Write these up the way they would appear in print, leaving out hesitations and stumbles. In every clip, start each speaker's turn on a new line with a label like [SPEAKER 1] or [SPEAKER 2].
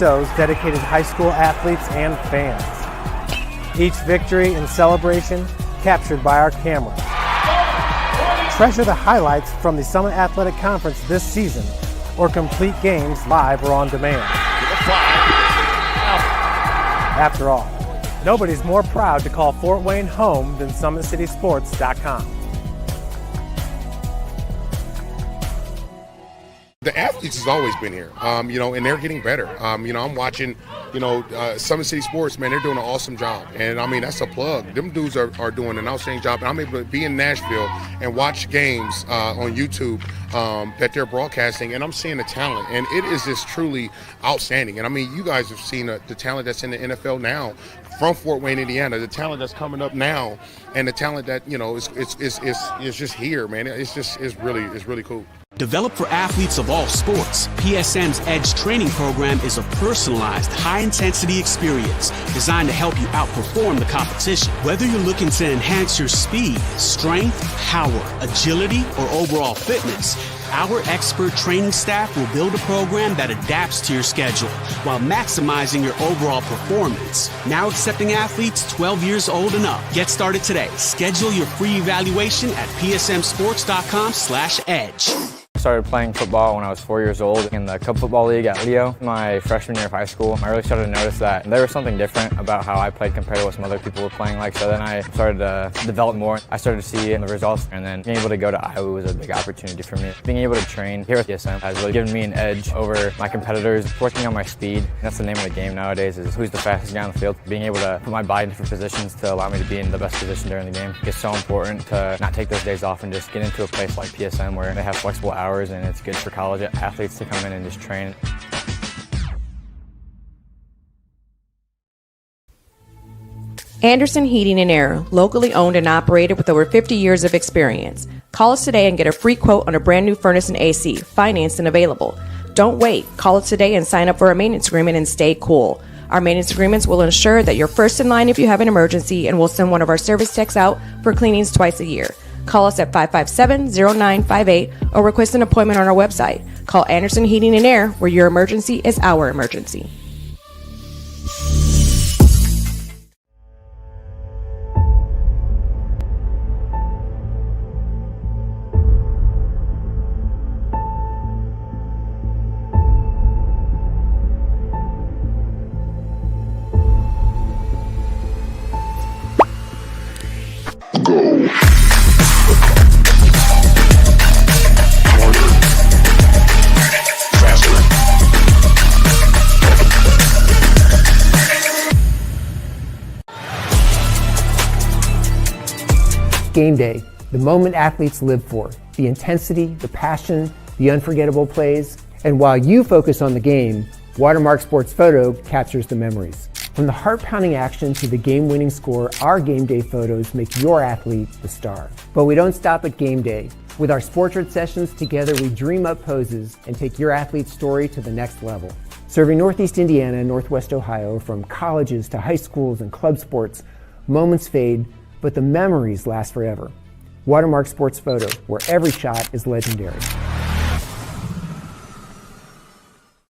[SPEAKER 1] 260's dedicated high school athletes and fans. Each victory and celebration captured by our camera. Treasure the highlights from the Summit Athletic Conference this season, or complete games live or on demand. After all, nobody's more proud to call Fort Wayne home than SummitCitySports.com.
[SPEAKER 2] The athletes has always been here, and they're getting better. I'm watching, Summit City Sports, man, they're doing an awesome job. And, that's a plug. Them dudes are doing an outstanding job. And I'm able to be in Nashville and watch games on YouTube that they're broadcasting, and I'm seeing the talent. And it is just truly outstanding. And, you guys have seen the talent that's in the NFL now from Fort Wayne, Indiana, the talent that's coming up now, and the talent that, is just here, man. It's really cool.
[SPEAKER 3] Developed for athletes of all sports, PSM's Edge training program is a personalized, high-intensity experience designed to help you outperform the competition. Whether you're looking to enhance your speed, strength, power, agility, or overall fitness, our expert training staff will build a program that adapts to your schedule while maximizing your overall performance. Now accepting athletes 12 years old and up. Get started today. Schedule your free evaluation at psmsports.com/edge.
[SPEAKER 4] I started playing football when I was 4 years old in the Cub Football League at Leo. My freshman year of high school, I really started to notice that there was something different about how I played compared to what some other people were playing like. So then I started to develop more. I started to see the results, and then being able to go to Iowa was a big opportunity for me. Being able to train here at PSM has really given me an edge over my competitors, working on my speed. That's the name of the game nowadays, is who's the fastest guy on the field. Being able to put my body in different positions to allow me to be in the best position during the game. It's so important to not take those days off and just get into a place like PSM where they have flexible hours, and it's good for college athletes to come in and just train.
[SPEAKER 5] Anderson Heating and Air, locally owned and operated with over 50 years of experience. Call us today and get a free quote on a brand new furnace and AC, financed and available. Don't wait. Call us today and sign up for a maintenance agreement and stay cool. Our maintenance agreements will ensure that you're first in line if you have an emergency, and we'll send one of our service techs out for cleanings twice a year. Call us at 557-0958 or request an appointment on our website. Call Anderson Heating and Air, where your emergency is our emergency.
[SPEAKER 6] Game day, the moment athletes live for, the intensity, the passion, the unforgettable plays. And while you focus on the game, Watermark Sports Photo captures the memories. From the heart-pounding action to the game-winning score, our game day photos make your athlete the star. But we don't stop at game day. With our Sportrait sessions, together we dream up poses and take your athlete's story to the next level. Serving Northeast Indiana and Northwest Ohio, from colleges to high schools and club sports, moments fade, but the memories last forever. Watermark Sports Photo, where every shot is legendary.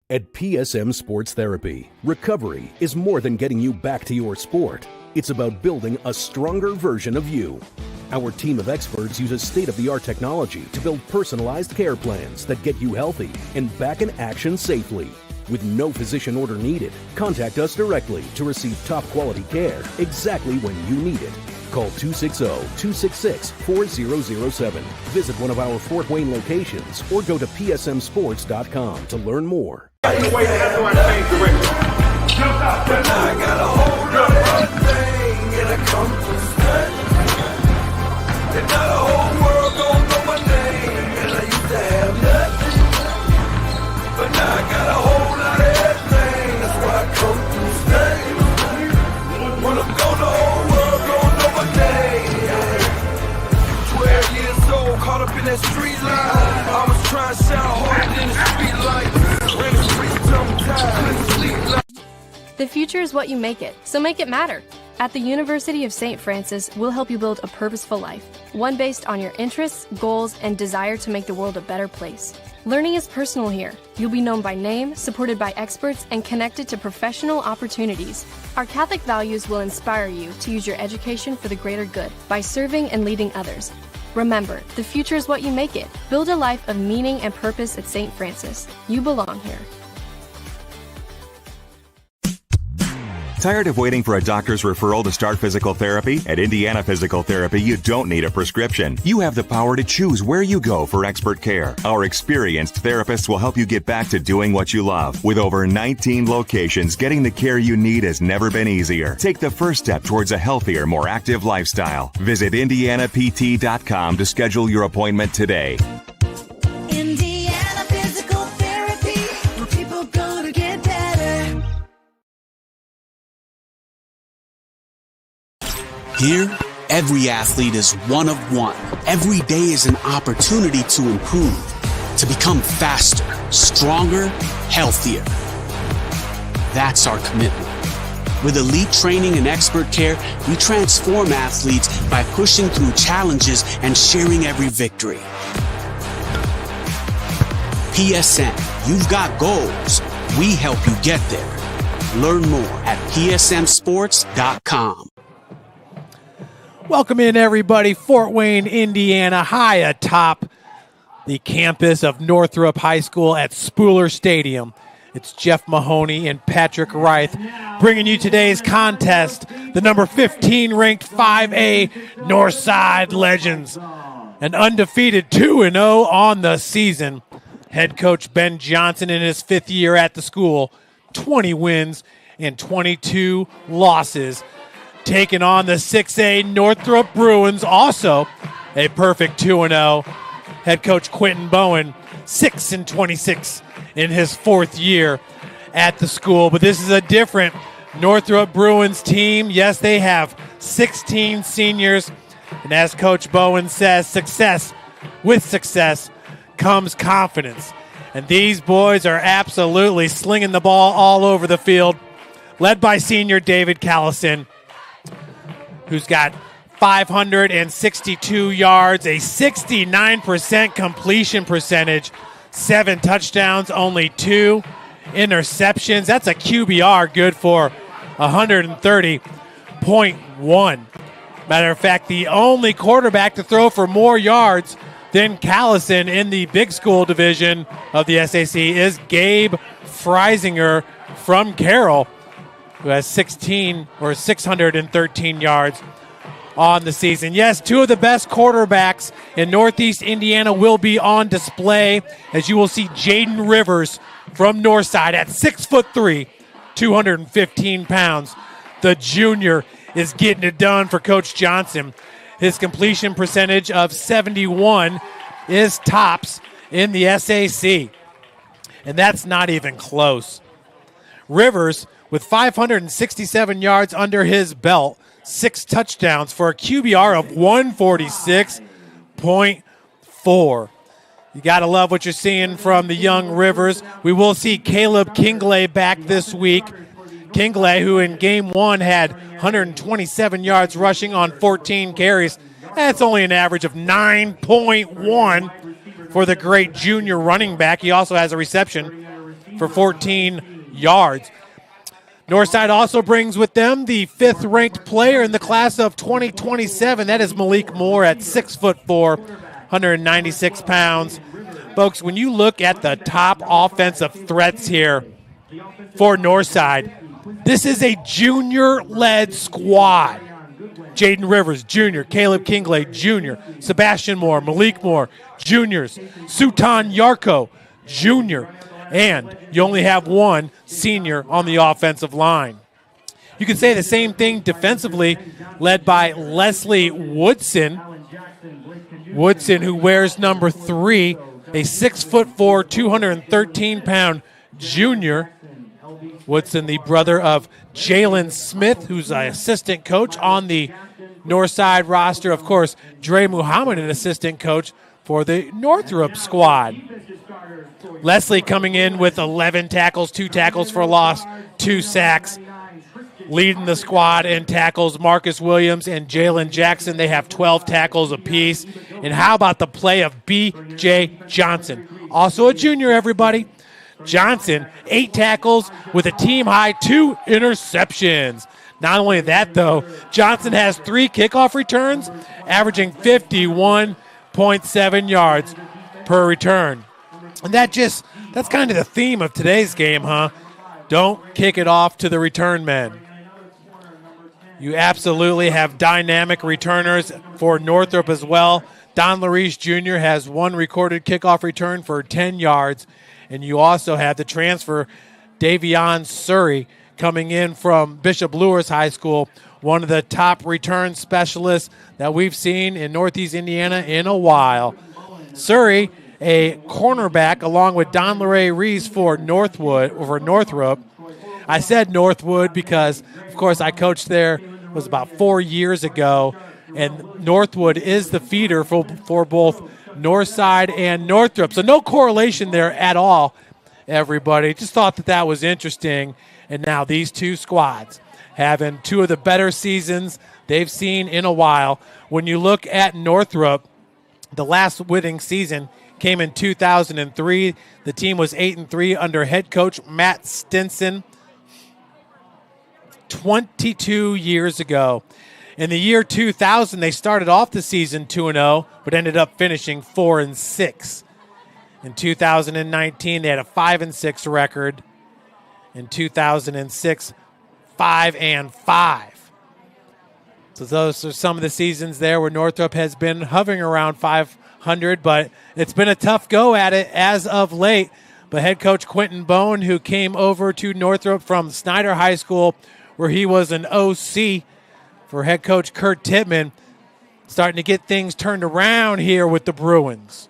[SPEAKER 7] At PSM Sports Therapy, recovery is more than getting you back to your sport. It's about building a stronger version of you. Our team of experts uses state-of-the-art technology to build personalized care plans that get you healthy and back in action safely. With no physician order needed, contact us directly to receive top-quality care exactly when you need it. Call 260-266-4007. Visit one of our Fort Wayne locations or go to psmsports.com to learn more.
[SPEAKER 8] I got a whole lot of thing and I come from Spain. And now the whole world don't know my name. And I used to have nothing, but now I got a whole lot of everything. That's why I come from Spain. When I'm gone, the whole world don't know my name. 12 years old, caught up in that street line. I was trying to shout harder than the street light. Ran the street sometimes, couldn't sleep like.
[SPEAKER 9] The future is what you make it, so make it matter. At the University of St. Francis, we'll help you build a purposeful life, one based on your interests, goals, and desire to make the world a better place. Learning is personal here. You'll be known by name, supported by experts, and connected to professional opportunities. Our Catholic values will inspire you to use your education for the greater good by serving and leading others. Remember, the future is what you make it. Build a life of meaning and purpose at St. Francis. You belong here.
[SPEAKER 10] Tired of waiting for a doctor's referral to start physical therapy? At Indiana Physical Therapy, you don't need a prescription. You have the power to choose where you go for expert care. Our experienced therapists will help you get back to doing what you love. With over 19 locations, getting the care you need has never been easier. Take the first step towards a healthier, more active lifestyle. Visit IndianaPT.com to schedule your appointment today.
[SPEAKER 8] Indiana Physical Therapy, where people go to get better.
[SPEAKER 3] Here, every athlete is one of one. Every day is an opportunity to improve, to become faster, stronger, healthier. That's our commitment. With elite training and expert care, we transform athletes by pushing through challenges and sharing every victory. PSN, you've got goals. We help you get there. Learn more at psmsports.com.
[SPEAKER 1] Welcome in, everybody. Fort Wayne, Indiana, high atop the campus of Northrop High School at Spooler Stadium. It's Jeff Mahoney and Patrick Reith bringing you today's contest. The number 15 ranked 5A Northside Legends. An undefeated 2-0 on the season. Head coach Ben Johnson in his 5th year at the school. 20 wins and 22 losses. Taking on the 6A Northrop Bruins, also a perfect 2-0. Head coach Quentin Bowen, 6-26 in his 4th year at the school. But this is a different Northrop Bruins team. Yes, they have 16 seniors. And as Coach Bowen says, with success comes confidence. And these boys are absolutely slinging the ball all over the field, led by senior David Callison, who's got 562 yards, a 69% completion percentage, 7 touchdowns, only 2 interceptions. That's a QBR good for 130.1. Matter of fact, the only quarterback to throw for more yards than Callison in the big school division of the SAC is Gabe Freisinger from Carroll, who has 613 yards on the season. Yes, 2 of the best quarterbacks in Northeast Indiana will be on display, as you will see Jaden Rivers from Northside at 6'3", 215 pounds. The junior is getting it done for Coach Johnson. His completion percentage of 71 is tops in the SAC, and that's not even close. Rivers, with 567 yards under his belt, 6 touchdowns for a QBR of 146.4. You got to love what you're seeing from the young Rivers. We will see Caleb Kingley back this week. Kingley, who in Game 1 had 127 yards rushing on 14 carries. That's only an average of 9.1 for the great junior running back. He also has a reception for 14 yards. Northside also brings with them the 5th-ranked player in the class of 2027. That is Malik Moore at 6'4", 196 pounds. Folks, when you look at the top offensive threats here for Northside, this is a junior-led squad. Jaden Rivers, Jr., Caleb Kingley, Jr., Sebastian Moore, Malik Moore, Juniors, Sutan Yarko, Jr., and you only have 1 senior on the offensive line. You can say the same thing defensively, led by Leslie Woodson. Woodson, who wears number 3, a 6'4", 213-pound junior. Woodson, the brother of Jalen Smith, who's an assistant coach on the Northside roster. Of course, Dre Muhammad, an assistant coach for the Northrop squad. Leslie coming in with 11 tackles, 2 tackles for a loss, 2 sacks. Leading the squad in tackles, Marcus Williams and Jalen Jackson. They have 12 tackles apiece. And how about the play of B.J. Johnson? Also a junior, everybody. Johnson, 8 tackles with a team-high 2 interceptions. Not only that, though, Johnson has 3 kickoff returns, averaging 51.7 yards per return. And that's kind of the theme of today's game, huh? Don't kick it off to the return men. You absolutely have dynamic returners for Northrop as well. Don Larice Jr. has 1 recorded kickoff return for 10 yards. And you also have the transfer, Davion Surrey, coming in from Bishop Lewis High School, one of the top return specialists that we've seen in Northeast Indiana in a while. Surrey, a cornerback, along with Don Larray Reese for Northrop. I said Northwood because, of course, I coached there. It was about 4 years ago, and Northwood is the feeder for both Northside and Northrop. So no correlation there at all, everybody. Just thought that was interesting. And now these two squads having 2 of the better seasons they've seen in a while. When you look at Northrop, the last winning season came in 2003. The team was 8-3 under head coach Matt Stinson 22 years ago. In the year 2000, they started off the season 2-0, but ended up finishing 4-6. In 2019, they had a 5-6 record. In 2006, 5-5. So those are some of the seasons there where Northrop has been hovering around 500, but it's been a tough go at it as of late. But head coach Quentin Bone, who came over to Northrop from Snyder High School, where he was an OC for head coach Kurt Tittman, starting to get things turned around here with the Bruins.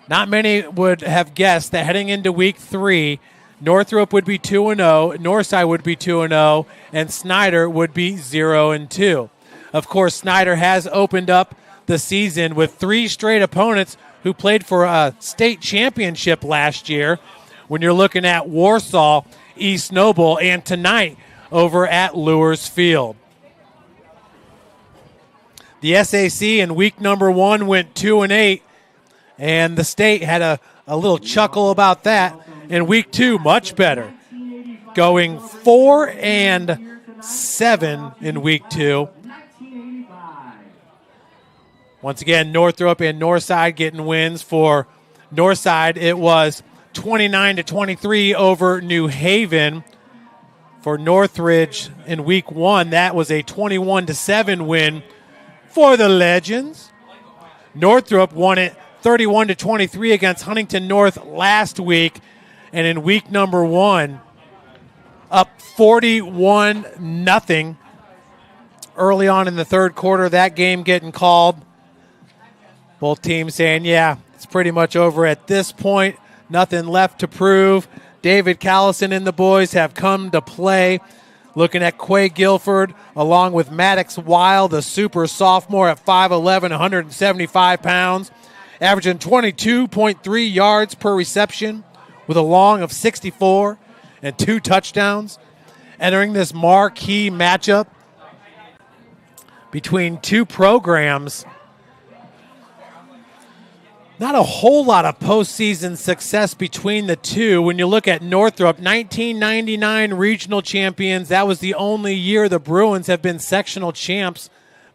[SPEAKER 1] Not many would have guessed that heading into week 3, Northrop would be 2-0, Northside would be 2-0, and Snyder would be 0-2. Of course, Snyder has opened up the season with 3 straight opponents who played for a state championship last year. When you're looking at Warsaw, East Noble, and tonight over at Lewis Field. The SAC in week number 1 went 2-8, and the state had a little chuckle about that. In week 2, much better, going 4-7 in week 2. Once again, Northrop and Northside getting wins. For Northside, it was 29-23 over New Haven. For Northridge in week 1, that was a 21-7 win for the Legends. Northrop won it 31-23 against Huntington North last week. And in week number 1, up 41-0 early on in the third quarter. That game getting called. Both teams saying, yeah, it's pretty much over at this point. Nothing left to prove. David Callison and the boys have come to play. Looking at Quay Guilford along with Maddox Wild, a super sophomore at 5'11", 175 pounds, averaging 22.3 yards per reception with a long of 64 and 2 touchdowns. Entering this marquee matchup between 2 programs. Not a whole lot of postseason success between the two. When you look at Northrop, 1999 regional champions. That was the only year the Bruins have been sectional champs,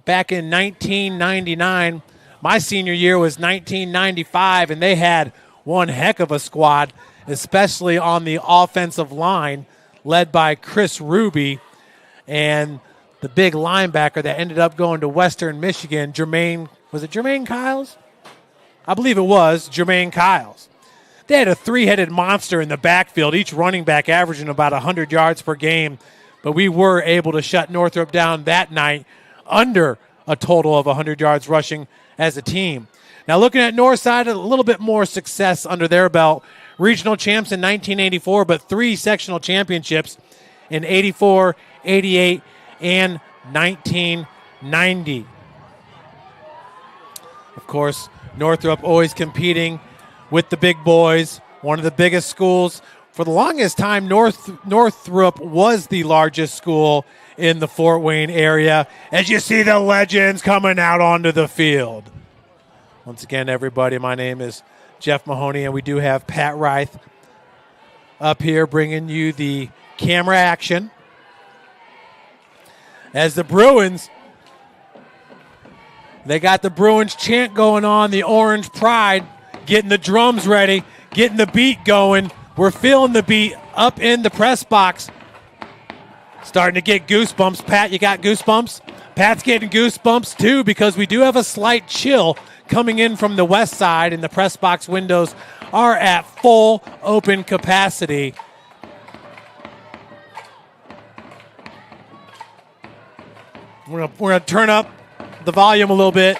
[SPEAKER 1] back in 1999. My senior year was 1995, and they had one heck of a squad, especially on the offensive line, led by Chris Ruby and the big linebacker that ended up going to Western Michigan, Jermaine Kyles? I believe it was Jermaine Kyles. They had a 3-headed monster in the backfield, each running back averaging about 100 yards per game, but we were able to shut Northrop down that night under a total of 100 yards rushing as a team. Now looking at Northside, a little bit more success under their belt. Regional champs in 1984, but 3 sectional championships in 84, 88, and 1990. Of course, Northrop always competing with the big boys, one of the biggest schools. For the longest time, Northrop was the largest school in the Fort Wayne area. As you see the Legends coming out onto the field. Once again, everybody, my name is Jeff Mahoney, and we do have Pat Reith up here bringing you the camera action. As the Bruins, they got the Bruins chant going on, the Orange Pride, getting the drums ready, getting the beat going. We're feeling the beat up in the press box. Starting to get goosebumps. Pat, you got goosebumps? Pat's getting goosebumps too because we do have a slight chill coming in from the west side, and the press box windows are at full open capacity. We're gonna turn up the volume a little bit.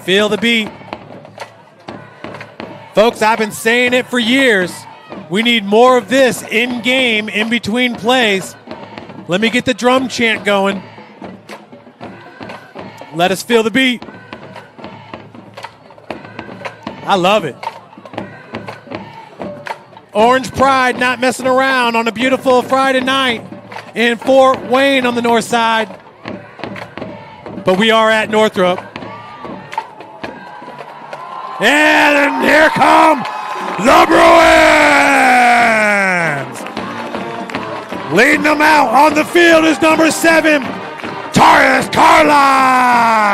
[SPEAKER 1] Feel the beat. Folks, I've been saying it for years. We need more of this in-game, in between plays. Let me get the drum chant going. Let us feel the beat. I love it. Orange Pride not messing around on a beautiful Friday night in Fort Wayne on the north side. But we are at Northrop. And here come the Bruins! Leading them out on the field is number 7, Taurus Carlisle.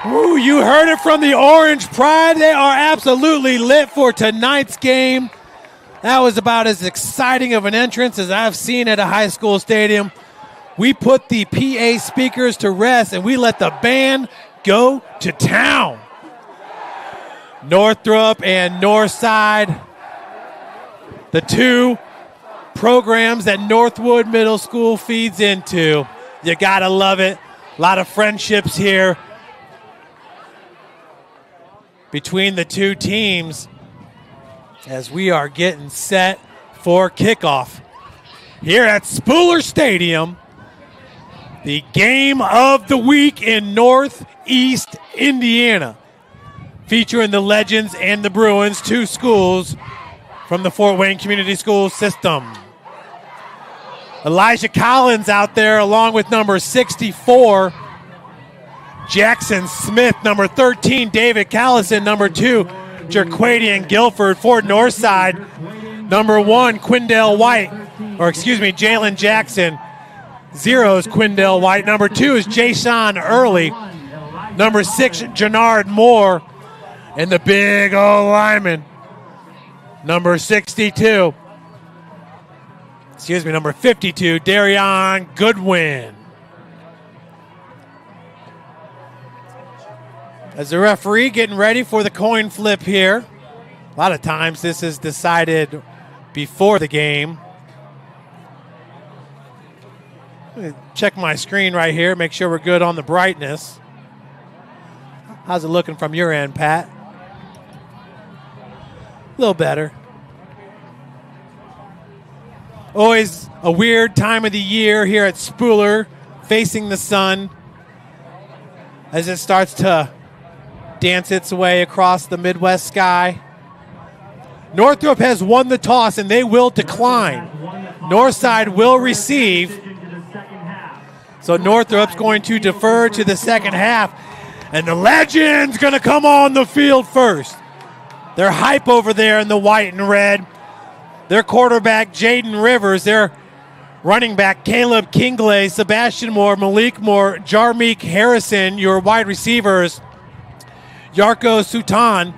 [SPEAKER 1] Ooh, you heard it from the Orange Pride. They are absolutely lit for tonight's game. That was about as exciting of an entrance as I've seen at a high school stadium. We put the PA speakers to rest, and we let the band go to town. Northrop and Northside, the two programs that Northwood Middle School feeds into. You gotta love it. A lot of friendships here between the two teams as we are getting set for kickoff here at Spooler Stadium, the game of the week in Northeast Indiana, featuring the Legends and the Bruins, two schools from the Fort Wayne Community School system. Elijah Collins out there along with number 64, Jackson Smith, number 13, David Callison, number 2, Jerquadian Guilford. For Northside, number 1, Jalen Jackson. 0 is Quindell White. Number 2 is Jayshawn Early. Number 6, Jannard Moore. And the big O lineman, number 52, Darion Goodwin. As the referee getting ready for the coin flip here. A lot of times this is decided before the game. Check my screen right here, make sure we're good on the brightness. How's it looking from your end, Pat? A little better. Always a weird time of the year here at Spooler, facing the sun as it starts to dance its way across the Midwest sky. Northrop has won the toss and they will decline. Northside will receive. So Northrop's going to defer to the second half. And the Legends going to come on the field first. They're hype over there in the white and red. Their quarterback, Jaden Rivers. Their running back, Caleb Kingley, Sebastian Moore, Malik Moore, Jarmeek Harrison. Your wide receivers, Yarko Sutan,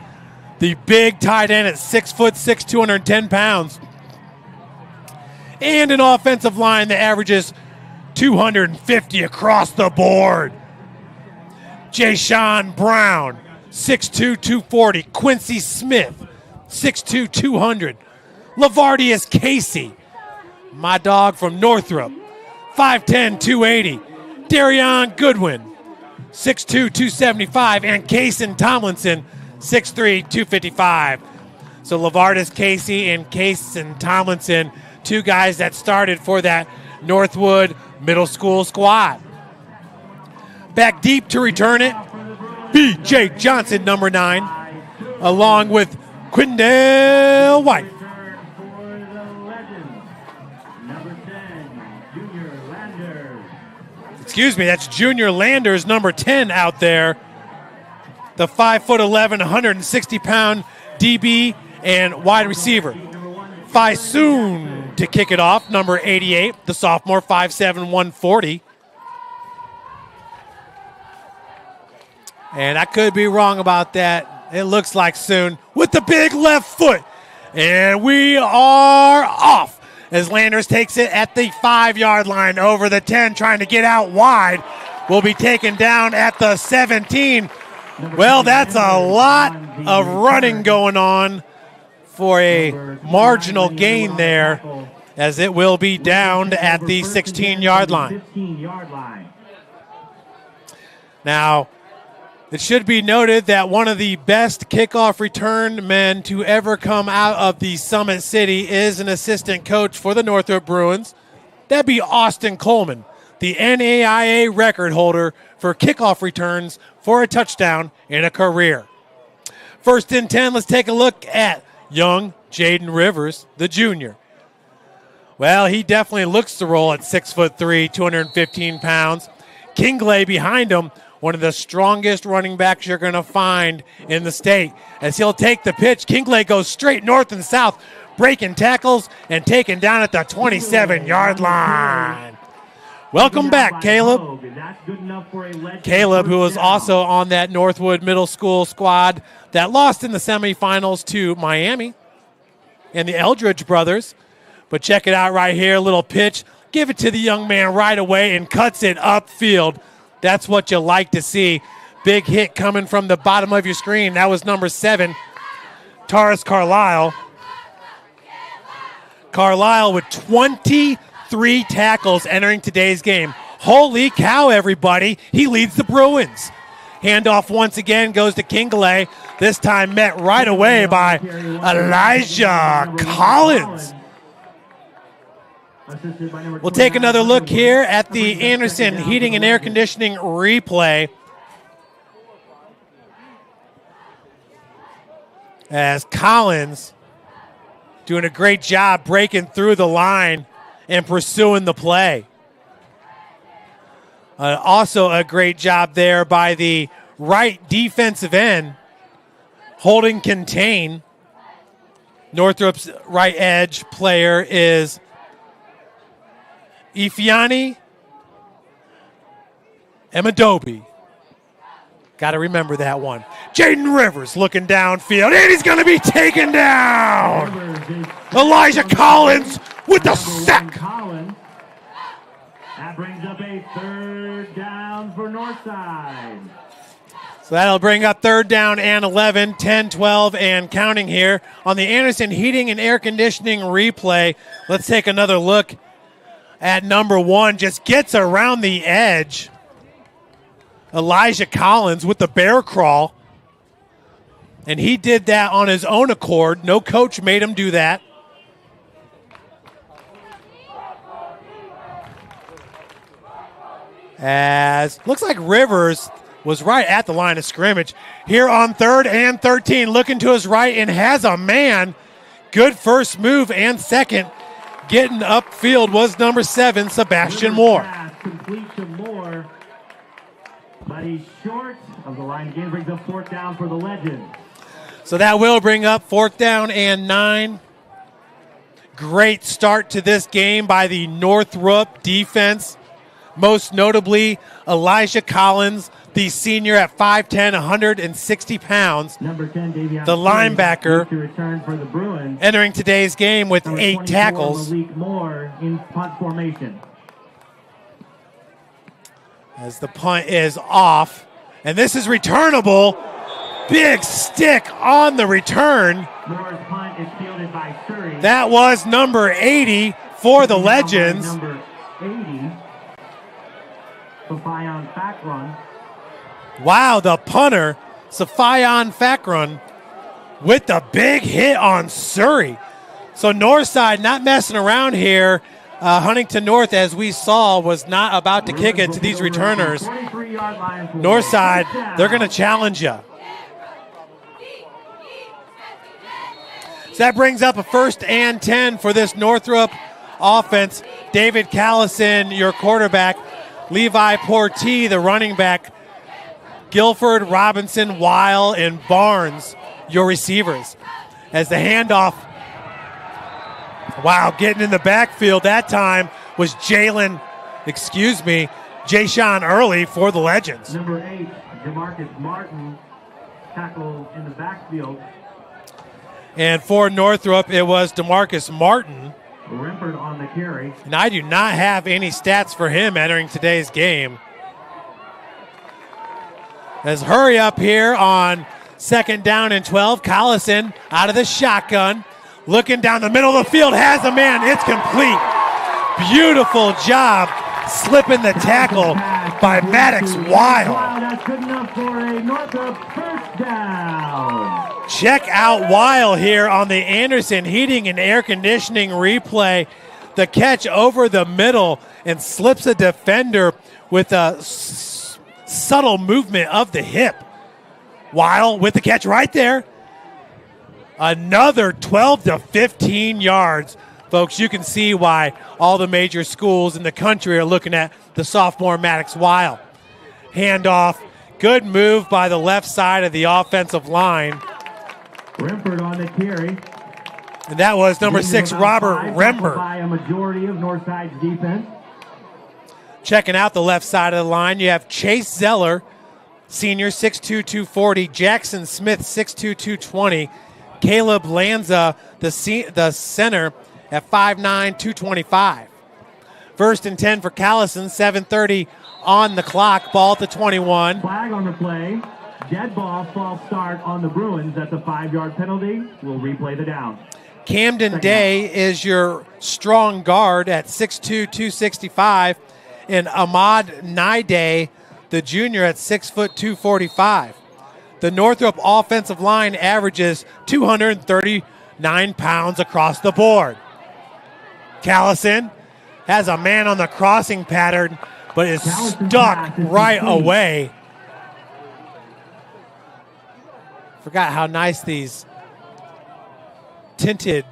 [SPEAKER 1] the big tight end at 6'6", 210 pounds. And an offensive line that averages 250 across the board. Jayshawn Brown, 6'2", 240. Quincy Smith, 6'2", 200. Lavardius Casey, my dog from Northrop, 5'10", 280. Darion Goodwin, 6'2", 275. And Kaysen Tomlinson, 6'3", 255. So Lavardis, Casey, and Case and Tomlinson, two guys that started for that Northwood Middle School squad. Back deep to return it, B.J. Johnson, number 9, along with Quindale White. Excuse me, that's Junior Landers, number 10 out there. The 5'11", 160-pound DB and wide receiver. Fisoon to kick it off, number 88, the sophomore, 5'7", 140. And I could be wrong about that. It looks like Soon with the big left foot. And we are off as Landers takes it at the 5-yard line over the 10, trying to get out wide. Will be taken down at the 17. Well, that's a lot of running going on for a marginal gain there, as it will be downed at the 16-yard line. Now, it should be noted that one of the best kickoff return men to ever come out of the Summit City is an assistant coach for the Northrop Bruins. That'd be Austin Coleman, the NAIA record holder for kickoff returns for a touchdown in a career. 1st and 10, let's take a look at young Jaden Rivers, the junior. Well, he definitely looks the role at 6'3", 215 pounds. Kingley behind him, one of the strongest running backs you're going to find in the state. As he'll take the pitch, Kingley goes straight north and south, breaking tackles and taken down at the 27-yard line. Welcome back, Caleb. Caleb, who was also on that Northwood Middle School squad that lost in the semifinals to Miami and the Eldridge brothers. But check it out right here, little pitch. Give it to the young man right away and cuts it upfield. That's what you like to see. Big hit coming from the bottom of your screen. That was number 7, Taurus Carlisle. Carlisle with 23 tackles entering today's game. Holy cow, everybody. He leads the Bruins. Handoff once again goes to Kingley. This time met right away by Elijah Collins. We'll take another look here at the Anderson Heating and Air Conditioning replay. As Collins doing a great job breaking through the line and pursuing the play. Also a great job there by the right defensive end, holding contain. Northrop's right edge player is Ifeanyi Emadobe. Got to remember that one. Jaden Rivers looking downfield, and he's going to be taken down. Elijah Collins with the sack.
[SPEAKER 11] That brings up a 3rd down for Northside.
[SPEAKER 1] So that'll bring up 3rd down and 11, 10, 12, and counting here on the Anderson Heating and Air Conditioning replay. Let's take another look at number 1. Just gets around the edge. Elijah Collins with the bear crawl. And he did that on his own accord. No coach made him do that. As looks like Rivers was right at the line of scrimmage. Here on 3rd and 13, looking to his right and has a man. Good first move and second. Getting upfield was number 7, Sebastian Moore.
[SPEAKER 11] Complete to Moore, but he's short of the line. Again, brings up 4th down for the Legends.
[SPEAKER 1] So that will bring up 4th down and 9. Great start to this game by the Northrop defense. Most notably, Elijah Collins, the senior at 5'10", 160 pounds.
[SPEAKER 11] Number 10,
[SPEAKER 1] the linebacker,
[SPEAKER 11] to return for the Bruins,
[SPEAKER 1] entering today's game with 8 tackles.
[SPEAKER 11] Malik Moore in punt formation.
[SPEAKER 1] As the punt is off, and this is returnable. Big stick on the return.
[SPEAKER 11] Moore's punt is fielded by Surrey.
[SPEAKER 1] That was number 80 for the Legends.
[SPEAKER 11] Number 80. Back run.
[SPEAKER 1] Wow, the punter Safayan Fakron with the big hit on Surrey. So Northside not messing around here. Huntington North, as we saw, was not about to kick it to these returners. Northside, they're going to challenge you. So that brings up a 1st and 10 for this Northrop offense. David Callison, your quarterback. Levi Portee, the running back. Guilford, Robinson, Weil, and Barnes, your receivers. As the handoff, wow, getting in the backfield that time was Jayshawn Early for the Legends.
[SPEAKER 11] Number 8, DeMarcus Martin, tackle in the backfield.
[SPEAKER 1] And for Northrop, it was DeMarcus Martin.
[SPEAKER 11] Rempert on the carry.
[SPEAKER 1] And I do not have any stats for him entering today's game. As hurry up here on 2nd down and 12. Collison out of the shotgun. Looking down the middle of the field. Has a man. It's complete. Beautiful job slipping the tackle by Maddox Weil.
[SPEAKER 11] That's good enough for a Northrop first down.
[SPEAKER 1] Check out Weil here on the Anderson Heating and Air Conditioning replay. The catch over the middle and slips a defender with a subtle movement of the hip. Weil with the catch right there. Another 12 to 15 yards. Folks, you can see why all the major schools in the country are looking at the sophomore Maddox Weil. Handoff. Good move by the left side of the offensive line.
[SPEAKER 11] Rempert on the carry.
[SPEAKER 1] And that was number 6, Robert Rembert.
[SPEAKER 11] By a majority of Northside's defense.
[SPEAKER 1] Checking out the left side of the line, you have Chase Zeller, senior, 6'2", 240. Jackson Smith, 6'2", 220. Caleb Lanza, the center, at 5'9", 225. 1st and 10 for Callison, 7:30 on the clock. Ball at the 21.
[SPEAKER 11] Flag on the play. Dead ball, false start on the Bruins. That's a 5-yard penalty. We'll replay the down.
[SPEAKER 1] Camden Day is your strong guard at 6'2", 265. And Ahmad Naideh, the junior, at 6 foot 245. The Northrop offensive line averages 239 pounds across the board. Callison has a man on the crossing pattern, but is stuck right away. Forgot how nice these tinted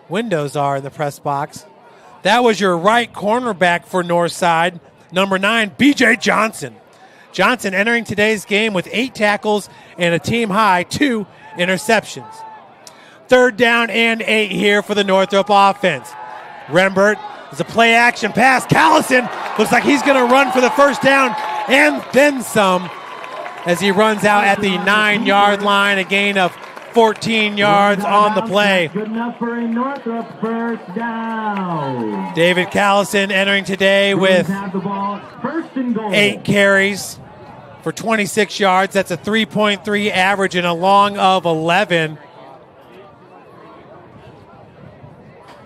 [SPEAKER 1] windows are in the press box. That was your right cornerback for Northside, number 9, B.J. Johnson. Johnson entering today's game with 8 tackles and a team-high 2 interceptions. 3rd down and 8 here for the Northrop offense. Rembert is a play-action pass. Callison looks like he's going to run for the first down and then some as he runs out at the 9-yard line, a gain of 14 yards on the play.
[SPEAKER 11] Good enough for a Northrop first down.
[SPEAKER 1] David Callison entering today with 8 carries for 26 yards. That's a 3.3 average and a long of 11.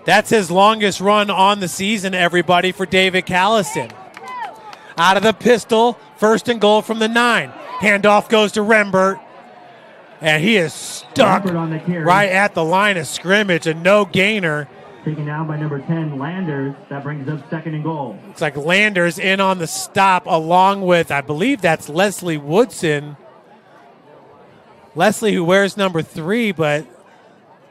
[SPEAKER 1] That's his longest run on the season, everybody, for David Callison. Out of the pistol, 1st and goal from the 9. Handoff goes to Rembert. And he is stuck right at the line of scrimmage, a no gainer.
[SPEAKER 11] Taken down by number 10, Landers. That brings up 2nd and goal.
[SPEAKER 1] Looks like Landers in on the stop along with, I believe that's Leslie Woodson. Leslie, who wears number 3, but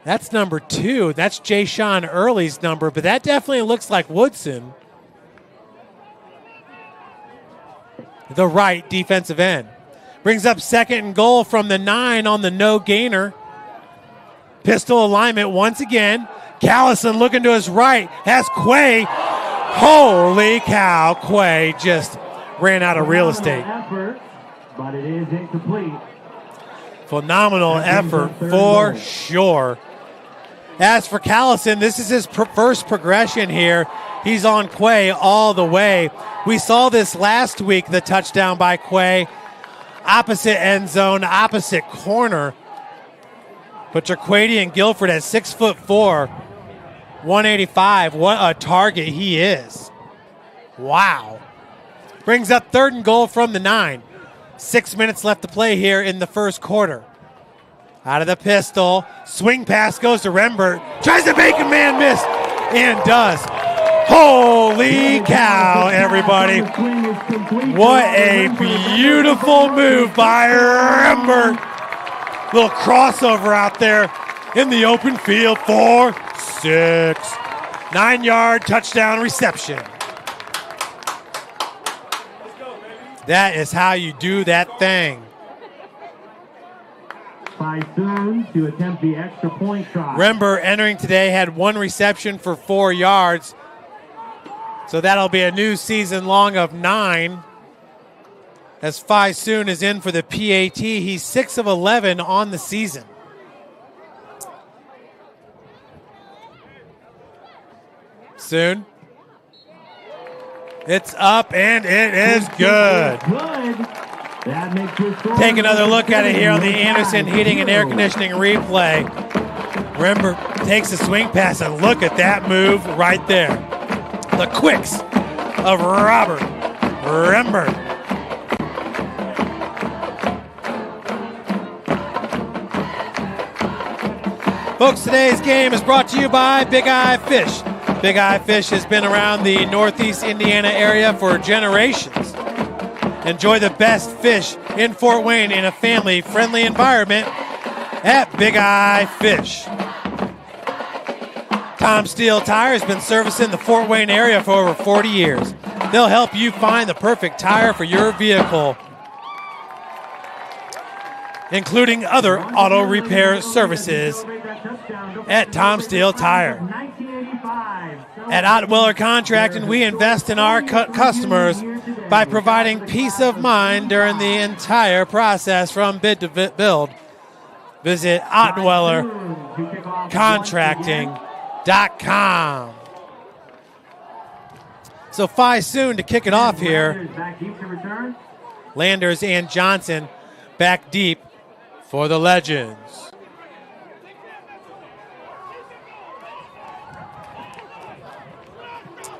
[SPEAKER 1] that's number 2. That's Jayshawn Early's number, but that definitely looks like Woodson. The right defensive end. Brings up 2nd and goal from the 9 on the no gainer. Pistol alignment once again. Callison looking to his right. Has Quay. Holy cow. Quay just ran out of real estate.
[SPEAKER 11] Effort, but it is incomplete.
[SPEAKER 1] Phenomenal effort for sure. As for Callison, this is his first progression here. He's on Quay all the way. We saw this last week, the touchdown by Quay. Opposite end zone, opposite corner. But Jaquadian Guilford at 6'4", 185. What a target he is. Wow. Brings up 3rd and goal from the 9. 6 minutes left to play here in the first quarter. Out of the pistol. Swing pass goes to Rembert. Tries to make a man miss. And does. Holy cow, everybody. What a beautiful move by Rembert. Little crossover out there in the open field for 6. 9-yard touchdown reception. That is how you do that thing.
[SPEAKER 11] Soon to attempt the extra point try.
[SPEAKER 1] Rembert entering today had 1 reception for 4 yards. So that'll be a new season long of 9. As Soon is in for the PAT. He's 6 of 11 on the season. Soon. It's up and it is good. Take another look at it here on the Anderson Heating and Air Conditioning replay. Rembert takes a swing pass and look at that move right there. The quicks of Robert Rembert. Folks, today's game is brought to you by Big Eye Fish. Big Eye Fish has been around the Northeast Indiana area for generations. Enjoy the best fish in Fort Wayne in a family-friendly environment at Big Eye Fish. Tom Steele Tire has been servicing the Fort Wayne area for over 40 years. They'll help you find the perfect tire for your vehicle, including other auto repair services at Tom Steele Tire. At Ottweller Contracting, we invest in our customers by providing peace of mind during the entire process from bid to build. Visit OttwellerContracting.com. So Soon to kick it off here. Landers and Johnson back deep for the Legends.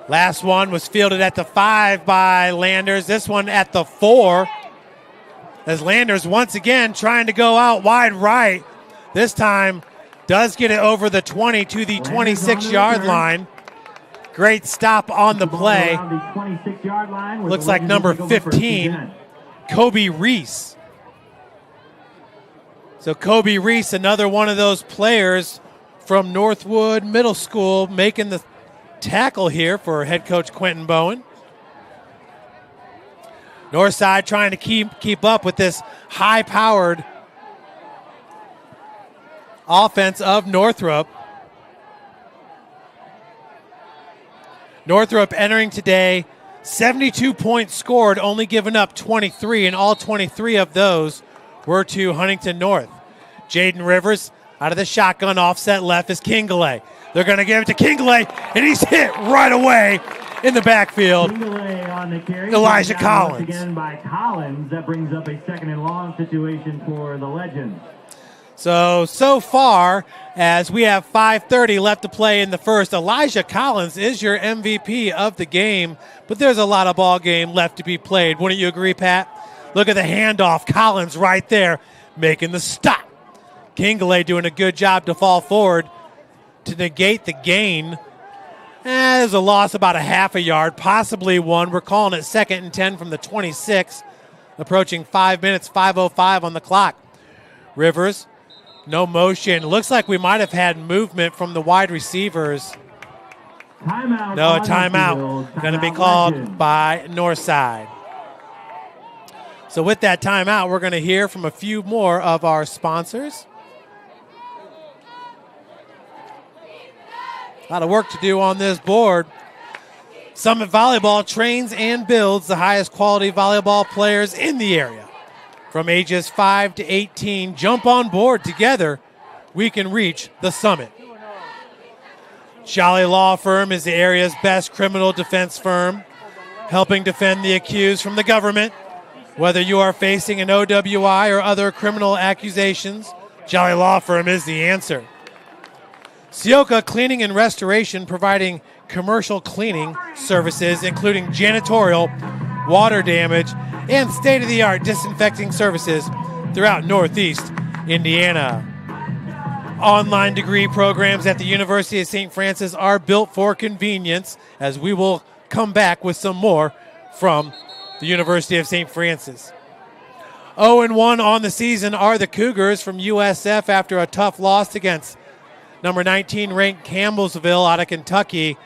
[SPEAKER 1] Last one was fielded at the 5 by Landers. This one at the 4. As Landers once again trying to go out wide right. This time does get it over the 20 to the 26-yard line. Great stop on the play. Looks like number 15, Kobe Reese. So Kobe Reese, another one of those players from Northwood Middle School, making the tackle here for head coach Quentin Bowen. Northside trying to keep up with this high-powered offense of Northrop. Northrop entering today, 72 points scored, only giving up 23, and all 23 of those were to Huntington North. Jaden Rivers out of the shotgun, offset left is Kingley. They're going to give it to Kingley, and he's hit right away in the backfield. Elijah Collins.
[SPEAKER 11] Again by Collins. That brings up a 2nd and long situation for the Legends.
[SPEAKER 1] So far, as we have 5:30 left to play in the first, Elijah Collins is your MVP of the game, but there's a lot of ball game left to be played. Wouldn't you agree, Pat? Look at the handoff. Collins right there making the stop. Kingley doing a good job to fall forward to negate the gain. There's a loss about a half a yard, possibly 1. We're calling it 2nd and 10 from the 26, approaching 5 minutes, 5:05 on the clock. Rivers, no motion. Looks like we might have had movement from the wide receivers.
[SPEAKER 11] Timeout.
[SPEAKER 1] No, a timeout. Going to be called by Northside. So with that timeout, we're going to hear from a few more of our sponsors. A lot of work to do on this board. Summit Volleyball trains and builds the highest quality volleyball players in the area. From ages 5 to 18, jump on board together. We can reach the summit. Jolly Law Firm is the area's best criminal defense firm, helping defend the accused from the government. Whether you are facing an OWI or other criminal accusations, Jolly Law Firm is the answer. Sioka Cleaning and Restoration, providing commercial cleaning services, including janitorial, water damage, and state-of-the-art disinfecting services throughout Northeast Indiana. Online degree programs at the University of St. Francis are built for convenience, as we will come back with some more from the University of St. Francis. 0-1 on the season are the Cougars from USF after a tough loss against number 19 ranked Campbellsville out of Kentucky.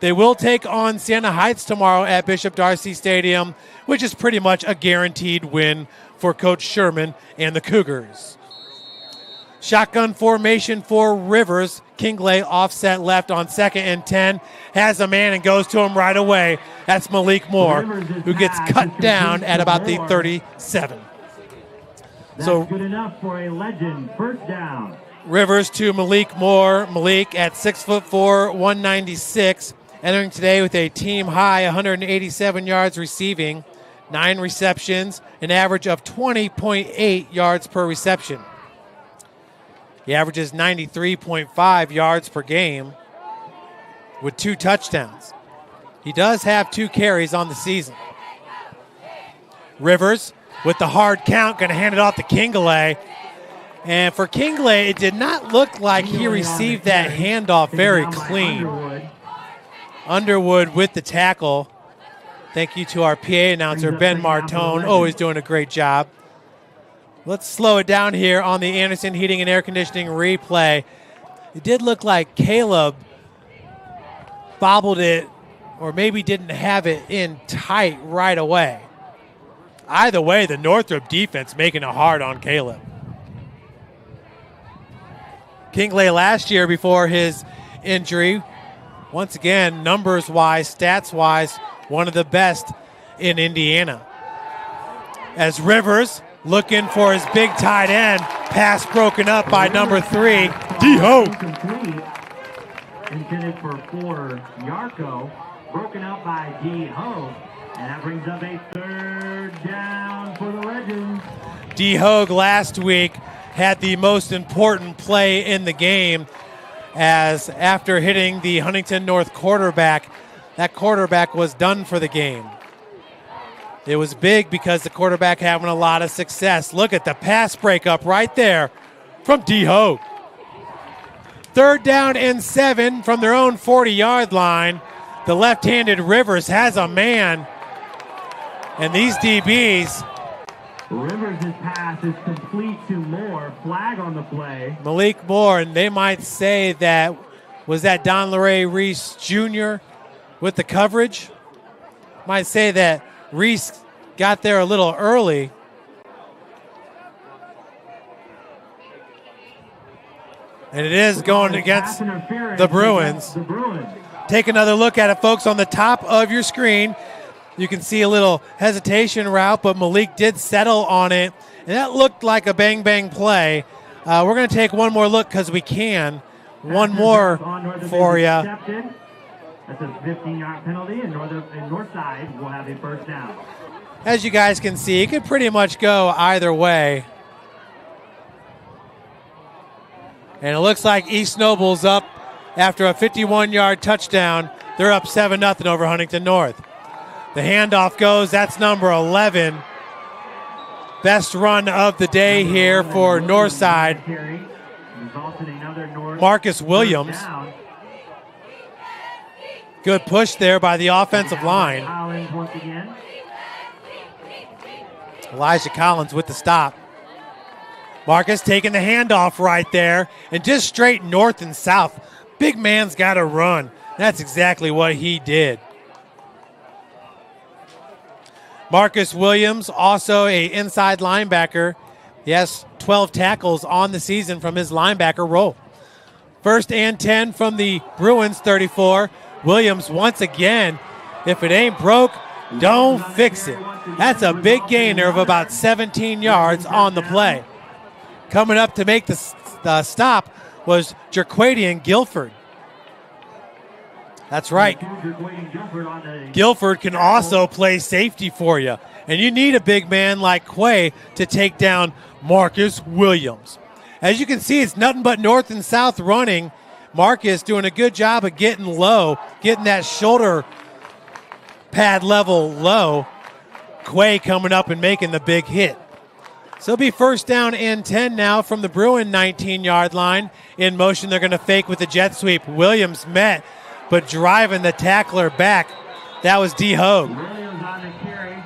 [SPEAKER 1] They will take on Siena Heights tomorrow at Bishop Darcy Stadium, which is pretty much a guaranteed win for Coach Sherman and the Cougars. Shotgun formation for Rivers. Kingley offset left on 2nd and 10. Has a man and goes to him right away. That's Malik Moore, who gets cut down at about the 37.
[SPEAKER 11] That's good enough for a legend. First down.
[SPEAKER 1] Rivers to Malik Moore. Malik at 6'4", 196. Entering today with a team high 187 yards receiving, 9 receptions, an average of 20.8 yards per reception. He averages 93.5 yards per game with 2 touchdowns. He does have 2 carries on the season. Rivers with the hard count, going to hand it off to Kingley. And for Kingley, it did not look like he received that handoff very clean. Underwood with the tackle. Thank you to our PA announcer, Ben Martone, always doing a great job. Let's slow it down here on the Anderson Heating and Air Conditioning replay. It did look like Caleb bobbled it, or maybe didn't have it in tight right away. Either way, the Northrop defense making it hard on Caleb. Kingley last year before his injury, once again, numbers-wise, stats-wise, one of the best in Indiana. As Rivers looking for his big tight end, pass broken up by number 3, D-Ho.
[SPEAKER 11] Intended for Yarko, broken up by D-Ho, and that brings up a 3rd down for the Legends.
[SPEAKER 1] D-Hogue last week had the most important play in the game, as after hitting the Huntington North quarterback, that quarterback was done for the game. It was big because the quarterback having a lot of success. Look at the pass breakup right there from D-Hogue. 3rd down and 7 from their own 40-yard line. The left-handed Rivers has a man. And these DBs.
[SPEAKER 11] Rivers' pass is complete to Moore. Flag on the play.
[SPEAKER 1] Malik Moore, and they might say that, was that Don LeRae Reese Jr. with the coverage? Might say that Reese got there a little early. And it is going against the Bruins. Take another look at it, folks, on the top of your screen. You can see a little hesitation route, but Malik did settle on it. And that looked like a bang-bang play. We're going to take one more look because we can. One more for you.
[SPEAKER 11] That's a 15-yard penalty, and Northside will have a 1st down.
[SPEAKER 1] As you guys can see, it could pretty much go either way. And it looks like East Noble's up after a 51-yard touchdown. They're up 7-0 over Huntington North. The handoff goes. That's number 11. Best run of the day here for Northside. Marcus Williams. Good push there by the offensive line. Elijah Collins with the stop. Marcus taking the handoff right there, and just straight north and south. Big man's got to run. That's exactly what he did. Marcus Williams, also a inside linebacker. He has 12 tackles on the season from his linebacker role. 1st and 10 from the Bruins 34. Williams once again, if it ain't broke, don't fix it. That's a big gainer of about 17 yards on the play. Coming up to make the stop was Jerquadian Guilford. That's right. Guilford can also play safety for you. And you need a big man like Quay to take down Marcus Williams. As you can see, it's nothing but north and south running. Marcus doing a good job of getting low, getting that shoulder pad level low. Quay coming up and making the big hit. So it'll be first down and 10 now from the Bruin 19-yard line. In motion, they're going to fake with the jet sweep. Williams met, but driving the tackler back. That was D. Hogue.
[SPEAKER 11] Williams on the carry,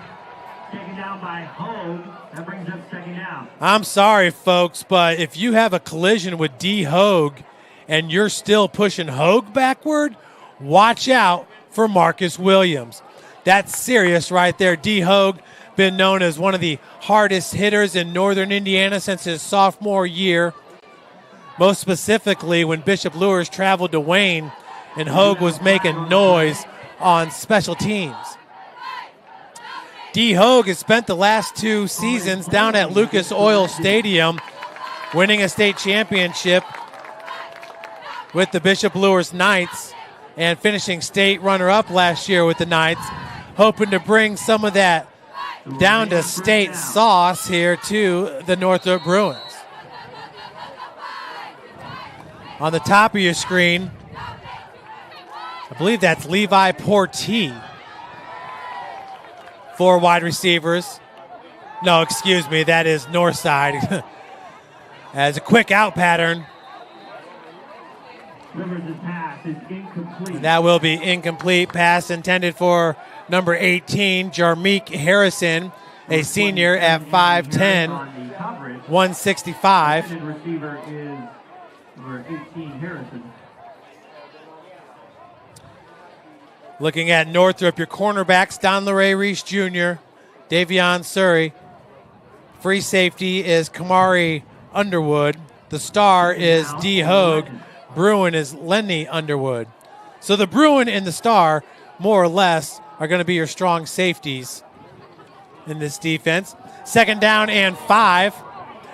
[SPEAKER 11] taken down by Hogue. That brings up second down.
[SPEAKER 1] I'm sorry, folks, but if you have a collision with D. Hogue and you're still pushing Hogue backward, watch out for Marcus Williams. That's serious right there. D. Hogue, been known as one of the hardest hitters in northern Indiana since his sophomore year. Most specifically when Bishop Luers traveled to Wayne and Hogue was making noise on special teams. D. Hogue has spent the last 2 seasons down at Lucas Oil Stadium, winning a state championship with the Bishop Luers Knights and finishing state runner-up last year with the Knights, hoping to bring some of that down to state sauce here to the Northrop Bruins. On the top of your screen, I believe that's Levi Portee. 4 wide receivers. No, excuse me, that is Northside. As a quick out pattern.
[SPEAKER 11] Rivers' pass is incomplete.
[SPEAKER 1] That will be incomplete. Pass intended for number 18, Jarmeek Harrison, a senior at 5'10", 165.
[SPEAKER 11] The receiver is number 18, Harrison.
[SPEAKER 1] Looking at Northrop, your cornerbacks, Don LeRae Reese Jr., Davion Surrey. Free safety is Kamari Underwood. The star is D. Hogue. Bruin is Lenny Underwood. So the Bruin and the star, more or less, are going to be your strong safeties in this defense. Second down and 5.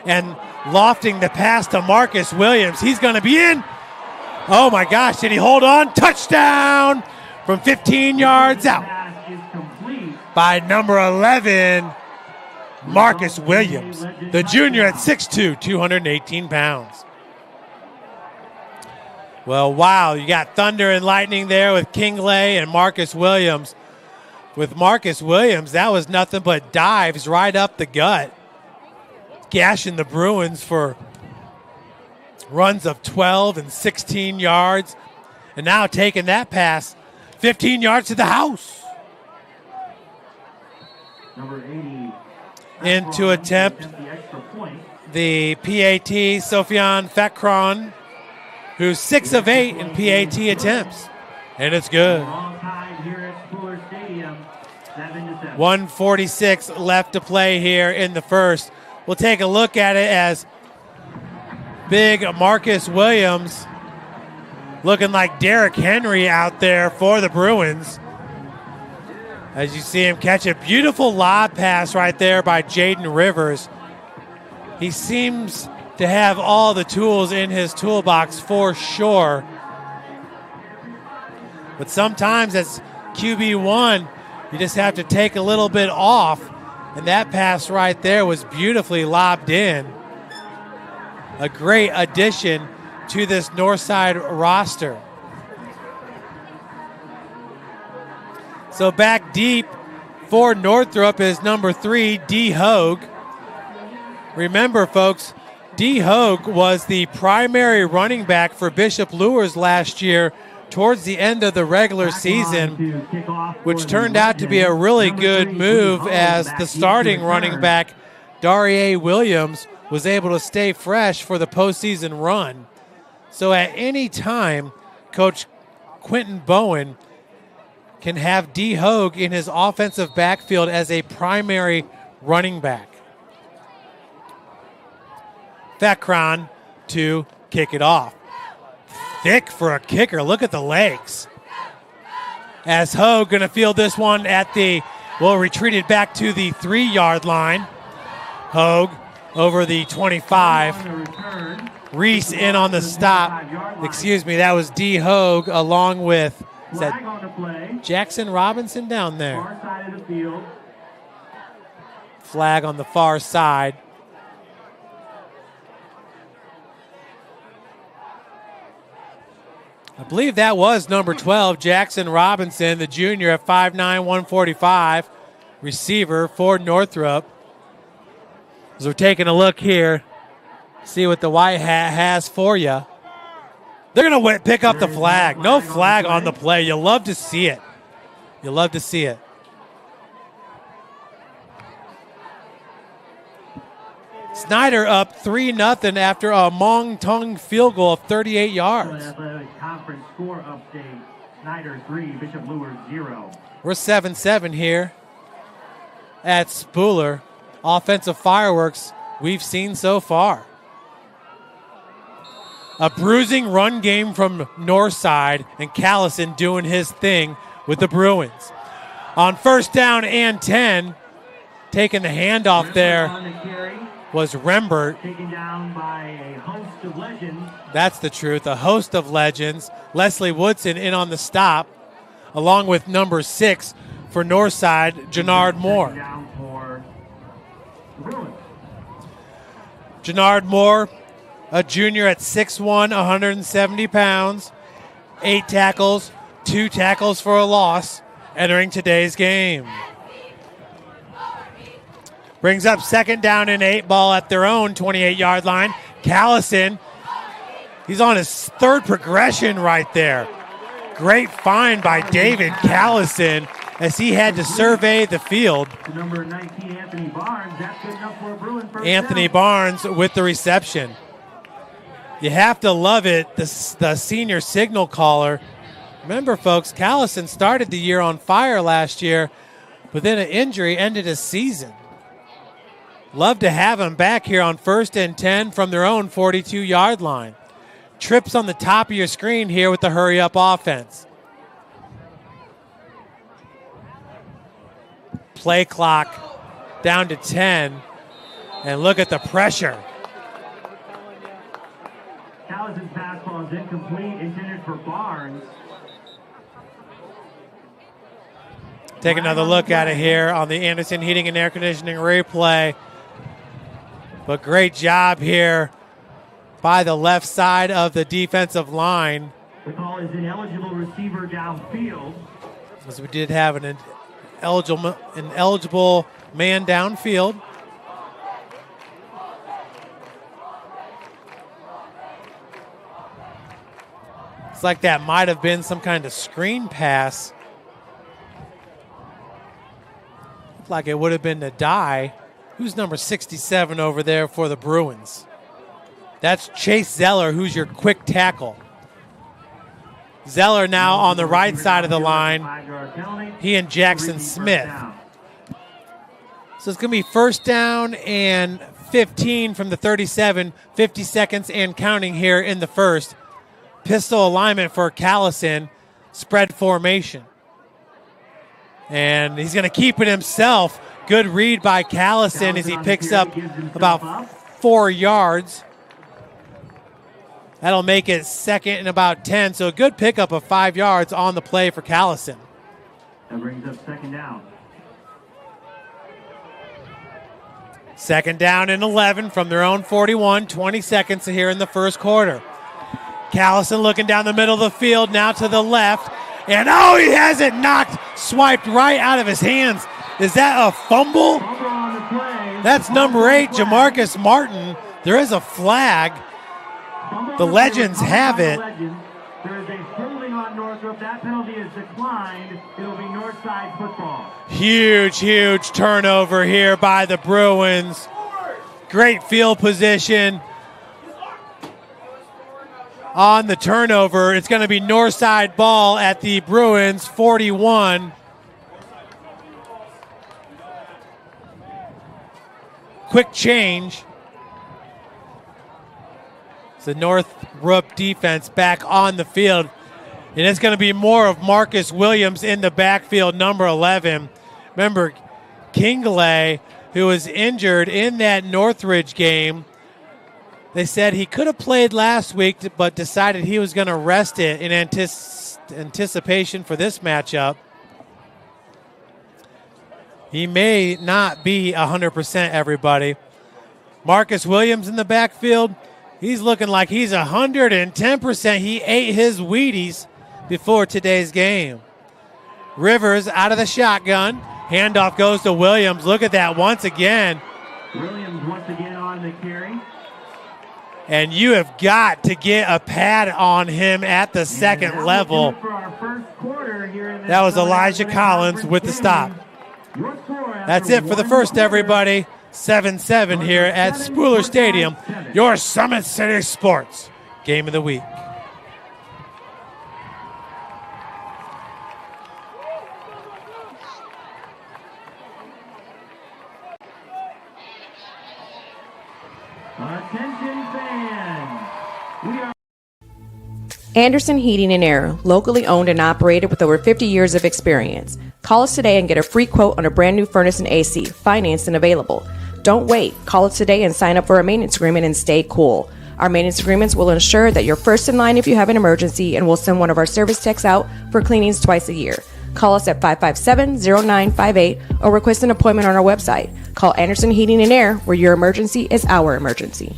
[SPEAKER 1] And lofting the pass to Marcus Williams. He's going to be in. Oh, my gosh. Did he hold on? Touchdown from 15 yards out by number 11, Marcus Williams, the junior at 6'2", 218 pounds. Well, wow, you got thunder and lightning there with Kingley and Marcus Williams. With Marcus Williams, that was nothing but dives right up the gut, gashing the Bruins for runs of 12 and 16 yards, and now taking that pass 15 yards to the house.
[SPEAKER 11] Number 80.
[SPEAKER 1] Into attempt the PAT, Sophion Fekron, who's 6 of 8 in PAT attempts. And it's good. 1:46 left to play here in the first. We'll take a look at it as big Marcus Williams looking like Derrick Henry out there for the Bruins. As you see him catch a beautiful lob pass right there by Jaden Rivers. He seems to have all the tools in his toolbox for sure. But sometimes as QB1, you just have to take a little bit off. And that pass right there was beautifully lobbed in. A great addition to this Northside roster. So back deep for Northrop is number 3, D. Hogue. Remember, folks, D. Hogue was the primary running back for Bishop Luers last year towards the end of the regular season, which turned out to be a really good move as the starting running back, Darie Williams, was able to stay fresh for the postseason run. So at any time, Coach Quentin Bowen can have D. Hogue in his offensive backfield as a primary running back. Fekron to kick it off. Thick for a kicker. Look at the legs. As Hogue going to field this one at the, well, retreated back to the 3-yard line. Hogue over the 25. Reese in on the stop. Excuse me, that was D. Hogue along with, is that Jackson Robinson down there? Flag on the far side. I believe that was number 12, Jackson Robinson, the junior at 5'9", 145. receiver for Northrop. As we're taking a look here, see what the white hat has for you. They're going to pick up the flag. No flag on the play. You love to see it. You love to see it. Snyder up 3-0 after a Mong Tung field goal of 38 yards.
[SPEAKER 11] Conference score update. Snyder 3, Bishop Lure 0.
[SPEAKER 1] We're 7-7 here at Spooler. Offensive fireworks we've seen so far. A bruising run game from Northside, and Callison doing his thing with the Bruins. On first down and 10, taking the handoff there was Rembert.
[SPEAKER 11] Taken down by a host of legends.
[SPEAKER 1] That's the truth, a host of legends. Leslie Woodson in on the stop, along with number 6 for Northside, Jannard Moore. Jannard Moore, a junior at 6'1", 170 pounds, 8 tackles, 2 tackles for a loss, entering today's game. Brings up second down and 8, ball at their own 28-yard line. Callison, he's on his third progression right there. Great find by David Callison as he had to survey the field.
[SPEAKER 11] Number 19, Anthony Barnes. That's good enough for a Bruin first
[SPEAKER 1] Anthony
[SPEAKER 11] down.
[SPEAKER 1] Barnes with the reception. You have to love it, the senior signal caller. Remember, folks, Callison started the year on fire last year, but then an injury ended his season. Love to have him back here on 1st and 10 from their own 42-yard line. Trips on the top of your screen here with the hurry-up offense. Play clock down to 10. And look at the pressure.
[SPEAKER 11] Callison's fastball is incomplete, intended for Barnes.
[SPEAKER 1] Take another look at it here on the Anderson Heating and Air Conditioning replay. But great job here by the left side of the defensive line.
[SPEAKER 11] The call is ineligible receiver downfield.
[SPEAKER 1] As we did have an eligible man downfield. It's like that might have been some kind of screen pass. Looked like it would have been to Dye. Who's number 67 over there for the Bruins? That's Chase Zeller, who's your quick tackle. Zeller now on the right side of the line. He and Jackson Smith. So it's going to be first down and 15 from the 37, 50 seconds and counting here in the first. Pistol alignment for Callison, spread formation. And he's going to keep it himself. Good read by Callison as he picks up about 4 yards. That'll make it second and about 10. So a good pickup of 5 yards on the play for Callison.
[SPEAKER 11] That brings up second down.
[SPEAKER 1] Second down and 11 from their own 41. 20 seconds here in the first quarter. Callison looking down the middle of the field, now to the left. And oh, he has it swiped right out of his hands. Is that a fumble? That's number 8, Jamarcus Martin. There is a flag. The Legends have it.
[SPEAKER 11] There is a holding on Northrop. That penalty is declined. It'll be Northside football.
[SPEAKER 1] Huge turnover here by the Bruins. Great field position on the turnover. It's going to be Northside ball at the Bruins 41. Quick change. It's the Northrop defense back on the field. And it's going to be more of Marcus Williams in the backfield, number 11. Remember, Kingley, who was injured in that Northridge game, they said he could have played last week, but decided he was going to rest it in anticipation for this matchup. He may not be 100%, everybody. Marcus Williams in the backfield, he's looking like he's 110%. He ate his Wheaties before today's game. Rivers out of the shotgun, Handoff goes to Williams. Look at that once again.
[SPEAKER 11] Williams once again on the carry.
[SPEAKER 1] And you have got to get a pad on him at the second level. That was Elijah Collins with the stop. That's it for the first, everybody. 7-7 here at Spooler Stadium, your Summit City Sports Game of the Week.
[SPEAKER 11] Attention fans. We are
[SPEAKER 5] Anderson Heating and Air, locally owned and operated with over 50 years of experience. Call us today and get a free quote on a brand new furnace and AC, financed and available. Don't wait. Call us today and sign up for a maintenance agreement and stay cool. Our maintenance agreements will ensure that you're first in line if you have an emergency, and we'll send one of our service techs out for cleanings twice a year. Call us at 557-0958 or request an appointment on our website. Call Anderson Heating and Air, where your emergency is our emergency.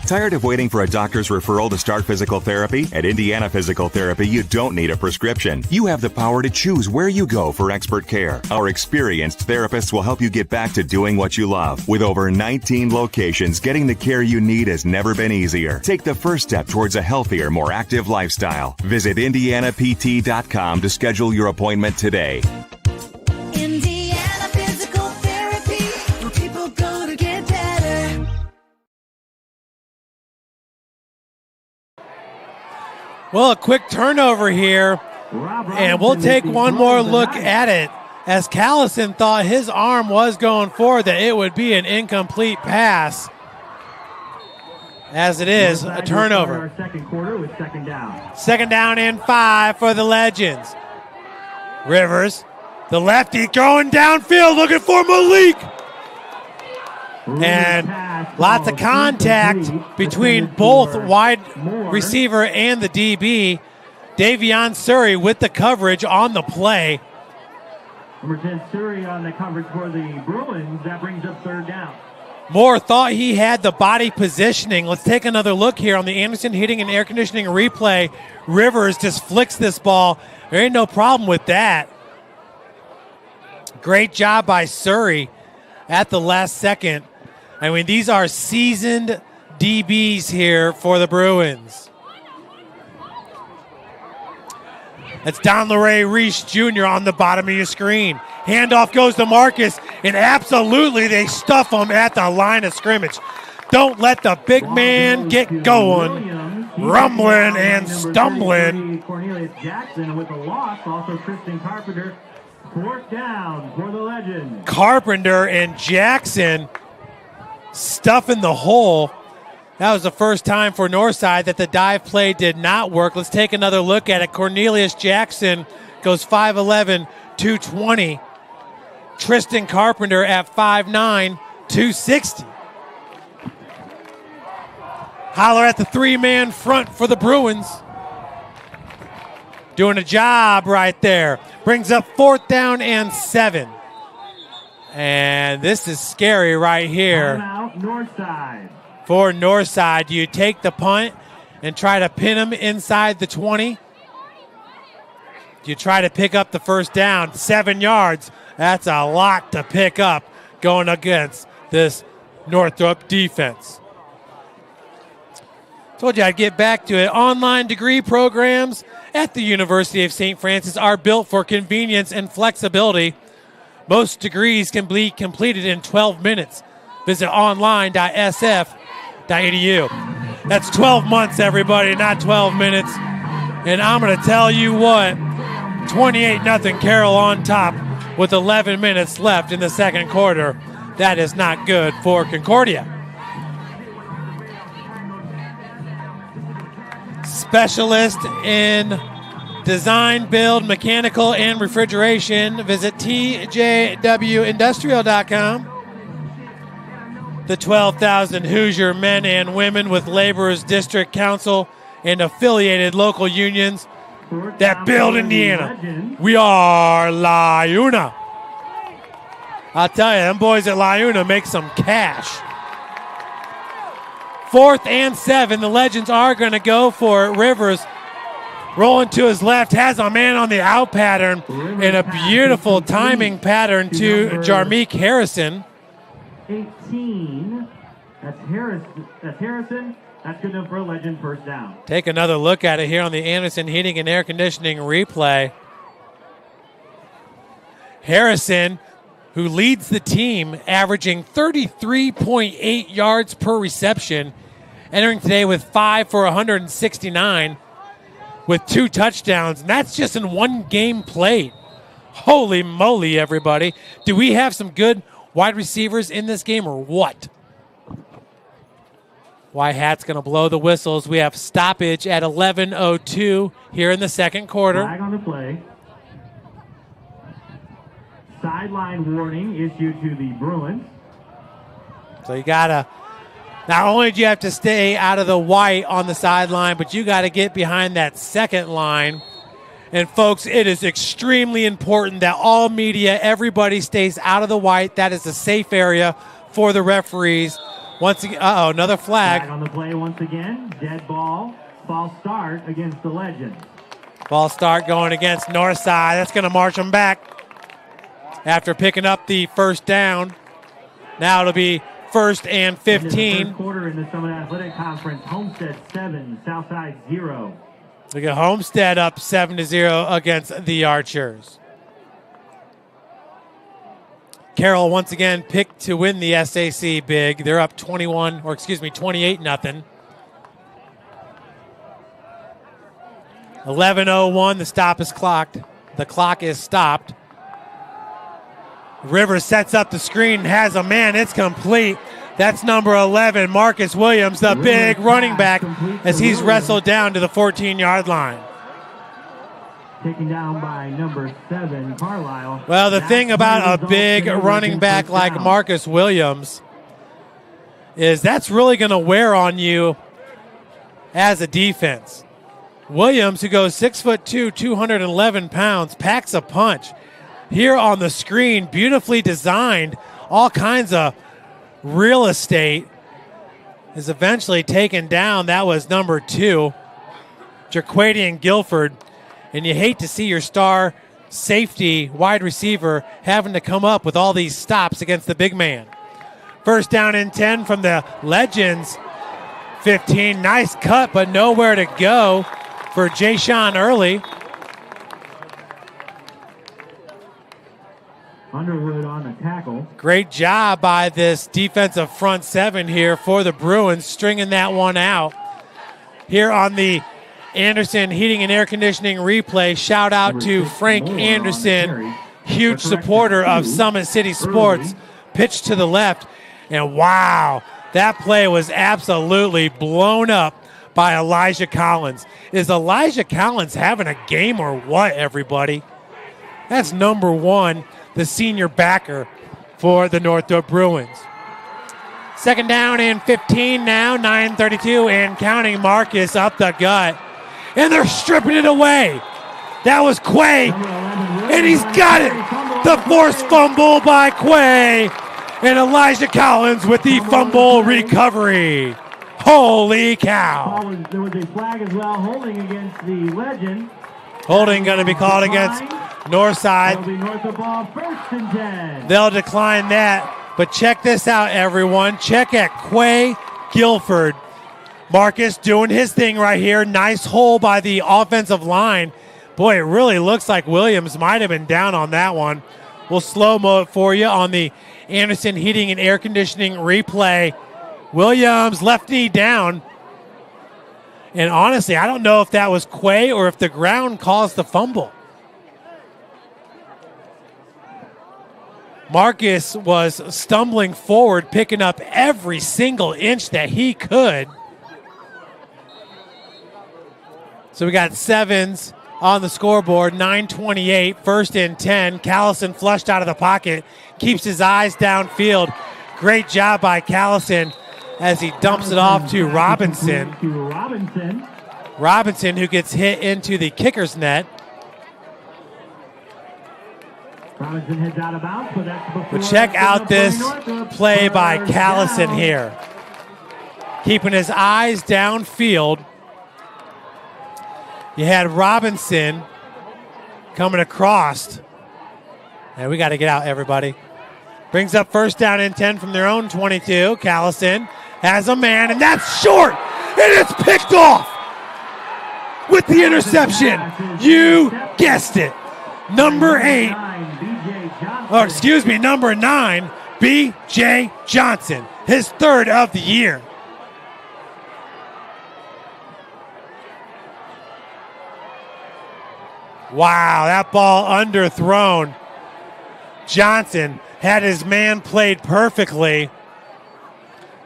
[SPEAKER 10] Tired of waiting for a doctor's referral to start physical therapy? At Indiana Physical Therapy, you don't need a prescription. You have the power to choose where you go for expert care. Our experienced therapists will help you get back to doing what you love. With over 19 locations, getting the care you need has never been easier. Take the first step towards a healthier, more active lifestyle. Visit IndianaPT.com to schedule your appointment today.
[SPEAKER 12] Indiana Physical Therapy, where people go to get better.
[SPEAKER 1] Well, a quick turnover here, and we'll take one more look at it, as Callison thought his arm was going forward, that it would be an incomplete pass. As it is, a turnover.
[SPEAKER 11] Second quarter with second down.
[SPEAKER 1] Second down and 5 for the Legends. Rivers, the lefty, going downfield, looking for Malik. And lots of contact between both wide receiver and the DB. Davion Surrey with the coverage on the play.
[SPEAKER 11] Number 10, Surrey on the coverage for the Bruins. That brings up third down.
[SPEAKER 1] Moore thought he had the body positioning. Let's take another look here on the Anderson Heating and Air Conditioning replay. Rivers just flicks this ball. There ain't no problem with that. Great job by Surrey at the last second. I mean, these are seasoned DBs here for the Bruins. That's Don LeRae Reese Jr. on the bottom of your screen. Handoff goes to Marcus, and absolutely they stuff him at the line of scrimmage. Don't let the big man get going, rumbling and stumbling.
[SPEAKER 11] Cornelius Jackson with a loss. Also Tristan Carpenter. Fourth down for the Legends.
[SPEAKER 1] Carpenter and Jackson stuffing the hole. That was the first time for Northside that the dive play did not work. Let's take another look at it. Cornelius Jackson goes 5'11", 220. Tristan Carpenter at 5'9", 260. Holler at the three-man front for the Bruins. Doing a job right there. Brings up fourth down and 7. And this is scary right here.
[SPEAKER 11] Northside.
[SPEAKER 1] For Northside, do you take the punt and try to pin him inside the 20? Do you try to pick up the first down? 7 yards. That's a lot to pick up going against this Northrop defense. Told you I'd get back to it. Online degree programs at the University of St. Francis are built for convenience and flexibility. Most degrees can be completed in 12 minutes. Visit online.sf.edu. That's 12 months, everybody, not 12 minutes. And I'm going to tell you what, 28-0 Carroll on top with 11 minutes left in the second quarter. That is not good for Concordia. Specialist in design, build, mechanical, and refrigeration. Visit tjwindustrial.com. The 12,000 Hoosier men and women with Laborers District Council and affiliated local unions that build Indiana. We are La Una. I'll tell you, them boys at La Una make some cash. 4th and 7. The Legends are going to go for Rivers. rolling to his left, has a man on the out pattern, and a beautiful timing pattern to Jarmeek Harrison.
[SPEAKER 11] 18. That's Harrison. That's good enough for a Legend first down.
[SPEAKER 1] Take another look at it here on the Anderson Heating and Air Conditioning replay. Harrison, who leads the team, averaging 33.8 yards per reception, entering today with 5 for 169 with 2 touchdowns. And that's just in one game played. Holy moly, everybody. Do we have some good wide receivers in this game or what? Whitehat's going to blow the whistles. We have stoppage at 11:02 here in the second quarter.
[SPEAKER 11] Flag on the play. Sideline warning issued to the Bruins.
[SPEAKER 1] So you got to, not only do you have to stay out of the white on the sideline, but you got to get behind that second line. And folks, it is extremely important that all media, everybody stays out of the white. That is a safe area for the referees. Once again, another flag.
[SPEAKER 11] Flag on the play once again. Dead ball. False start against the Legends.
[SPEAKER 1] False start going against Northside. That's going to march them back after picking up the first down. Now it'll be 1st and 15.
[SPEAKER 11] Third quarter in the Summit Athletic Conference. Homestead 7, Southside 0.
[SPEAKER 1] Look at Homestead up 7-0 against the Archers. Carroll once again picked to win the SAC big. They're up 28-0. 11:01, the stop is clocked. The clock is stopped. Rivers sets up the screen, has a man, it's complete. That's number 11, Marcus Williams, the big running back, as he's wrestled down to the 14-yard line.
[SPEAKER 11] Taken down by number 7, Carlisle.
[SPEAKER 1] Well, the thing about a big running back like Marcus Williams is that's really going to wear on you as a defense. Williams, who goes 6'2", 211 pounds, packs a punch. Here on the screen, beautifully designed, all kinds of real estate, is eventually taken down. That was number 2, Jaquadian Guilford. And you hate to see your star safety wide receiver having to come up with all these stops against the big man. First down and 10 from the Legends 15. Nice cut, but nowhere to go for Jay-Sean Early.
[SPEAKER 11] Underwood on the tackle.
[SPEAKER 1] Great job by this defensive front 7 here for the Bruins, stringing that one out. Here on the Anderson Heating and Air Conditioning replay, shout out to Frank Anderson, huge supporter of Summit City Sports. Pitch to the left, and wow, that play was absolutely blown up by Elijah Collins. Is Elijah Collins having a game or what, everybody? That's number 1, the senior backer for the Northrop Bruins. Second down and 15 now, 9:32 and counting. Marcus up the gut. And they're stripping it away. That was Quay, and he's got it. The forced fumble by Quay, and Elijah Collins with the fumble recovery. Holy cow.
[SPEAKER 11] There was a flag as well, holding against the Legend.
[SPEAKER 1] Holding going to be called against Northside.
[SPEAKER 11] That'll be Northrop ball, 1st and 10.
[SPEAKER 1] They'll decline that, but check this out, everyone. Check at Quay Guilford. Marcus doing his thing right here. Nice hole by the offensive line. Boy, it really looks like Williams might have been down on that one. We'll slow-mo it for you on the Anderson Heating and Air Conditioning replay. Williams, left knee down. And honestly, I don't know if that was Quay or if the ground caused the fumble. Marcus was stumbling forward, picking up every single inch that he could. So we got 7s on the scoreboard, 9:28, 1st and 10. Callison flushed out of the pocket, keeps his eyes downfield. Great job by Callison as he dumps it off to Robinson. Robinson, who gets hit into the kicker's net.
[SPEAKER 11] Robinson heads out of bounds, but that's before.
[SPEAKER 1] But check out this play by Callison here. Keeping his eyes downfield. You had Robinson coming across. And we got to get out, everybody. Brings up first down and 10 from their own 22. Callison has a man, and that's short. And it's picked off with the interception. You guessed it. Number 9, B.J. Johnson. His third of the year. Wow, that ball underthrown. Johnson had his man played perfectly.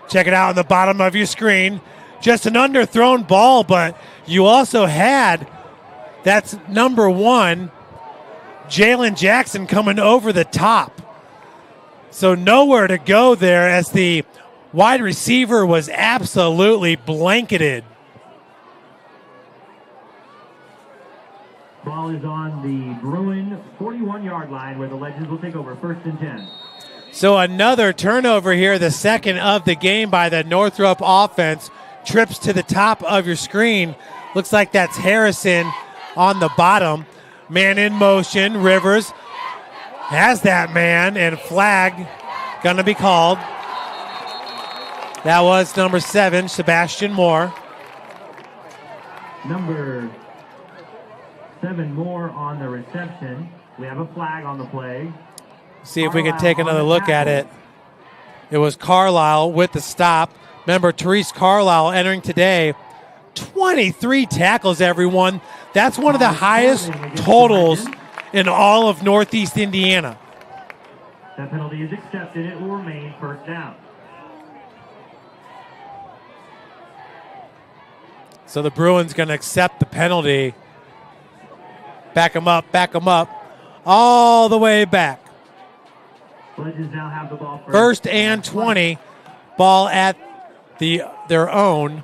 [SPEAKER 1] Check it out on the bottom of your screen. Just an underthrown ball, but you also had, that's number 1, Jalen Jackson coming over the top. So nowhere to go there as the wide receiver was absolutely blanketed.
[SPEAKER 11] Ball is on the Bruin 41-yard line where the Legends will take over 1st and 10.
[SPEAKER 1] So another turnover here, the second of the game by the Northrop offense. Trips to the top of your screen. Looks like that's Harrison on the bottom. Man in motion. Rivers has that man, and flag going to be called. That was number 7, Sebastian Moore.
[SPEAKER 11] Number 7 Moore on the reception. We have a flag on the play.
[SPEAKER 1] See if we can take another look at it. It was Carlisle with the stop. Remember, Therese Carlisle entering today, 23 tackles, everyone. That's one of the highest totals in all of Northeast Indiana.
[SPEAKER 11] That penalty is accepted. It will remain 1st down.
[SPEAKER 1] So the Bruins going to accept the penalty. Back them up, all the way back.
[SPEAKER 11] Legends now have the ball
[SPEAKER 1] 1st and 20, ball at their own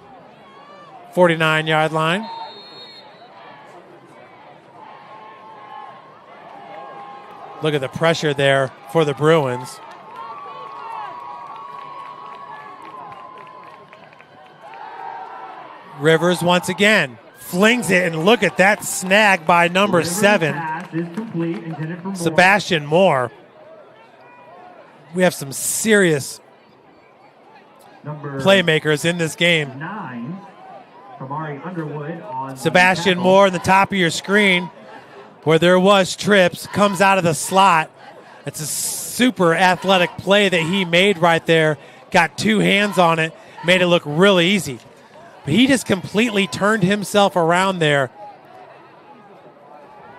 [SPEAKER 1] 49-yard line. Look at the pressure there for the Bruins. Rivers once again flings it, and look at that snag by number 7, Sebastian Moore. We have some serious playmakers in this game.
[SPEAKER 11] 9, Kamari Underwood on
[SPEAKER 1] Sebastian Moore in the top of your screen, where there was trips, comes out of the slot. It's a super athletic play that he made right there. Got 2 hands on it, made it look really easy. But he just completely turned himself around there.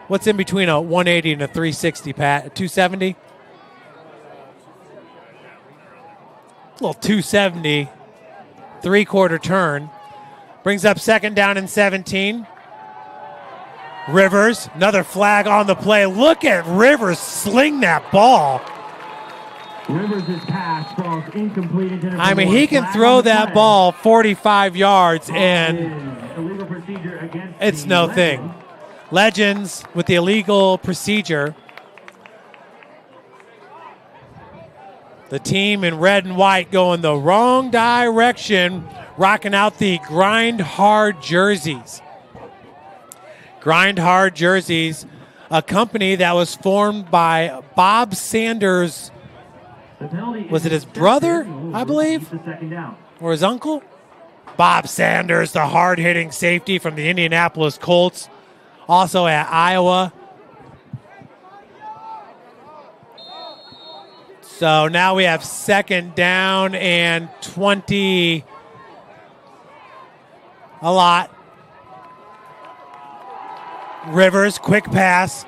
[SPEAKER 1] What's in between a 180 and a 360, Pat? A 270? A little 270, 3/4 turn. Brings up 2nd down and 17. Rivers, another flag on the play. Look at Rivers sling that ball.
[SPEAKER 11] Rivers' pass falls incomplete.
[SPEAKER 1] I mean, he can throw that ball 45 yards, and
[SPEAKER 11] illegal procedure against
[SPEAKER 1] it's no thing. Legends with the illegal procedure. The team in red and white going the wrong direction, rocking out the Grind Hard jerseys. Grind Hard jerseys, a company that was formed by Bob Sanders. Was it his brother, I believe? Or his uncle? Bob Sanders, the hard-hitting safety from the Indianapolis Colts, also at Iowa. So now we have 2nd down and 20. A lot. Rivers, quick pass,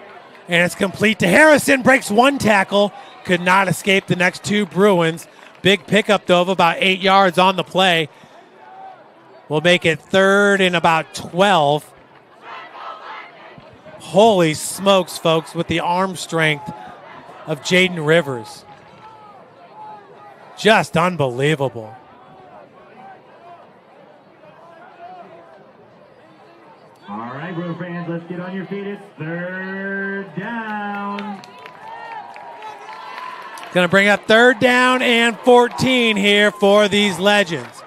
[SPEAKER 1] and it's complete to Harrison. Breaks 1 tackle. Could not escape the next 2 Bruins. Big pickup, though, of about 8 yards on the play. We'll make it 3rd and about 12. Holy smokes, folks, with the arm strength of Jaden Rivers. Just unbelievable.
[SPEAKER 11] All right, Bruin fans, let's get on your feet. It's 3rd down.
[SPEAKER 1] Going to bring up 3rd down and 14 here for these Legends.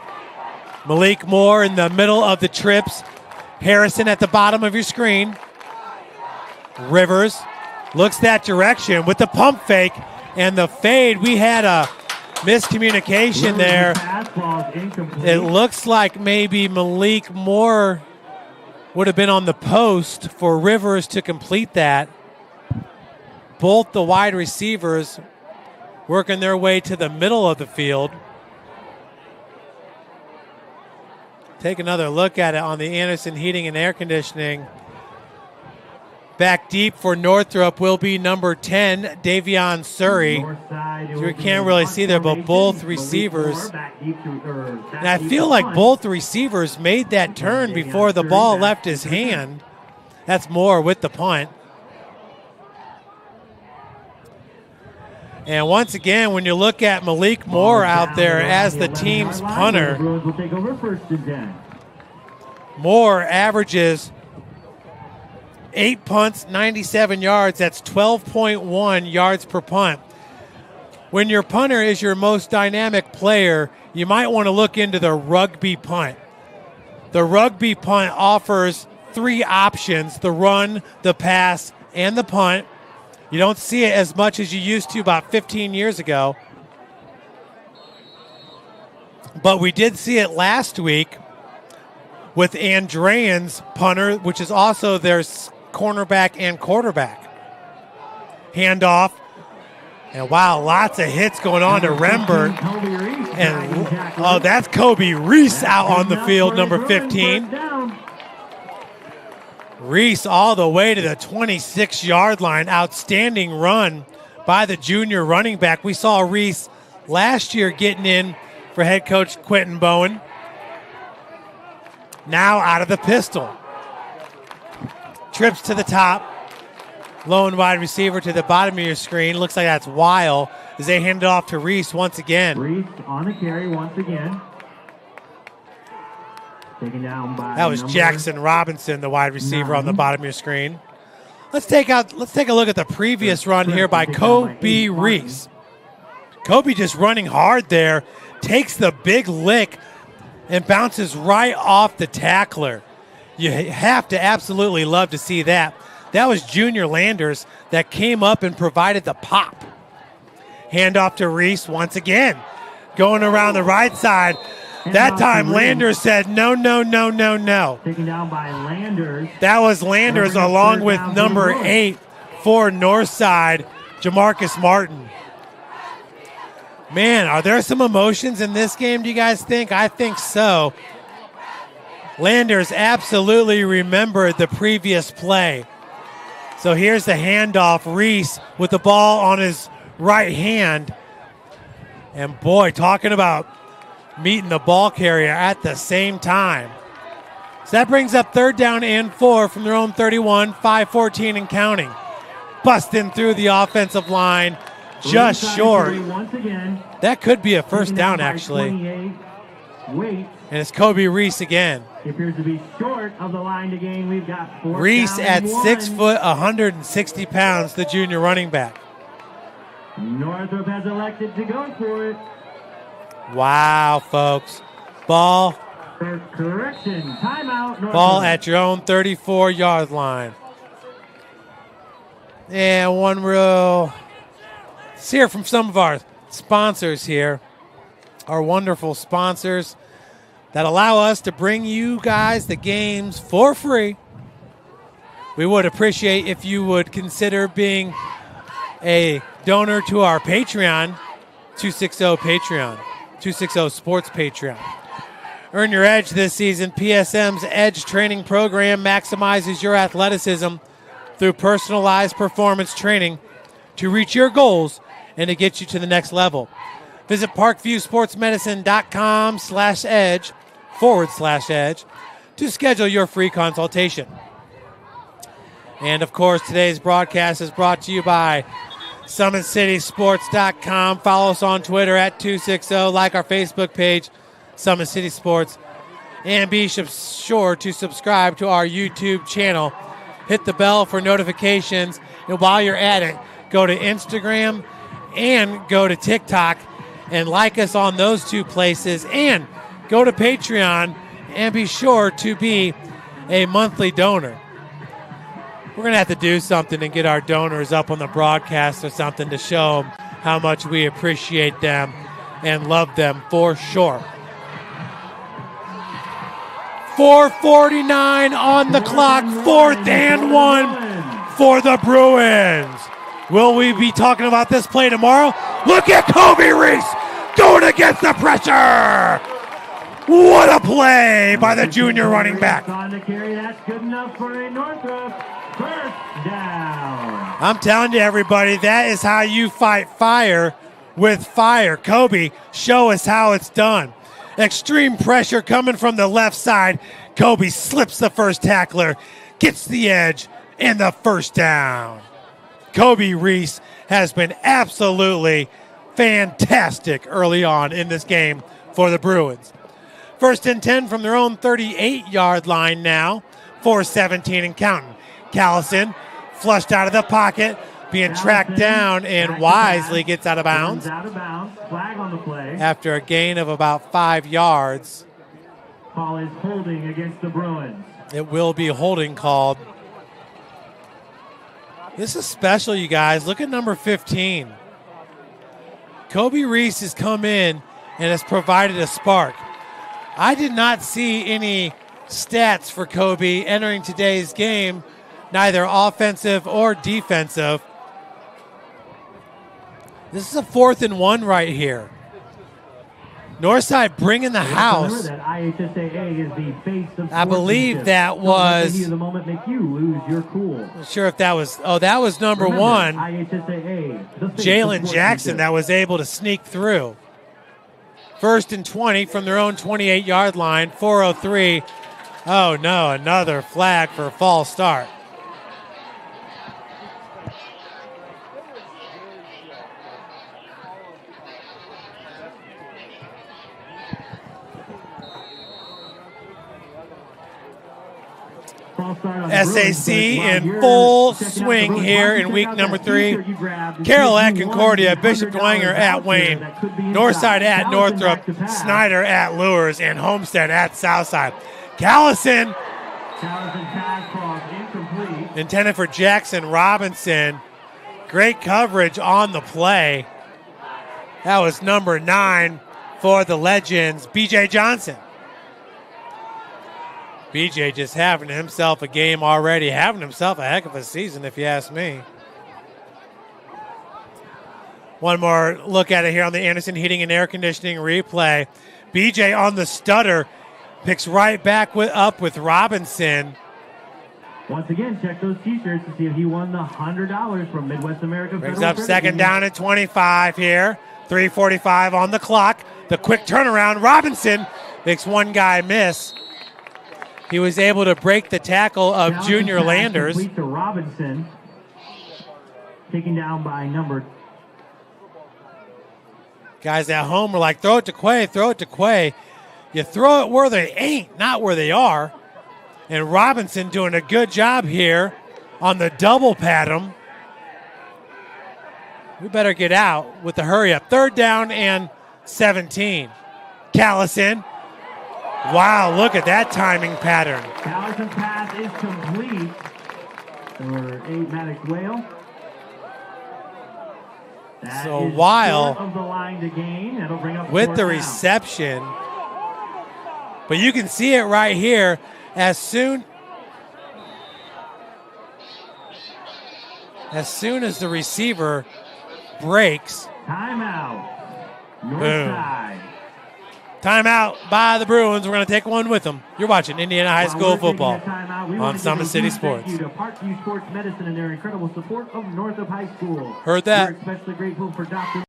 [SPEAKER 1] Malik Moore in the middle of the trips. Harrison at the bottom of your screen. Rivers looks that direction with the pump fake and the fade. We had a miscommunication there. It looks like maybe Malik Moore would have been on the post for Rivers to complete that. Both the wide receivers working their way to the middle of the field. Take another look at it on the Anderson Heating and Air Conditioning. Back deep for Northrop will be number 10, Davion Surrey. We can't really see there, but both receivers. And I feel like both receivers made that turn before the ball left his hand. That's Moore with the punt. And once again, when you look at Malik Moore out there as the team's punter, Moore averages 8 punts, 97 yards. That's 12.1 yards per punt. When your punter is your most dynamic player, you might want to look into the rugby punt. The rugby punt offers 3 options: the run, the pass, and the punt. You don't see it as much as you used to about 15 years ago. But we did see it last week with Andrean's punter, which is also their cornerback and quarterback. Handoff. And wow, lots of hits going on to Rembert. And that's Kobe Reese out on the field, number 15. Reese all the way to the 26-yard line. Outstanding run by the junior running back. We saw Reese last year getting in for head coach Quentin Bowen. Now out of the pistol. Trips to the top. Lone wide receiver to the bottom of your screen. Looks like that's Weil as they hand it off to Reese once again.
[SPEAKER 11] Reese on the carry once again. Taken down by
[SPEAKER 1] that was Jackson Robinson, the wide receiver on the bottom of your screen. Let's take a look at the previous run here by Kobe Reese. Kobe just running hard there, takes the big lick and bounces right off the tackler. You have to absolutely love to see that. That was Junior Landers that came up and provided the pop. Handoff to Reese once again. Going around the right side. That time Landers said no, no, no, no, no.
[SPEAKER 11] Taken down by Landers.
[SPEAKER 1] That was Landers along with number 8 for Northside, Jamarcus Martin. Man, are there some emotions in this game, do you guys think? I think so. Landers absolutely remembered the previous play. So here's the handoff. Reese with the ball on his right hand. And boy, talking about meeting the ball carrier at the same time. So that brings up 3rd down and 4 from their own 31, 5:14 and counting. Busting through the offensive line, just short. That could be a first down, actually. And it's Kobe Reese again.
[SPEAKER 11] He appears to be short of the line to gain. We've got 4th
[SPEAKER 1] Reese
[SPEAKER 11] down
[SPEAKER 1] at
[SPEAKER 11] and
[SPEAKER 1] 6
[SPEAKER 11] 1.
[SPEAKER 1] foot, 160 pounds, the junior running back.
[SPEAKER 11] Northrop has elected to go for it.
[SPEAKER 1] Wow, folks. Ball.
[SPEAKER 11] Correction. Timeout. Northrop.
[SPEAKER 1] Ball at your own 34-yard line. And one real. Let's hear from some of our sponsors here. Our wonderful sponsors that allow us to bring you guys the games for free. We would appreciate if you would consider being a donor to our Patreon, 260 Patreon. 260 Sports Patreon. Earn your edge this season. PSM's Edge training program maximizes your athleticism through personalized performance training to reach your goals and to get you to the next level. Visit parkviewsportsmedicine.com/edge/edge to schedule your free consultation. And of course, today's broadcast is brought to you by SummitCitySports.com. Follow us on Twitter at 260. Like our Facebook page, Summit City Sports. And be sure to subscribe to our YouTube channel. Hit the bell for notifications. And while you're at it, go to Instagram and go to TikTok and like us on those 2 places. And go to Patreon and be sure to be a monthly donor. We're going to have to do something and get our donors up on the broadcast or something to show them how much we appreciate them and love them for sure. 4:49 on the clock, 4th and 1 for the Bruins. Will we be talking about this play tomorrow? Look at Kobe Reese going against the pressure. What a play by the junior running back.
[SPEAKER 11] On the carry, that's good enough for a Northrop. First down.
[SPEAKER 1] I'm telling you, everybody, that is how you fight fire with fire. Kobe, show us how it's done. Extreme pressure coming from the left side. Kobe slips the first tackler, gets the edge, and the first down. Kobe Reese has been absolutely fantastic early on in this game for the Bruins. 1st and 10 from their own 38-yard line now. 4:17 and counting. Callison flushed out of the pocket, being tracked down, and wisely gets out of bounds.
[SPEAKER 11] Flag on the play.
[SPEAKER 1] After a gain of about 5 yards.
[SPEAKER 11] Call is holding against the Bruins.
[SPEAKER 1] It will be holding called. This is special, you guys. Look at number 15. Kobe Reese has come in and has provided a spark. I did not see any stats for Kobe entering today's game, neither offensive or defensive. This is a 4th and 1 right here. Northside bringing the house.
[SPEAKER 11] Remember that IHSAA is the face of
[SPEAKER 1] I believe that was.
[SPEAKER 11] The moment make you lose your cool.
[SPEAKER 1] Not sure if that was. Oh, that was number 1.
[SPEAKER 11] IHSAA,
[SPEAKER 1] Jalen Jackson that was able to sneak through. 1st and 20 from their own 28-yard line. 4:03. Oh no, another flag for a false start. SAC in full swing here in week number 3. Carroll at Concordia, Bishop Dwenger at Wayne, Northside at Northrop, Snyder at Lures, and Homestead at Southside. Callison intended for Jackson Robinson. Great coverage on the play. That was number 9 for the Legends, B.J. Johnson. BJ just having himself a game already, having himself a heck of a season, if you ask me. One more look at it here on the Anderson Heating and Air Conditioning replay. BJ on the stutter, picks right back up with Robinson.
[SPEAKER 11] Once again, check those T-shirts to see if he won the $100 from Midwest America.
[SPEAKER 1] Brings up 2nd down at 25 here. 3:45 on the clock. The quick turnaround. Robinson makes one guy miss. He was able to break the tackle of Junior Landers.
[SPEAKER 11] Complete to Robinson. Taken down by number.
[SPEAKER 1] Guys at home are like, throw it to Quay, throw it to Quay. You throw it where they ain't, not where they are. And Robinson doing a good job here on the double pat him. We better get out with the hurry up. 3rd down and 17. Callison. Wow, look at that timing pattern.
[SPEAKER 11] Callison pass is complete for Maddox Whale.
[SPEAKER 1] So while
[SPEAKER 11] of the line to gain, that'll bring up
[SPEAKER 1] with the reception, but you can see it right here. As soon as the receiver breaks,
[SPEAKER 11] timeout.
[SPEAKER 1] Boom. Timeout by the Bruins. We're going to take one with them. You're watching Indiana High School football on Summit City Sports.
[SPEAKER 11] Thank you to Parkview Sports Medicine and their incredible support of Northrop High School.
[SPEAKER 1] Heard that.
[SPEAKER 11] We're especially grateful for Dr.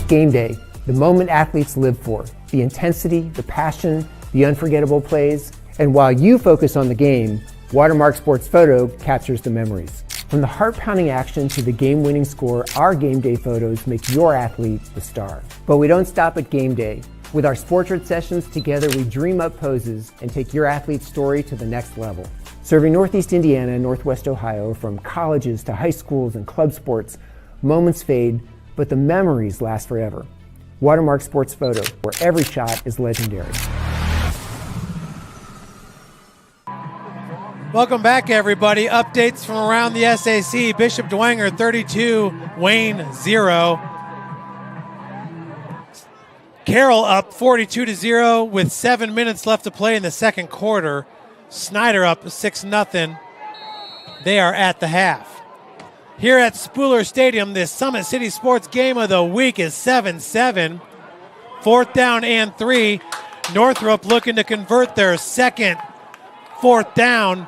[SPEAKER 6] Game day, the moment athletes live for. The intensity, the passion, the unforgettable plays. And while you focus on the game, Watermark Sports Photo captures the memories. From the heart-pounding action to the game-winning score, our game day photos make your athlete the star. But we don't stop at game day. With our Sportrait sessions, together we dream up poses and take your athlete's story to the next level. Serving Northeast Indiana and Northwest Ohio, from colleges to high schools and club sports, moments fade, but the memories last forever. Watermark Sports Photo, where every shot is legendary.
[SPEAKER 1] Welcome back, everybody. Updates from around the SAC. Bishop Dwenger 32, Wayne 0. Carroll up 42-0 with 7 minutes left to play in the second quarter. Snyder up 6-0. They are at the half. Here at Spooler Stadium, this Summit City Sports game of the week is 7-7. 4th down and 3. Northrop looking to convert their second 4th down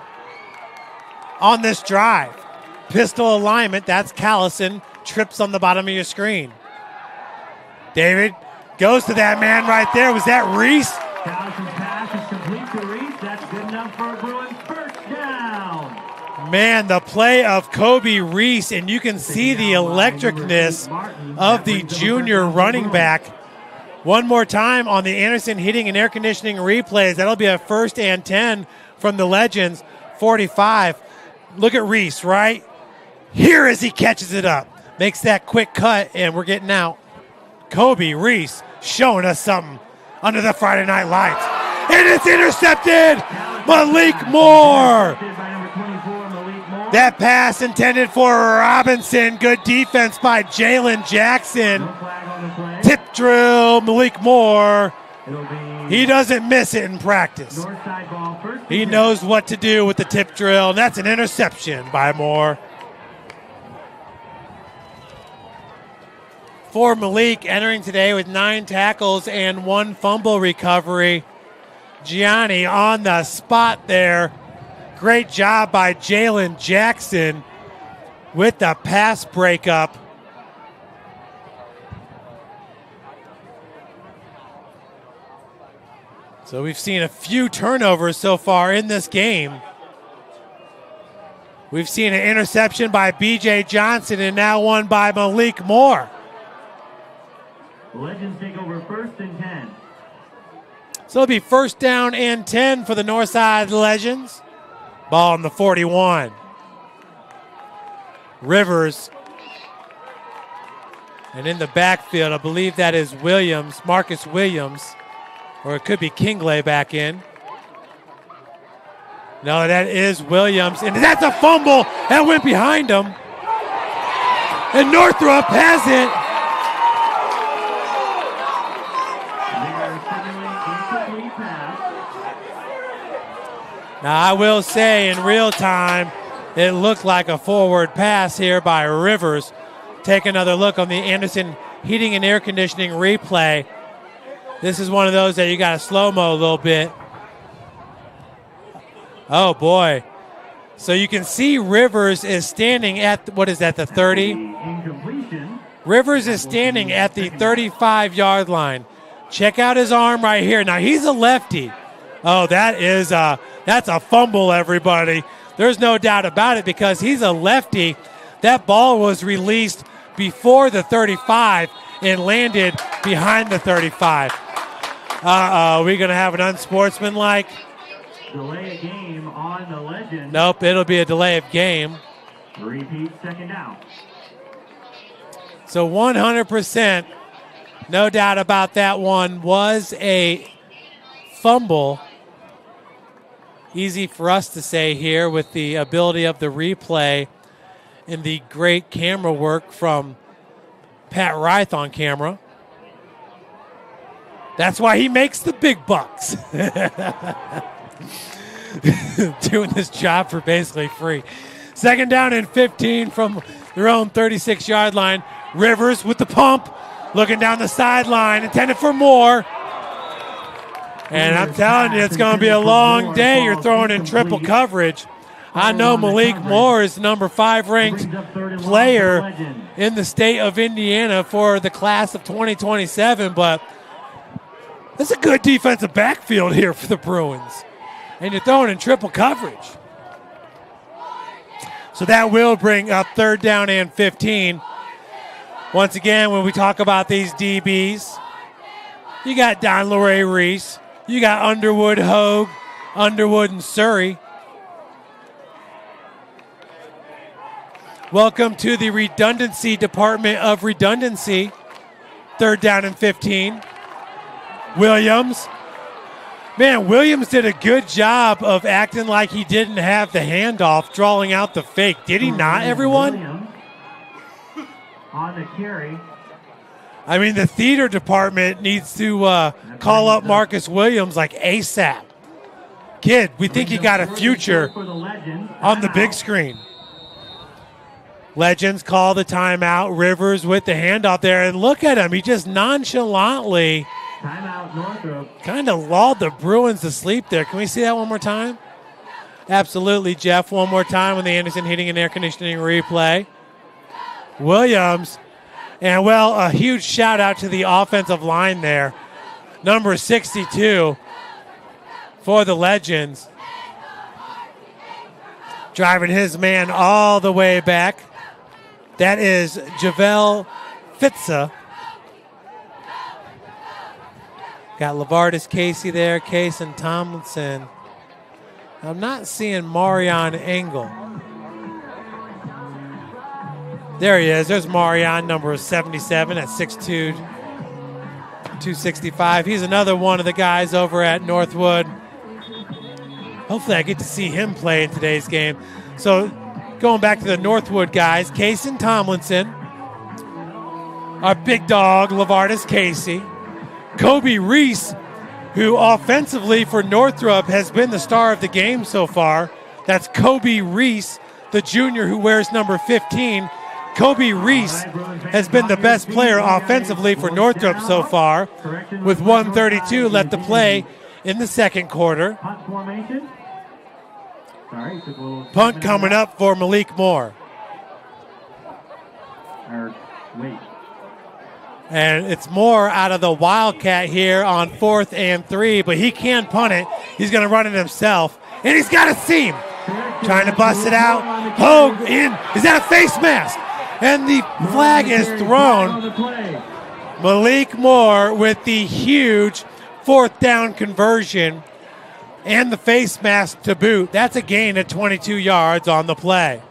[SPEAKER 1] on this drive. Pistol alignment, that's Callison. Trips on the bottom of your screen. David goes to that man right there. Was that Reese?
[SPEAKER 11] Callison's pass is complete to Reese. That's good enough for a Bruins first down.
[SPEAKER 1] Man, the play of Kobe Reese, and you can see the electricness of the junior running back. One more time on the Anderson Heating and Air Conditioning replays. That'll be a 1st and 10 from the Legends, 45. Look at Reese right here as he catches it up. Makes that quick cut, and we're getting out. Kobe Reese showing us something under the Friday Night Lights. And it's intercepted! Malik Moore! That pass intended for Robinson. Good defense by Jalen Jackson. Tip drill, Malik Moore. He doesn't miss it in practice. He knows what to do with the tip drill, and that's an interception by Moore. For Malik, entering today with 9 tackles and 1 fumble recovery. Gianni on the spot there. Great job by Jalen Jackson with the pass breakup. So we've seen a few turnovers so far in this game. We've seen an interception by B.J. Johnson and now one by Malik Moore.
[SPEAKER 11] The Legends take over 1st and 10.
[SPEAKER 1] So it'll be 1st down and 10 for the Northside Legends. Ball on the 41. Rivers. And in the backfield, I believe that is Williams, Marcus Williams. Or it could be Kingley back in. No, that is Williams. And that's a fumble that went behind him. And Northrop has it. Now, I will say in real time, it looked like a forward pass here by Rivers. Take another look on the Anderson Heating and Air Conditioning replay. This is one of those that you got to slow-mo a little bit. Oh, boy. So you can see Rivers is standing at, what is that, the 30? Rivers is standing at the 35-yard line. Check out his arm right here. Now, he's a lefty. Oh, that's a fumble, everybody. There's no doubt about it because he's a lefty. That ball was released before the 35 and landed behind the 35. We're going to have an unsportsmanlike.
[SPEAKER 11] Delay of game on the Legends.
[SPEAKER 1] Nope, it'll be a delay of game.
[SPEAKER 11] Repeat, 2nd down.
[SPEAKER 1] So 100%, no doubt about that one, was a fumble. Easy for us to say here with the ability of the replay and the great camera work from Pat Reith on camera. That's why he makes the big bucks. Doing this job for basically free. 2nd down and 15 from their own 36-yard line. Rivers with the pump, looking down the sideline, intended for Moore. And I'm telling you, it's going to be a long day. You're throwing in triple coverage. I know Malik Moore is the number 5 ranked player in the state of Indiana for the class of 2027, but it's a good defensive backfield here for the Bruins. And you're throwing in triple coverage. So that will bring up 3rd down and 15. Once again, when we talk about these DBs, you got Don Leray Reese. You got Underwood, Hogue, Underwood, and Surrey. Welcome to the redundancy department of redundancy. 3rd down and 15. Williams Man, Williams did a good job of acting like he didn't have the handoff, drawing out the fake. Did he not, everyone?
[SPEAKER 11] Williams on the carry.
[SPEAKER 1] I mean, the theater department needs to call up Marcus Williams like ASAP. Kid, we think you got a future on the big screen. Legends call the timeout. Rivers with the handoff there. And look at him. He just nonchalantly
[SPEAKER 11] Timeout, Northrop.
[SPEAKER 1] kind of lulled the Bruins to sleep there. Can we see that one more time? Absolutely, Jeff. One more time on the Anderson Heating and Air Conditioning replay. Williams. And, well, a huge shout-out to the offensive line there. Number 62 for the Legends. Driving his man all the way back. That is Javel Fitza. Got Lavardis Casey there, Case and Tomlinson. I'm not seeing Marion Engel. There he is. There's Marion, number 77 at 6'2", 265. He's another one of the guys over at Northwood. Hopefully I get to see him play in today's game. So going back to the Northwood guys, Case and Tomlinson. Our big dog, Lavardis Casey. Kobe Reese, who offensively for Northrop has been the star of the game so far. That's Kobe Reese, the junior who wears number 15. Kobe Reese has been the best player offensively for Northrop so far, with 1:32 left to play in the second quarter. Punt coming up for Malik Moore. And it's Moore out of the Wildcat here on 4th and 3, but he can punt it. He's going to run it himself, and he's got a seam. Trying to bust it out. Hogue in. Is that a face mask? And the flag is thrown. Malik Moore with the huge 4th down conversion and the face mask to boot. That's a gain of 22 yards on the play.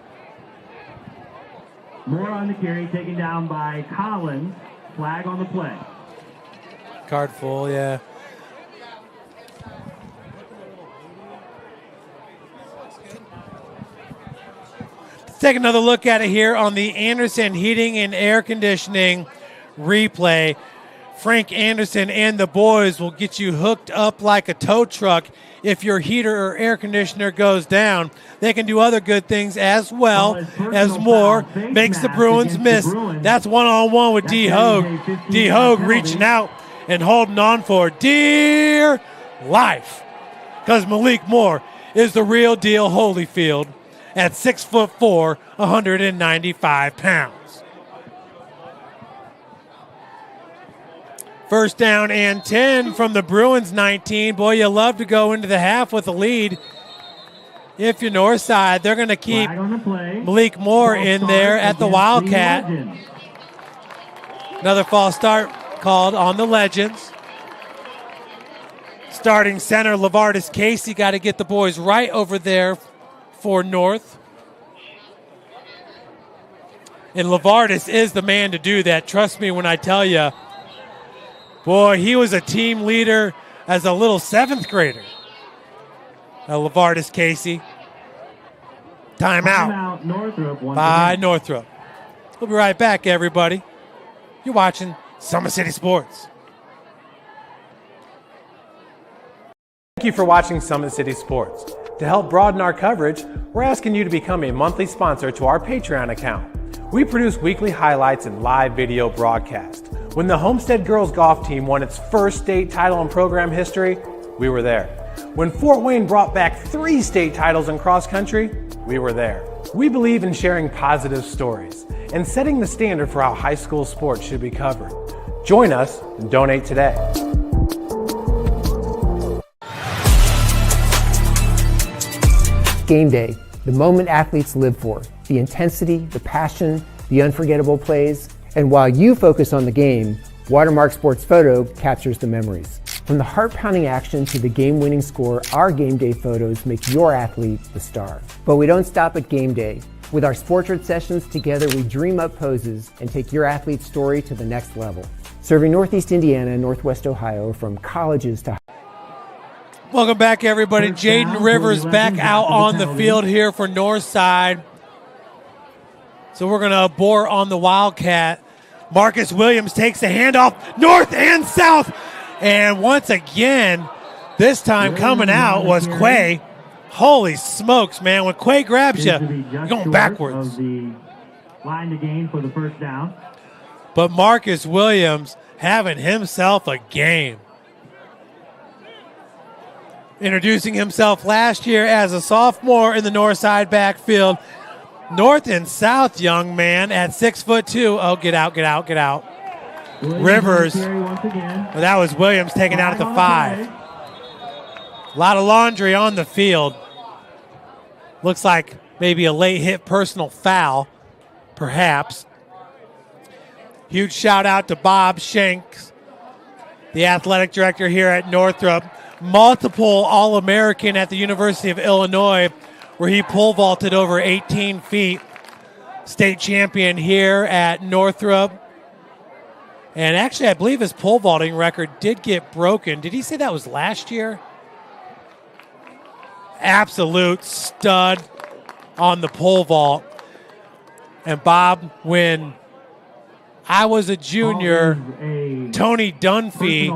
[SPEAKER 11] Moore on the carry, taken down by Collins. Flag on the play.
[SPEAKER 1] Card full, yeah. Let's take another look at it here on the Anderson Heating and Air Conditioning replay. Frank Anderson and the boys will get you hooked up like a tow truck if your heater or air conditioner goes down. They can do other good things as well as Moore makes the Bruins miss. That's one-on-one with D. Hogue. D. Hogue reaching out and holding on for dear life, because Malik Moore is the real deal Holyfield at 6'4", 195 pounds. First down and 10 from the Bruins 19. Boy, you love to go into the half with a lead. If you're north side, they're going to keep Malik Moore in there at the Wildcat. Another false start called on the Legends. Starting center, Lavardis Casey, got to get the boys right over there for North. And Lavardis is the man to do that. Trust me when I tell you. Boy, he was a team leader as a little 7th grader. Lavardis Casey. Timeout by Northrop. We'll be right back, everybody. You're watching Summit City Sports.
[SPEAKER 13] Thank you for watching Summit City Sports. To help broaden our coverage, we're asking you to become a monthly sponsor to our Patreon account. We produce weekly highlights and live video broadcasts. When the Homestead Girls Golf Team won its first state title in program history, we were there. When Fort Wayne brought back 3 state titles in cross country, we were there. We believe in sharing positive stories and setting the standard for how high school sports should be covered. Join us and donate today.
[SPEAKER 6] Game day, the moment athletes live for, the intensity, the passion, the unforgettable plays. And while you focus on the game, Watermark Sports Photo captures the memories. From the heart-pounding action to the game-winning score, our game day photos make your athlete the star. But we don't stop at game day. With our Sportrait sessions together, we dream up poses and take your athlete's story to the next level. Serving Northeast Indiana and Northwest Ohio from colleges to
[SPEAKER 13] Welcome back, everybody. Jaden Rivers back out on the field here for Northside. So we're going to abort on the Wildcat. Marcus Williams takes the handoff north and south. And once again, this time coming out was Quay. Holy smokes, man. When Quay grabs you, you're going backwards.
[SPEAKER 11] Line to gain for the first down.
[SPEAKER 13] But Marcus Williams having himself a game. Introducing himself last year as a sophomore in the Northside backfield. North and south young man at 6'2". Oh, get out, get out, get out. Rivers. Well, that was Williams taken out at the 5. A lot of laundry on the field. Looks like maybe a late hit personal foul, perhaps. Huge shout out to Bob Shanks, the athletic director here at Northrop. Multiple All-American at the University of Illinois, where he pole vaulted over 18 feet. State champion here at Northrop. And actually, I believe his pole vaulting record did get broken. Did he say that was last year? Absolute stud on the pole vault. And Bob, when I was a junior, Tony Dunphy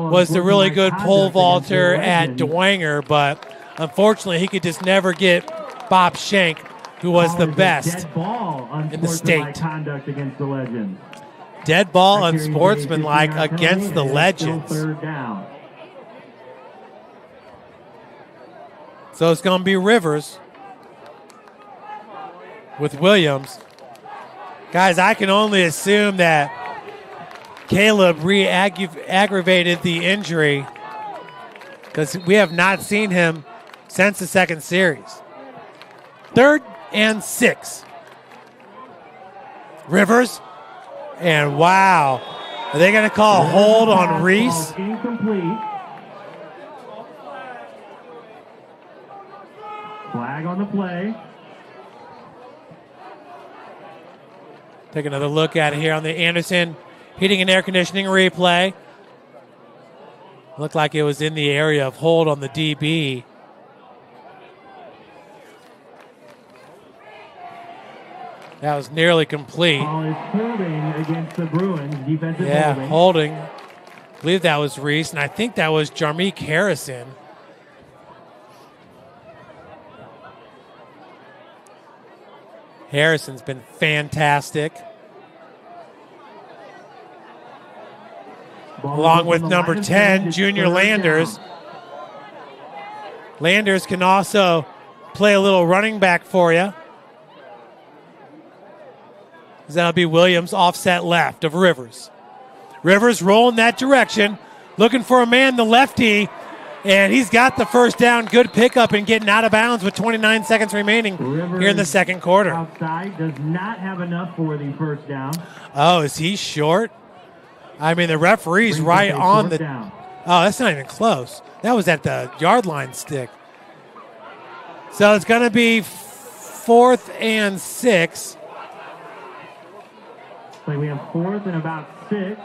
[SPEAKER 13] was the really good pole vaulter at Dwenger, but unfortunately he could just never get Bob Shank, who was the best in the state. Dead ball unsportsmanlike against the Legends. So it's going to be Rivers with Williams. Guys, I can only assume that Caleb aggravated the injury because we have not seen him since the second series. 3rd and 6. Rivers, and wow, are they going to call a hold on Reese?
[SPEAKER 11] Incomplete. Flag on the play.
[SPEAKER 13] Take another look at it here on the Anderson heating and air conditioning replay. Looked like it was in the area of hold on the DB. That was nearly complete.
[SPEAKER 11] Ball is holding against the Bruins. Defensive
[SPEAKER 13] holding. I believe that was Reese, and I think that was Jarmeek Harrison. Harrison's been fantastic. Along with number 10, Junior Landers. Landers can also play a little running back for you. That'll be Williams offset left of Rivers. Rivers rolling that direction, looking for a man, the lefty, and he's got the first down. Good pickup and getting out of bounds with 29 seconds remaining here in the second quarter.
[SPEAKER 11] Outside does not have enough for the first down.
[SPEAKER 13] Oh, is he short? I mean, the referee's right on the
[SPEAKER 11] down.
[SPEAKER 13] Oh, that's not even close. That was at the yard line stick. So it's going to be 4th and 6.
[SPEAKER 11] So we have 4th and about 6.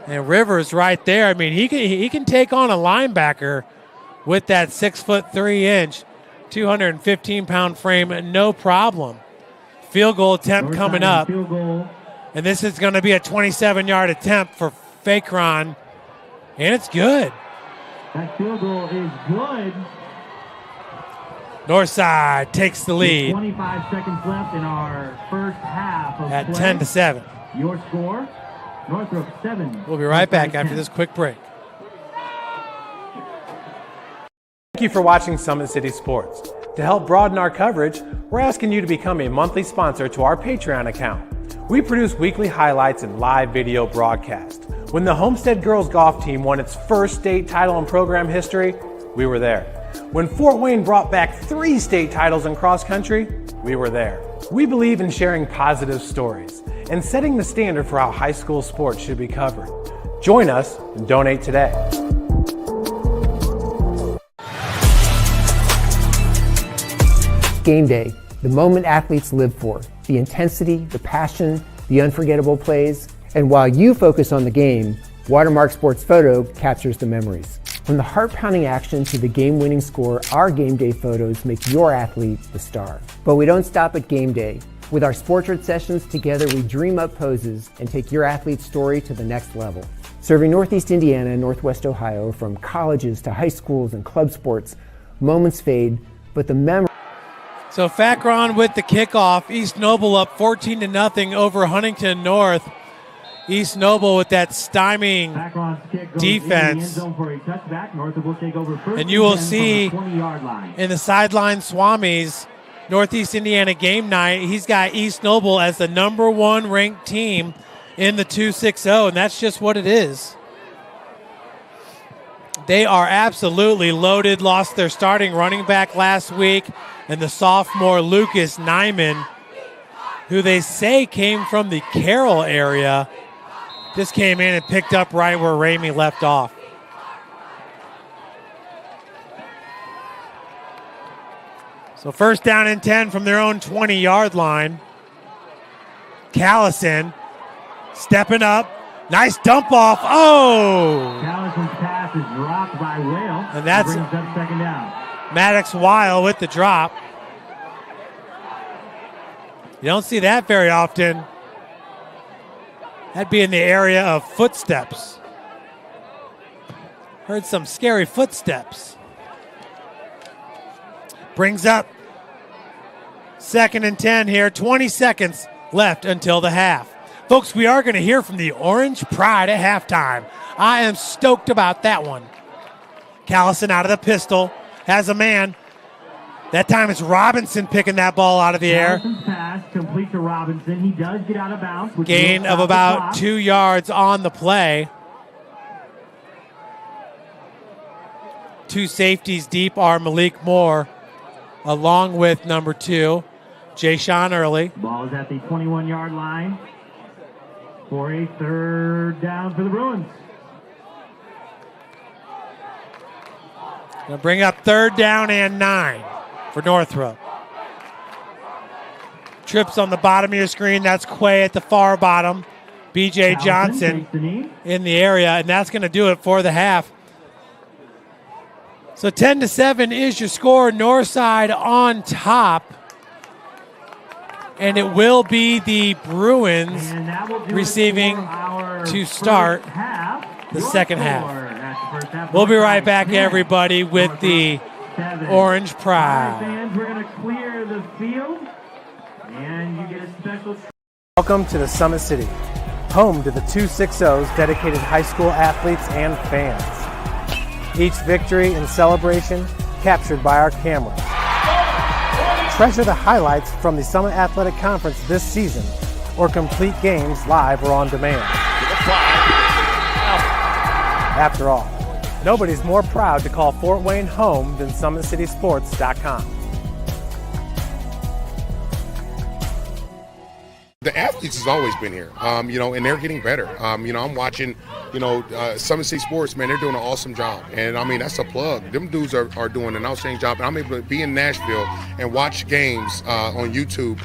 [SPEAKER 13] And Rivers right there. I mean, he can take on a linebacker with that 6'3", 215-pound frame, no problem. Field goal attempt coming up.
[SPEAKER 11] Field goal.
[SPEAKER 13] And this is going to be a 27-yard attempt for Fakron. And it's good.
[SPEAKER 11] That field goal is good.
[SPEAKER 13] Northside takes the lead.
[SPEAKER 11] 25 seconds left in our first half of
[SPEAKER 13] at
[SPEAKER 11] play.
[SPEAKER 13] 10-7.
[SPEAKER 11] Your score, Northrop 7.
[SPEAKER 13] We'll be right back after this quick break.
[SPEAKER 1] Thank you for watching Summit City Sports. To help broaden our coverage, we're asking you to become a monthly sponsor to our Patreon account. We produce weekly highlights and live video broadcasts. When the Homestead Girls Golf Team won its first state title in program history, we were there. When Fort Wayne brought back 3 state titles in cross country, we were there. We believe in sharing positive stories and setting the standard for how high school sports should be covered. Join us and donate today.
[SPEAKER 6] Game day, the moment athletes live for, the intensity, the passion, the unforgettable plays, and while you focus on the game, Watermark Sports Photo captures the memories. From the heart-pounding action to the game-winning score, our game day photos make your athlete the star. But we don't stop at game day. With our Sportrait sessions, together we dream up poses and take your athlete's story to the next level. Serving Northeast Indiana and Northwest Ohio, from colleges to high schools and club sports, moments fade, but the memory.
[SPEAKER 13] So Fakron with the kickoff. East Noble up 14-0 over Huntington North. East Noble with that stymieing defense. And you will see in the sideline Swamis, Northeast Indiana game night, he's got East Noble as the #1 ranked team in the 2-6-0, and that's just what it is. They are absolutely loaded. Lost their starting running back last week, and the sophomore Lucas Nyman, who they say came from the Carroll area, just came in and picked up right where Ramey left off. So first down and 10 from their own 20-yard line. Callison stepping up. Nice dump off. Oh!
[SPEAKER 11] Callison's pass is dropped by Whale.
[SPEAKER 13] And that's
[SPEAKER 11] brings up second down.
[SPEAKER 13] Maddox Weil with the drop. You don't see that very often. That'd be in the area of footsteps. Heard some scary footsteps. Brings up second and 10 here. 20 seconds left until the half. Folks, we are going to hear from the Orange Pride at halftime. I am stoked about that one. Callison out of the pistol. Has a man. That time it's Robinson picking that ball out of the air.
[SPEAKER 11] Callison's pass complete to Robinson. He does get out of bounds.
[SPEAKER 13] Gain of about 2 yards on the play. Two safeties deep are Malik Moore, along with number 2, Jay-Sean Early.
[SPEAKER 11] Ball is at the 21-yard line for a third down for the Bruins.
[SPEAKER 13] Gonna bring up third down and 9 for Northrop. Trips on the bottom of your screen. That's Quay at the far bottom. B.J. Johnson in the area, and that's going to do it for the half. So 10-7 is your score. Northside on top. And it will be the Bruins receiving to start the second half. We'll be right back, everybody, with the Orange Pride.
[SPEAKER 11] Fans, we're going to clear the field, and you get a special.
[SPEAKER 1] Welcome to the Summit City, home to the 2-6-0's dedicated high school athletes and fans. Each victory and celebration captured by our camera. Treasure the highlights from the Summit Athletic Conference this season, or complete games live or on demand. After all, nobody's more proud to call Fort Wayne home than SummitCitySports.com.
[SPEAKER 2] The athletes has always been here, and they're getting better. I'm watching, Summit City Sports, man, they're doing an awesome job. And, I mean, that's a plug. Them dudes are doing an outstanding job. And I'm able to be in Nashville and watch games on YouTube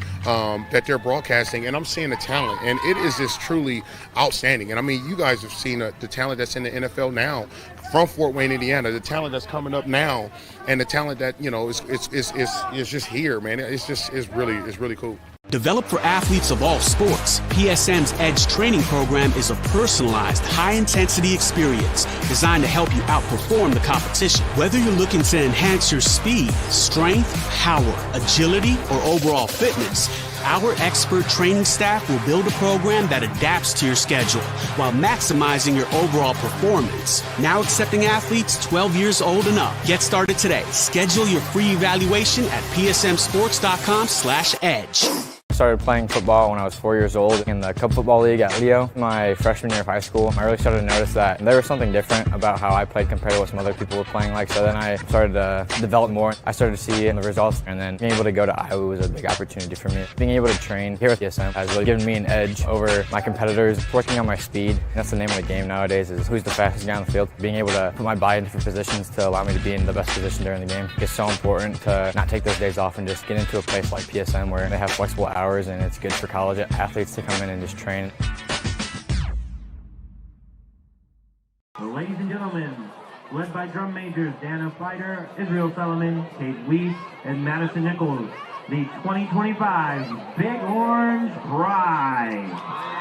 [SPEAKER 2] that they're broadcasting, and I'm seeing the talent. And it is just truly outstanding. And, I mean, you guys have seen the talent that's in the NFL now from Fort Wayne, Indiana, the talent that's coming up now, and the talent that, is just here, man. It's really cool.
[SPEAKER 3] Developed for athletes of all sports, PSM's Edge training program is a personalized, high-intensity experience designed to help you outperform the competition. Whether you're looking to enhance your speed, strength, power, agility, or overall fitness, our expert training staff will build a program that adapts to your schedule while maximizing your overall performance. Now accepting athletes 12 years old and up. Get started today. Schedule your free evaluation at psmsports.com/edge.
[SPEAKER 4] I started playing football when I was 4 years old in the Cub Football League at Leo. My freshman year of high school, I really started to notice that there was something different about how I played compared to what some other people were playing like. So then I started to develop more. I started to see the results, and then being able to go to Iowa was a big opportunity for me. Being able to train here at PSM has really given me an edge over my competitors. Working on my speed, that's the name of the game nowadays, is who's the fastest guy on the field. Being able to put my body in different positions to allow me to be in the best position during the game. It's so important to not take those days off and just get into a place like PSM where they have flexible hours, and it's good for college athletes to come in and just train.
[SPEAKER 11] Ladies and gentlemen, led by drum majors Dana Fighter, Israel Solomon, Kate Weiss, and Madison Nichols. The 2025 Big Orange Prize.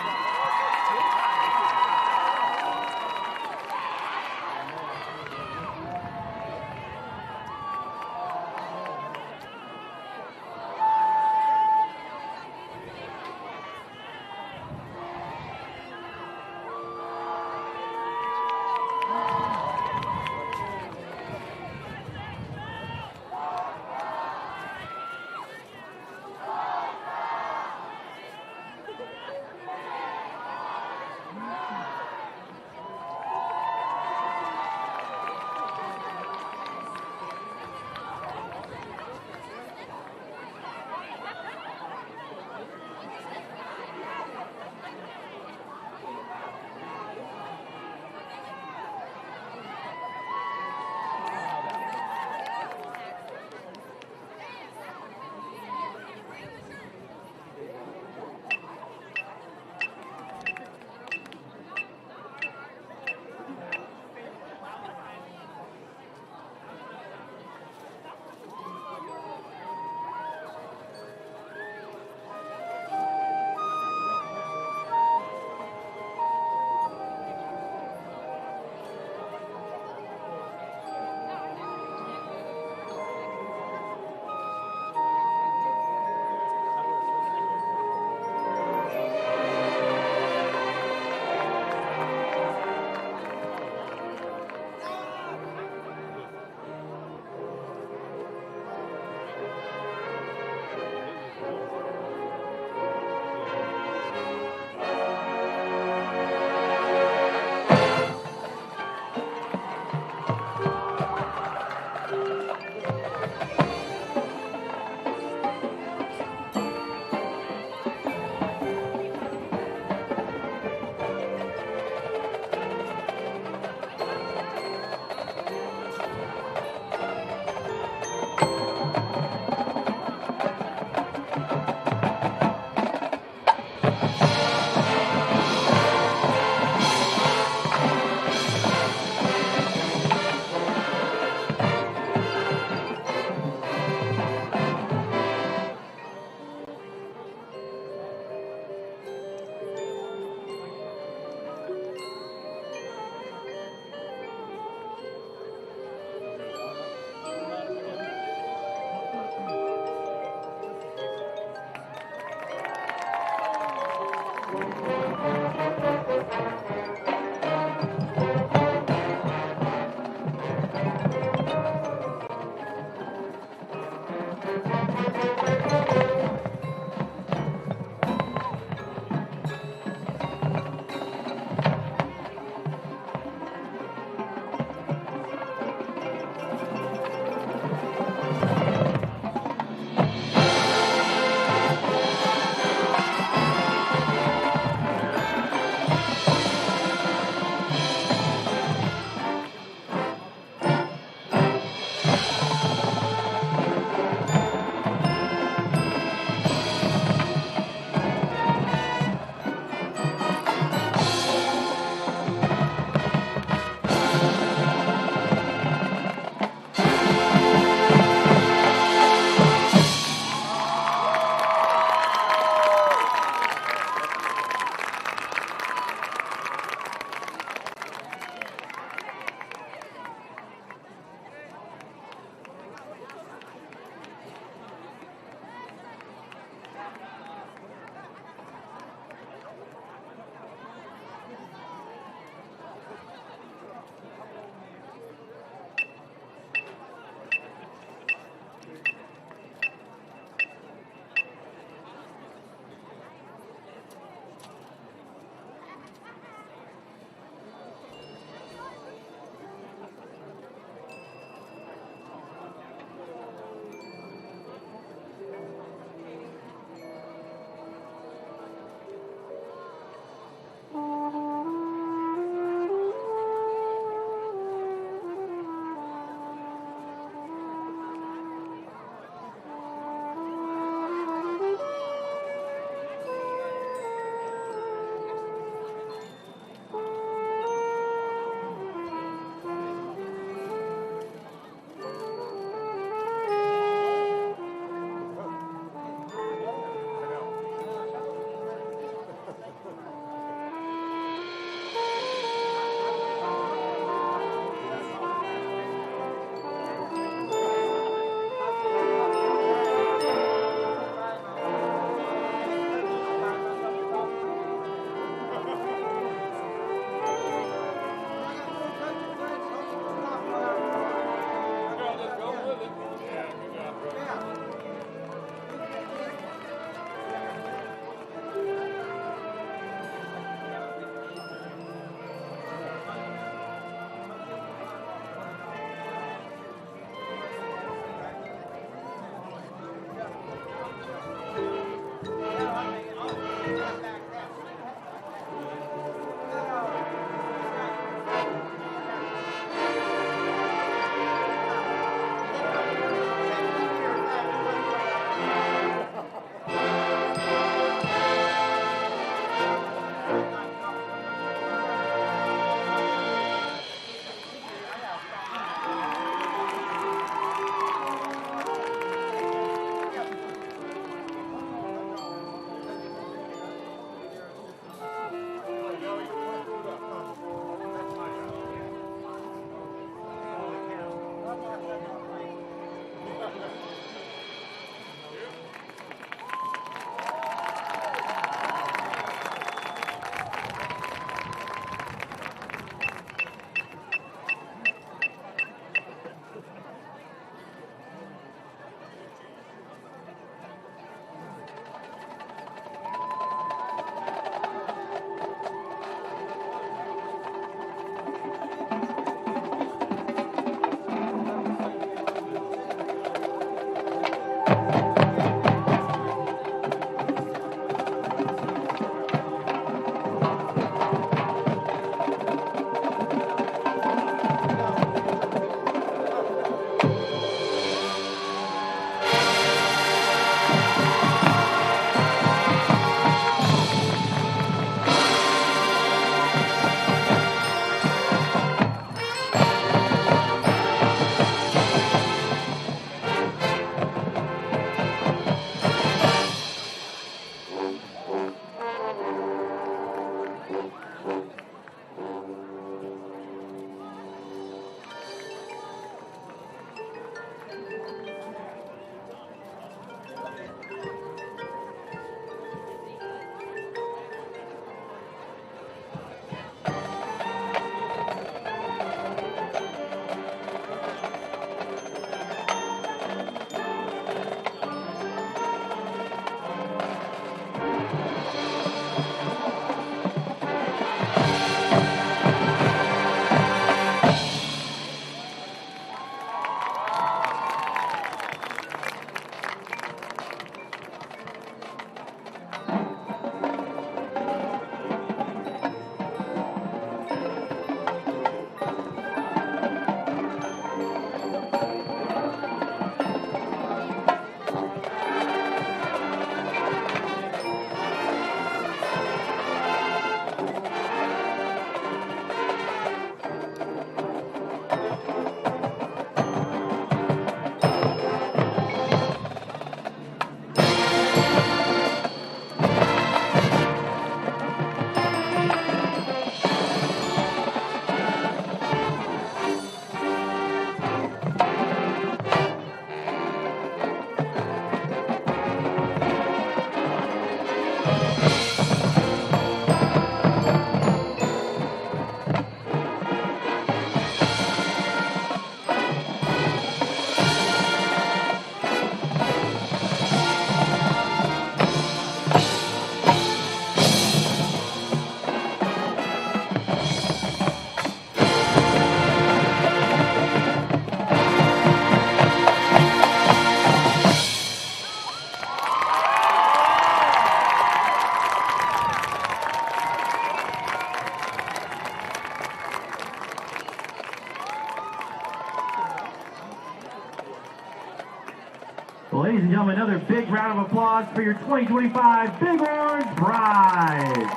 [SPEAKER 11] gentlemen, another big round of applause for your 2025 Big Orange Prize.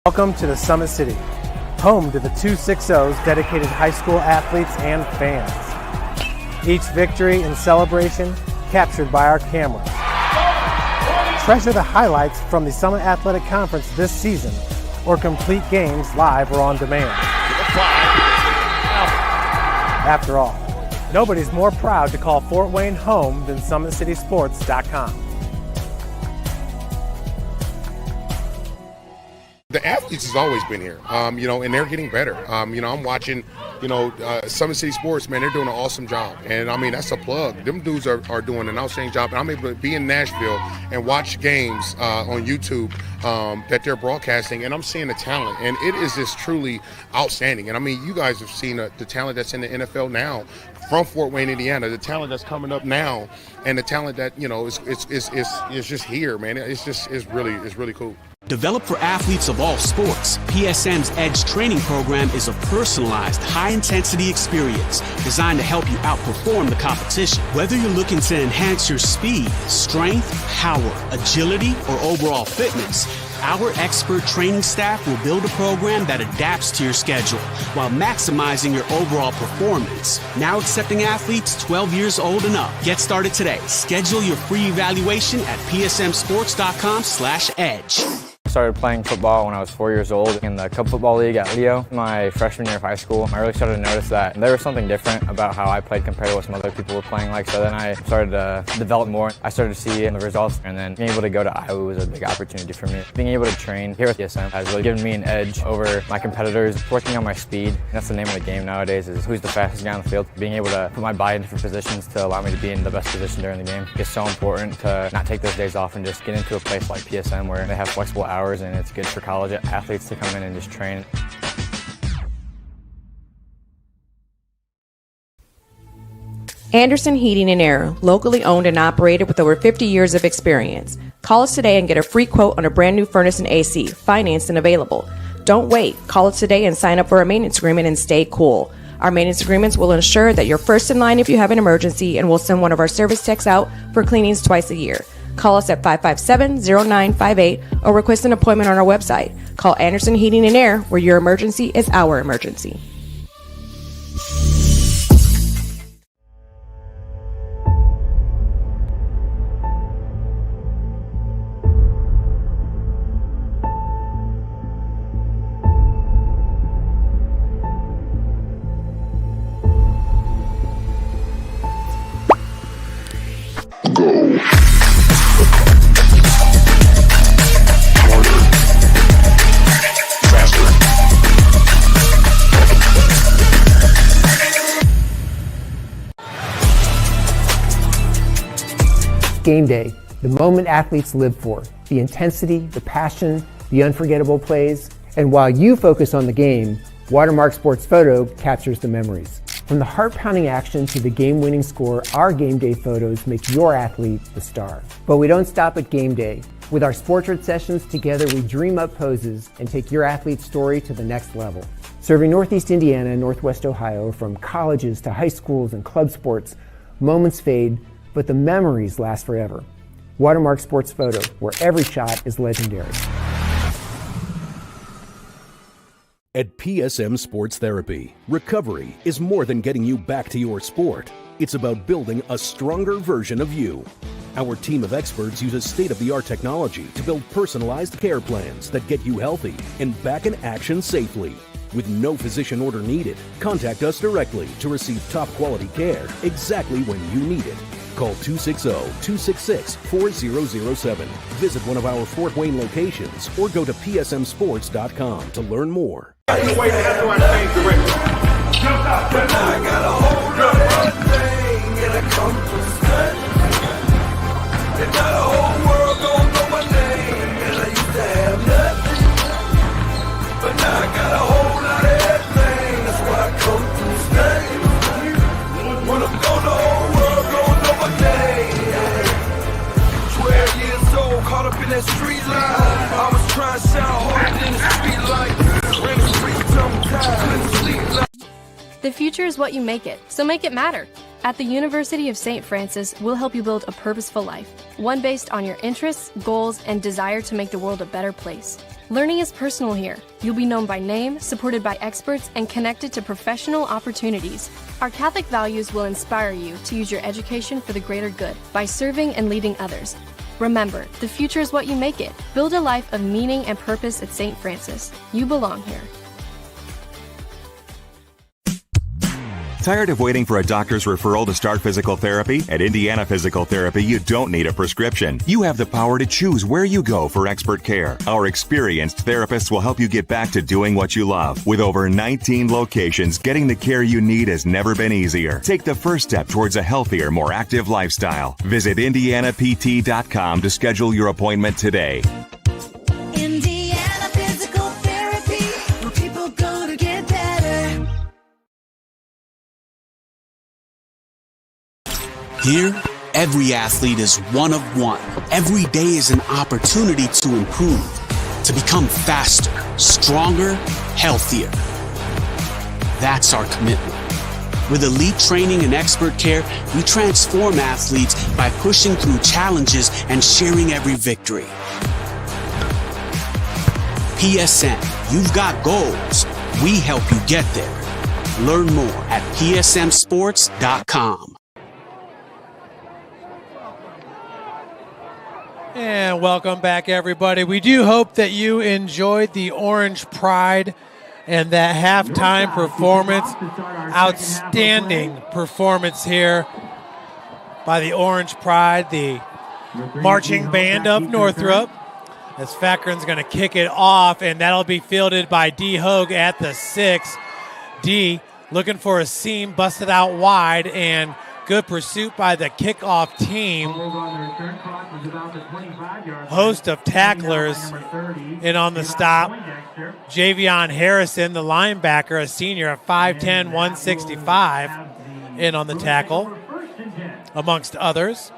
[SPEAKER 1] Welcome to the Summit City, home to the 260's dedicated high school athletes and fans. Each victory and celebration captured by our camera. Treasure the highlights from the Summit Athletic Conference this season, or complete games live or on demand. After all, nobody's more proud to call Fort Wayne home than SummitCitySports.com.
[SPEAKER 2] The athletes has always been here, and they're getting better. I'm watching, Summit City Sports, man, they're doing an awesome job. And, that's a plug. Them dudes are doing an outstanding job. And I'm able to be in Nashville and watch games on YouTube that they're broadcasting, and I'm seeing the talent. And it is just truly outstanding. And, you guys have seen the talent that's in the NFL now from Fort Wayne, Indiana, the talent that's coming up now, and the talent that, is just here, man. It's really cool.
[SPEAKER 3] Developed for athletes of all sports, PSM's Edge training program is a personalized, high-intensity experience designed to help you outperform the competition. Whether you're looking to enhance your speed, strength, power, agility, or overall fitness, our expert training staff will build a program that adapts to your schedule while maximizing your overall performance. Now accepting athletes 12 years old and up. Get started today. Schedule your free evaluation at psmsports.com/edge.
[SPEAKER 4] I started playing football when I was 4 years old in the Cup Football League at Leo. My freshman year of high school, I really started to notice that there was something different about how I played compared to what some other people were playing like. So then I started to develop more. I started to see the results, and then being able to go to Iowa was a big opportunity for me. Being able to train here at PSM has really given me an edge over my competitors. Working on my speed, and that's the name of the game nowadays, is who's the fastest guy on the field. Being able to put my body in different positions to allow me to be in the best position during the game. It's so important to not take those days off and just get into a place like PSM where they have flexible hours, and it's good for college athletes to come in and just train.
[SPEAKER 5] Anderson Heating and Air, locally owned and operated with over 50 years of experience. Call us today and get a free quote on a brand new furnace and AC, financed and available. Don't wait. Call us today and sign up for a maintenance agreement and stay cool. Our maintenance agreements will ensure that you're first in line if you have an emergency, and we'll send one of our service techs out for cleanings twice a year. Call us at 557-0958 or request an appointment on our website. Call Anderson Heating and Air, where your emergency is our emergency.
[SPEAKER 6] Game day, the moment athletes live for, the intensity, the passion, the unforgettable plays. And while you focus on the game, Watermark Sports Photo captures the memories. From the heart-pounding action to the game-winning score, our game day photos make your athlete the star. But we don't stop at game day. With our Sportrait sessions together, we dream up poses and take your athlete's story to the next level. Serving Northeast Indiana and Northwest Ohio, from colleges to high schools and club sports, moments fade, but the memories last forever. Watermark Sports Photo, where every shot is legendary.
[SPEAKER 7] At PSM Sports Therapy, recovery is more than getting you back to your sport. It's about building a stronger version of you. Our team of experts uses state-of-the-art technology to build personalized care plans that get you healthy and back in action safely. With no physician order needed, contact us directly to receive top-quality care exactly when you need it. Call 260-266-4007. Visit one of our Fort Wayne locations or go to psmsports.com to learn more.
[SPEAKER 8] I got a hold of one thing and I come from study. And now the whole world don't know my name. And I used to have nothing, but now I got a whole lot of everything. That's why I come from study. When I'm gone, the whole world don't know my name. 12 years old, caught up in that street life. I was trying to sound harder than the street life. Ran the streets, tongue tied, couldn't sleep like.
[SPEAKER 9] The future is what you make it, so make it matter. At the University of St. Francis, we'll help you build a purposeful life, one based on your interests, goals, and desire to make the world a better place. Learning is personal here. You'll be known by name, supported by experts, and connected to professional opportunities. Our Catholic values will inspire you to use your education for the greater good by serving and leading others. Remember, the future is what you make it. Build a life of meaning and purpose at St. Francis. You belong here.
[SPEAKER 10] Tired of waiting for a doctor's referral to start physical therapy? At Indiana Physical Therapy, you don't need a prescription. You have the power to choose where you go for expert care. Our experienced therapists will help you get back to doing what you love. With over 19 locations, getting the care you need has never been easier. Take the first step towards a healthier, more active lifestyle. Visit IndianaPT.com to schedule your appointment today.
[SPEAKER 12] Indiana Physical Therapy, where people go to get better.
[SPEAKER 3] Here, every athlete is one of one. Every day is an opportunity to improve, to become faster, stronger, healthier. That's our commitment. With elite training and expert care, we transform athletes by pushing through challenges and sharing every victory. PSN, you've got goals. We help you get there. Learn more at psmsports.com.
[SPEAKER 13] And welcome back, everybody. We do hope that you enjoyed the Orange Pride and that halftime performance. Outstanding performance here by the Orange Pride, the marching band of Northrop. As Fackren's going to kick it off, and that'll be fielded by D. Hogue at the 6. D looking for a seam, busted out wide, and good pursuit by the kickoff team. Host of tacklers in on the stop. Javion Harrison, the linebacker, a senior at 5'10", 165, in on the tackle, amongst others.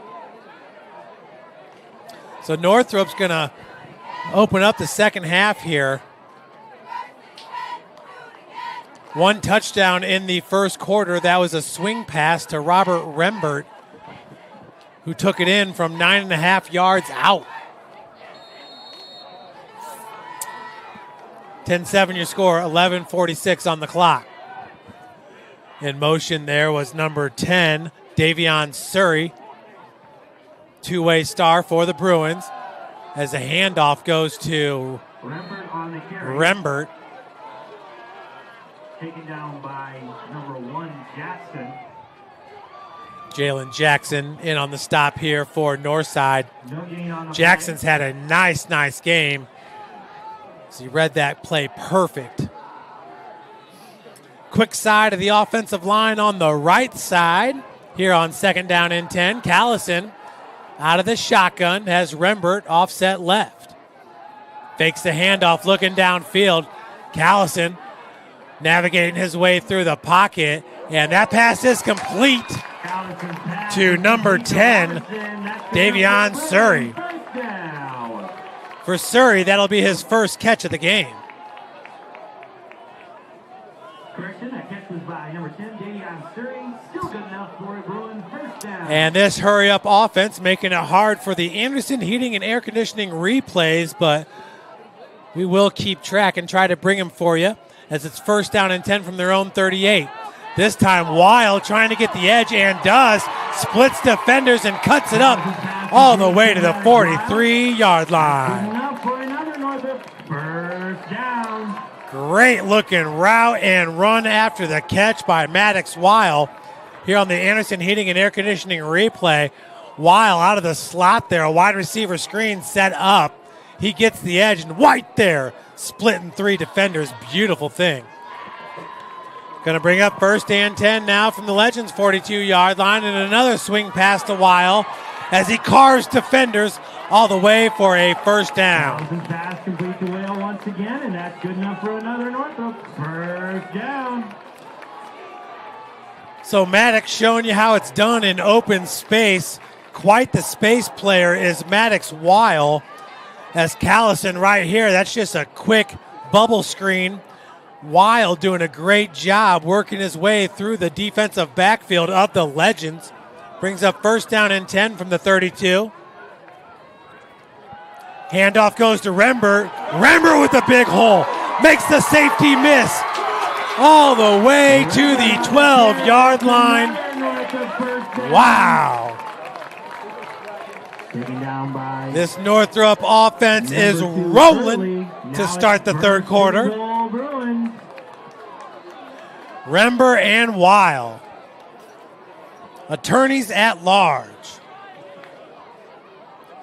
[SPEAKER 13] So Northrop's going to open up the second half here. One touchdown in the first quarter. That was a swing pass to Robert Rembert, who took it in from 9.5 yards out. 10-7 your score, 11:46 on the clock. In motion there was number 10, Davion Surrey. Two-way star for the Bruins as a handoff goes to Rembert.
[SPEAKER 11] Taken down by number 1, Jackson.
[SPEAKER 13] Jalen Jackson in on the stop here for Northside. Jackson's had a nice game. So he read that play perfect. Quick side of the offensive line on the right side. Here on 2nd down and 10. Callison out of the shotgun has Rembert offset left. Fakes the handoff looking downfield. Callison navigating his way through the pocket, and that pass is complete to number 10, Davion Surrey. For Surrey, that'll be his first catch of the game.
[SPEAKER 11] Correction, that catch was by number 10, Davion Surrey. Still good enough for a Bruin first down.
[SPEAKER 13] And this hurry-up offense making it hard for the Anderson Heating and Air Conditioning replays, but we will keep track and try to bring them for you, as it's 1st down and 10 from their own 38. This time, Wild trying to get the edge, and does. Splits defenders and cuts it up all the way to the 43-yard line. Great looking route and run after the catch by Maddox Weil here on the Anderson Heating and Air Conditioning replay. Weil out of the slot there, a wide receiver screen set up. He gets the edge, and White there, splitting 3 defenders. Beautiful thing. Going to bring up 1st and 10 now from the Legends' 42-yard line, and another swing pass to Weil as he carves defenders all the way for a 1st down.
[SPEAKER 11] Pass complete to Whale once again, and that's good enough for another Northrop. 1st down.
[SPEAKER 13] So Maddox showing you how it's done in open space. Quite the space player is Maddox Weil. As Callison right here, that's just a quick bubble screen
[SPEAKER 1] Weil doing a great job working his way through the defensive backfield of the Legends. Brings up first down and 10 from the 32. Handoff goes to Rember. Rember with a big hole. Makes the safety miss. All the way to the 12-yard line. Wow. This Northrop offense is rolling to start the third quarter. Rember and Weil. Attorneys at large.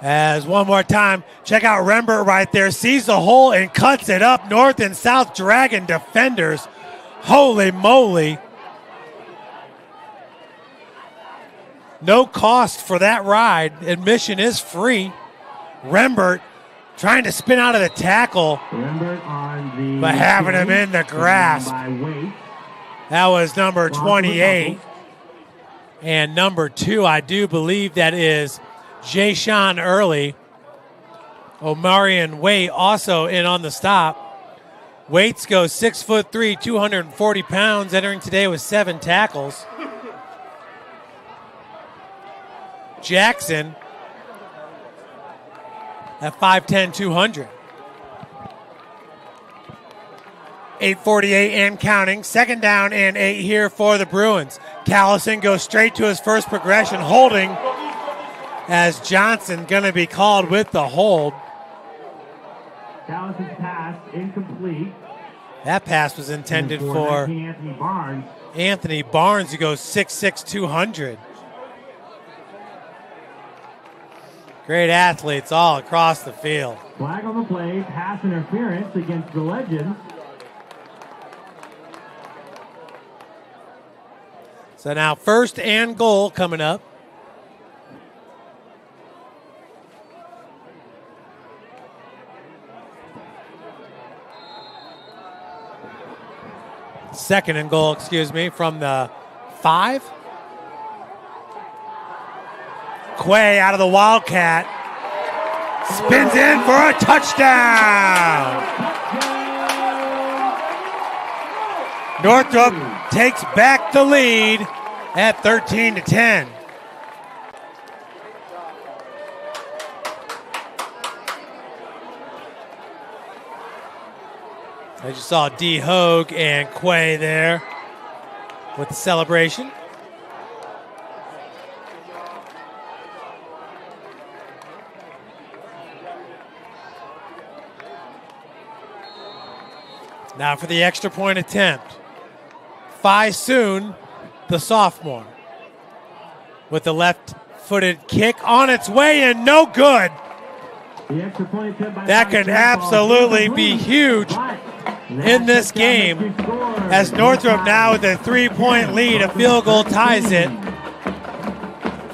[SPEAKER 1] As one more time, check out Rembert right there. Sees the hole and cuts it up. North and South Dragon defenders. Holy moly. No cost for that ride. Admission is free. Rembert trying to spin out of the tackle, but having him in the grasp. That was number 28. And number 2, I do believe that is Jay-Sean Early. Omarion Waite also in on the stop. Waits goes 6'3", 240 pounds, entering today with 7 tackles. Jackson at 5'10", 200. 8:48 and counting. Second down and 8 here for the Bruins. Callison goes straight to his first progression, holding as Johnson going to be called with the hold.
[SPEAKER 11] Callison's pass incomplete.
[SPEAKER 1] That pass was intended for
[SPEAKER 11] Anthony Barnes.
[SPEAKER 1] Anthony Barnes, who goes 6'6", 200. Great athletes all across the field.
[SPEAKER 11] Flag on the play, pass interference against the Legends.
[SPEAKER 1] So now first and goal coming up. Second and goal, from the 5. Quay out of the Wildcat. Spins in for a touchdown. Northrop takes back the lead at 13-10. I just saw D. Hogue and Quay there with the celebration. Now for the extra point attempt. Phi Soon, the sophomore, with the left-footed kick on its way and no good. That could absolutely be huge in this game, as Northrop now with a 3-point lead. A field goal ties it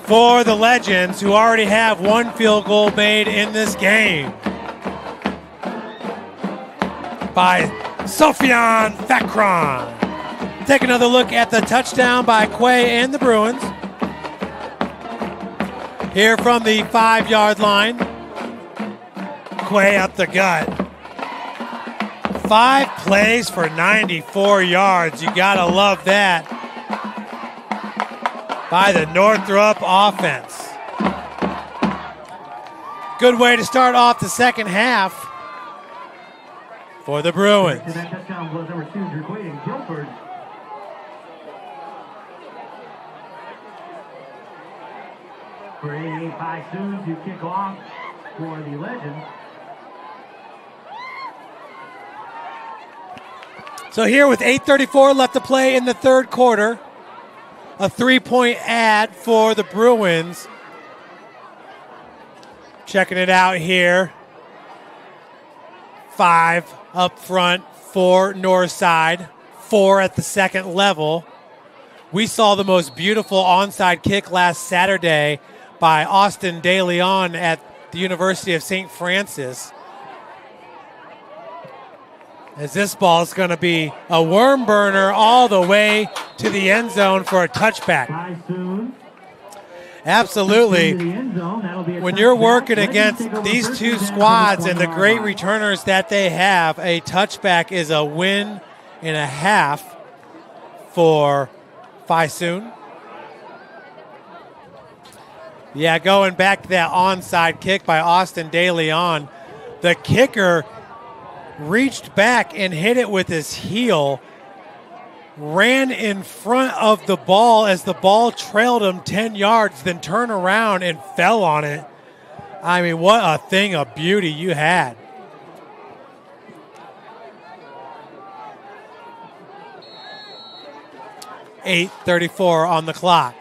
[SPEAKER 1] for the Legends, who already have 1 field goal made in this game by Sofian Fakron. Take another look at the touchdown by Quay and the Bruins. Here from the 5-yard line. Quay up the gut. 5 plays for 94 yards. You gotta love that by the Northrop offense. Good way to start off the second half for the Bruins.
[SPEAKER 11] That touchdown was number 2, Jaquaden Guilford. For Phi Soon to kick off for the Legends.
[SPEAKER 1] So here with 8:34 left to play in the third quarter, a 3-point ad for the Bruins. Checking it out here. 5 up front, 4 north side, 4 at the second level. We saw the most beautiful onside kick last Saturday by Austin De Leon at the University of St. Francis. As this ball is going to be a worm burner all the way to the end zone for a touchback. Absolutely. When you're working against these two squads and the great returners that they have, a touchback is a win
[SPEAKER 13] for Fisoon. Yeah, going back to that onside kick by Austin De Leon. The kicker reached back and hit it with his heel, ran in front of the ball as the ball trailed him 10 yards, then turned around and fell on it. I mean, what a thing of beauty you had. .8:34 on the clock.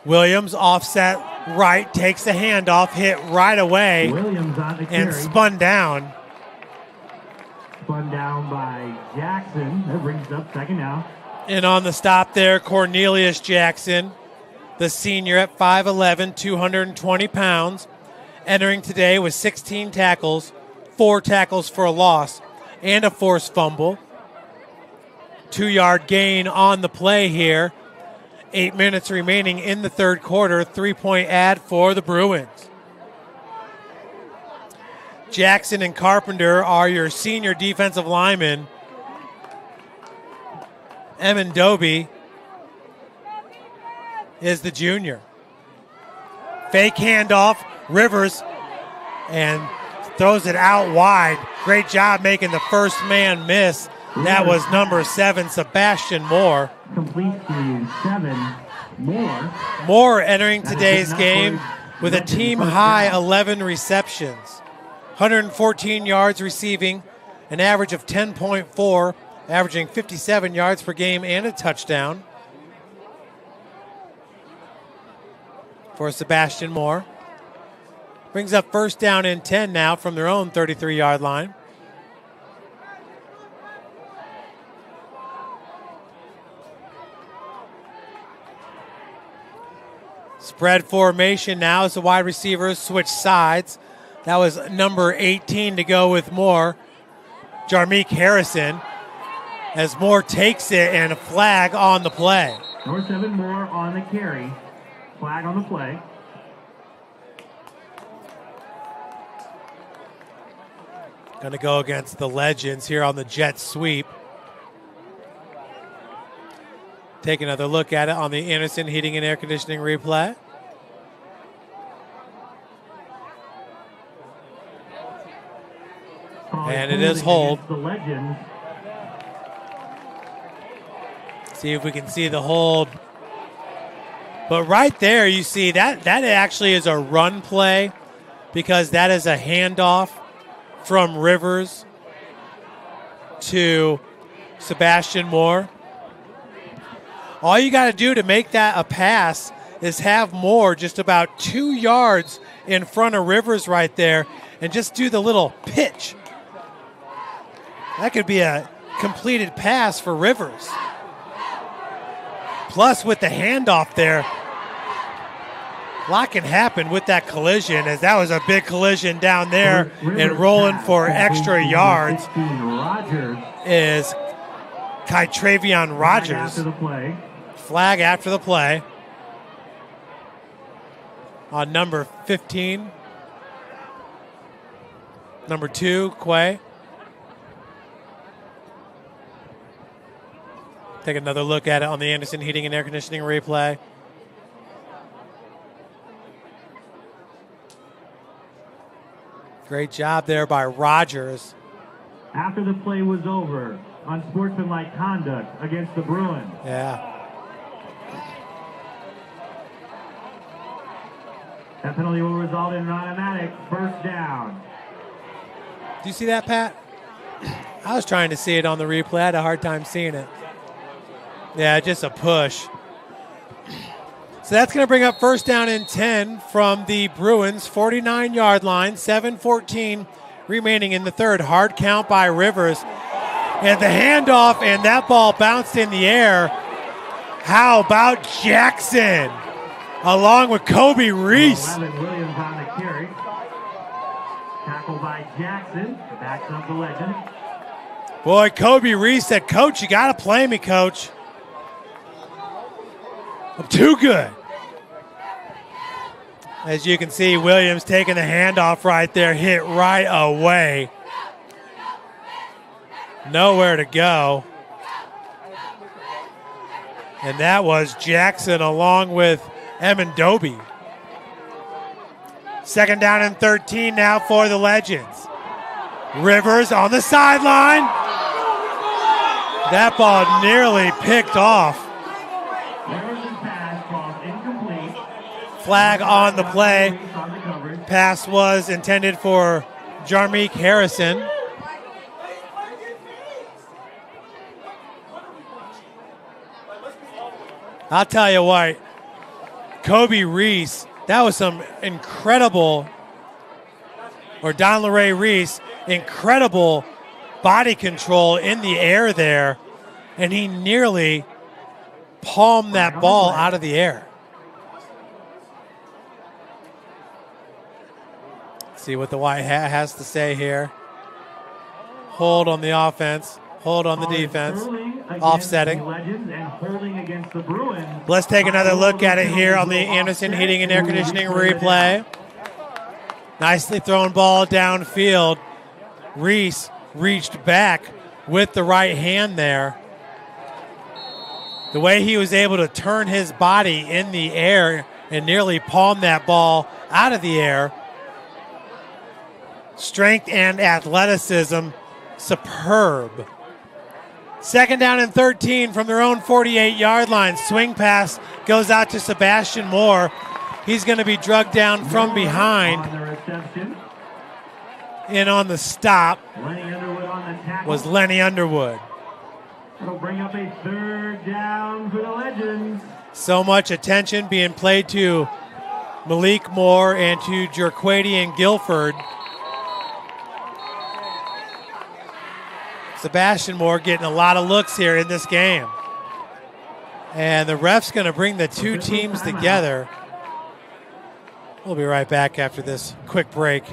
[SPEAKER 13] Williams offset right, takes the handoff, hit right away,
[SPEAKER 11] Williams on the
[SPEAKER 13] and
[SPEAKER 11] carry.
[SPEAKER 13] spun down.
[SPEAKER 11] Spun down by Jackson. That brings up second down.
[SPEAKER 13] And on the stop there, Cornelius Jackson, the senior at 5'11", 220 pounds, entering today with 16 tackles, 4 tackles for a loss, and a forced fumble. 2-yard gain on the play here. 8 minutes remaining in the third quarter. 3-point ad for the Bruins. Jackson and Carpenter are your senior defensive linemen. Emin Doby is the junior. Fake handoff, Rivers, and throws it out wide. Great job making the first man miss. That was number 7, Sebastian Moore.
[SPEAKER 11] Complete to 7.
[SPEAKER 13] Moore entering today's game with a team-high 11 receptions. 114 yards receiving, an average of 10.4, averaging 57 yards per game and a touchdown for Sebastian Moore. Brings up first down and 10 now from their own 33-yard line. Spread formation now as the wide receivers switch sides. That was number 18 to go with Moore, Jarmeek Harrison, as Moore takes it and a flag on the play.
[SPEAKER 11] Number 7 Moore on the carry. Flag on the play.
[SPEAKER 13] Going to go against the Legends here on the jet sweep. Take another look at it on the Anderson Heating and Air Conditioning replay. And it is hold.
[SPEAKER 11] The Legends.
[SPEAKER 13] See if we can see the hold. But right there, you see that actually is a run play because that is a handoff from Rivers to Sebastian Moore. All you got to do to make that a pass is have Moore just about 2 yards in front of Rivers right there and just do the little pitch. That could be a completed pass for Rivers. Plus, with the handoff there, a lot can happen with that collision, as that was a big collision down there. And rolling for extra yards is Kytravion Rogers. Flag after the play on number 15. Number 2, Quay. Take another look at it on the Anderson Heating and Air Conditioning replay. Great job there by Rogers.
[SPEAKER 11] After the play was over, unsportsmanlike conduct against the Bruins.
[SPEAKER 13] Yeah.
[SPEAKER 11] That penalty will result in an automatic first down.
[SPEAKER 13] Do you see that, Pat? I was trying to see it on the replay. I had a hard time seeing it. Yeah, just a push. So that's going to bring up first down and 10 from the Bruins, 49-yard line, 7:14 remaining in the third. Hard count by Rivers. And the handoff, and that ball bounced in the air. How about Jackson? Along with Kobe Reese.
[SPEAKER 11] 11 Williams on the carry. Tackled by Jackson. Backs up the Legend.
[SPEAKER 13] Boy, Kobe Reese said, "Coach, you got to play me, Coach. I'm too good." As you can see, Williams taking the handoff right there, hit right away. nowhere to go. And that was Jackson along with Amendobi. 2nd down and 13 now for the Legends. Rivers on the sideline. That ball nearly picked off. Flag on the play. Pass was intended for Jarmeek Harrison. I'll tell you what, Kobe Reese, that was some incredible, or Don LeRae Reese, incredible body control in the air there, and he nearly palmed that ball out of the air. See what the white hat has to say here. Hold on the offense, hold on the defense, offsetting. Let's take another look at it here on the Anderson Heating and Air Conditioning replay. Nicely thrown ball downfield. Reese reached back with the right hand there. The way he was able to turn his body in the air and nearly palm that ball out of the air. Strength and athleticism, superb. 2nd down and 13 from their own 48-yard line. Swing pass goes out to Sebastian Moore. He's going to be drugged down from behind. In on the stop was Lenny Underwood.
[SPEAKER 11] It'll bring up a 3rd down for the Legends.
[SPEAKER 13] So much attention being played to Malik Moore and to Jerquadian Guilford. Sebastian Moore getting a lot of looks here in this game. And the ref's going to bring the two teams together. We'll be right back after this quick break.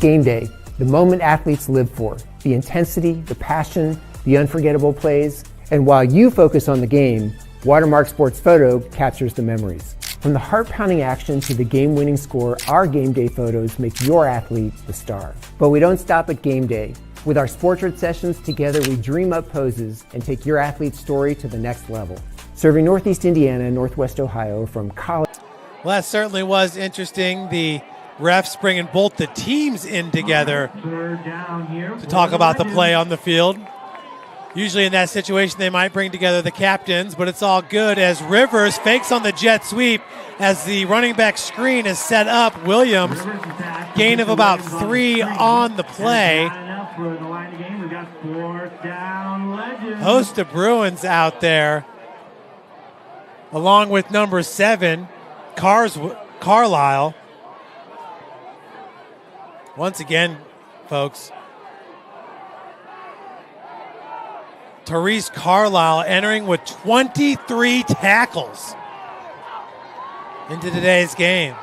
[SPEAKER 6] Game day, the moment athletes live for, the intensity, the passion, the unforgettable plays. And while you focus on the game, Watermark Sports Photo captures the memories. From the heart-pounding action to the game-winning score, our game day photos make your athlete the star. But we don't stop at game day. With our Sportrait sessions together, we dream up poses and take your athlete's story to the next level. Serving Northeast Indiana and Northwest Ohio from college.
[SPEAKER 13] Well, that certainly was interesting. The refs bringing both the teams in together to talk about the play on the field. Usually in that situation, they might bring together the captains, but it's all good as Rivers fakes on the jet sweep as the running back screen is set up. Williams, gain of about 3 on the play. Host of Bruins out there, along with number 7, Carlisle. Once again, folks, Therese Carlisle entering with 23 tackles into today's game.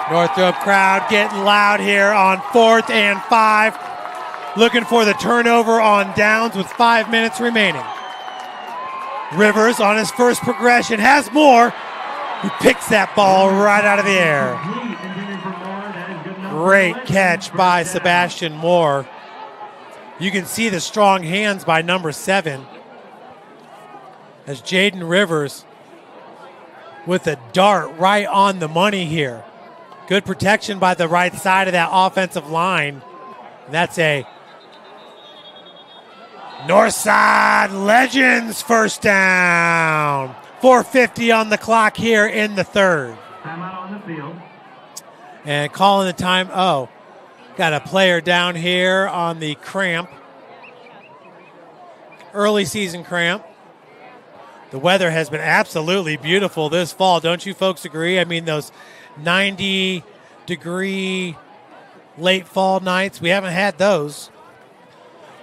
[SPEAKER 13] Northrop crowd getting loud here on 4th and 5. Looking for the turnover on downs with 5 minutes remaining. Rivers on his first progression has more. He picks that ball right out of the air. Great catch by Sebastian Moore. You can see the strong hands by number 7 as Jaden Rivers with a dart right on the money here. Good protection by the right side of that offensive line. And that's a Northside Legends first down. 4:50 on the clock here in the 3rd.
[SPEAKER 11] Timeout on the field.
[SPEAKER 13] And calling the time. Oh, got a player down here on the cramp. Early season cramp. The weather has been absolutely beautiful this fall. Don't you folks agree? I mean, those 90-degree late fall nights, we haven't had those.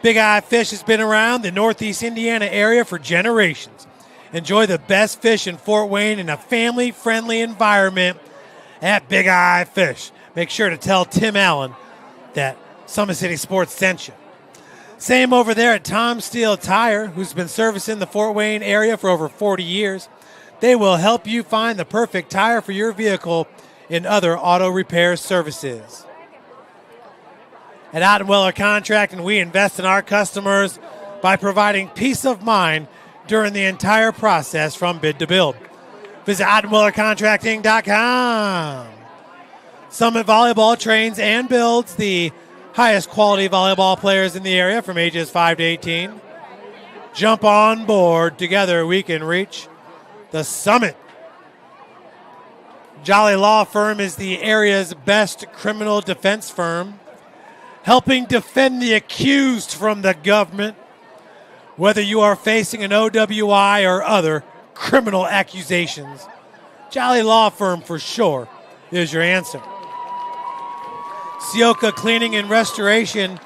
[SPEAKER 13] Big Eye Fish has been around the Northeast Indiana area for generations. Enjoy the best fish in Fort Wayne in a family-friendly environment at Big Eye Fish. Make sure to tell Tim Allen that Summit City Sports sent you.
[SPEAKER 1] Same over there at Tom Steele Tire, who's been servicing the Fort Wayne area for over 40 years. They will help you find the perfect tire for your vehicle and other auto repair services. At Ottenweller Contracting, we invest in our customers by providing peace of mind during the entire process from bid to build. Visit OttenwellerContracting.com. Summit Volleyball trains and builds the highest quality volleyball players in the area from ages 5 to 18. Jump on board. Together we can reach the summit. Jolly Law Firm is the area's best criminal defense firm, helping defend the accused from the government, whether you are facing an OWI or other criminal accusations. Jolly Law Firm for sure is your answer. Sioka Cleaning and Restoration,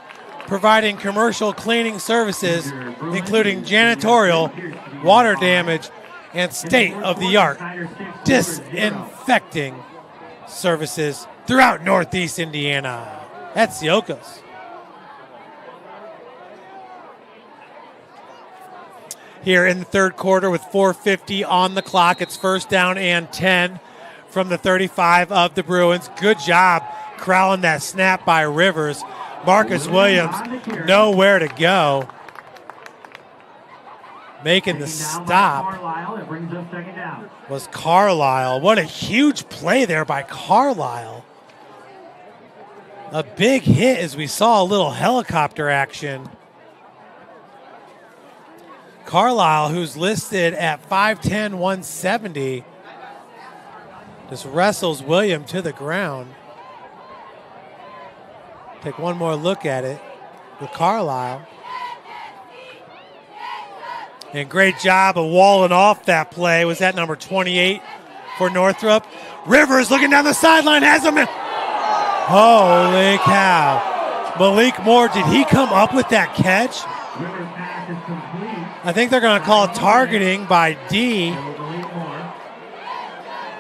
[SPEAKER 1] providing commercial cleaning services, including janitorial, water damage, and state-of-the-art disinfecting services throughout Northeast Indiana. That's Sioka's. Here in the third quarter with 4:50 on the clock, it's first down and 10 from the 35 of the Bruins. Good job corralling that snap by Rivers. Marcus Williams, nowhere to go. Making the stop was Carlisle. What a huge play there by Carlisle. A big hit as we saw a little helicopter action. Carlisle, who's listed at 5'10", 170, just wrestles William to the ground. Take one more look at it with Carlisle. And great job of walling off that play. Was that number 28 for Northrop? Rivers looking down the sideline, has him in. Holy cow. Malik Moore, did he come up with that catch? I think they're going to call it targeting by D.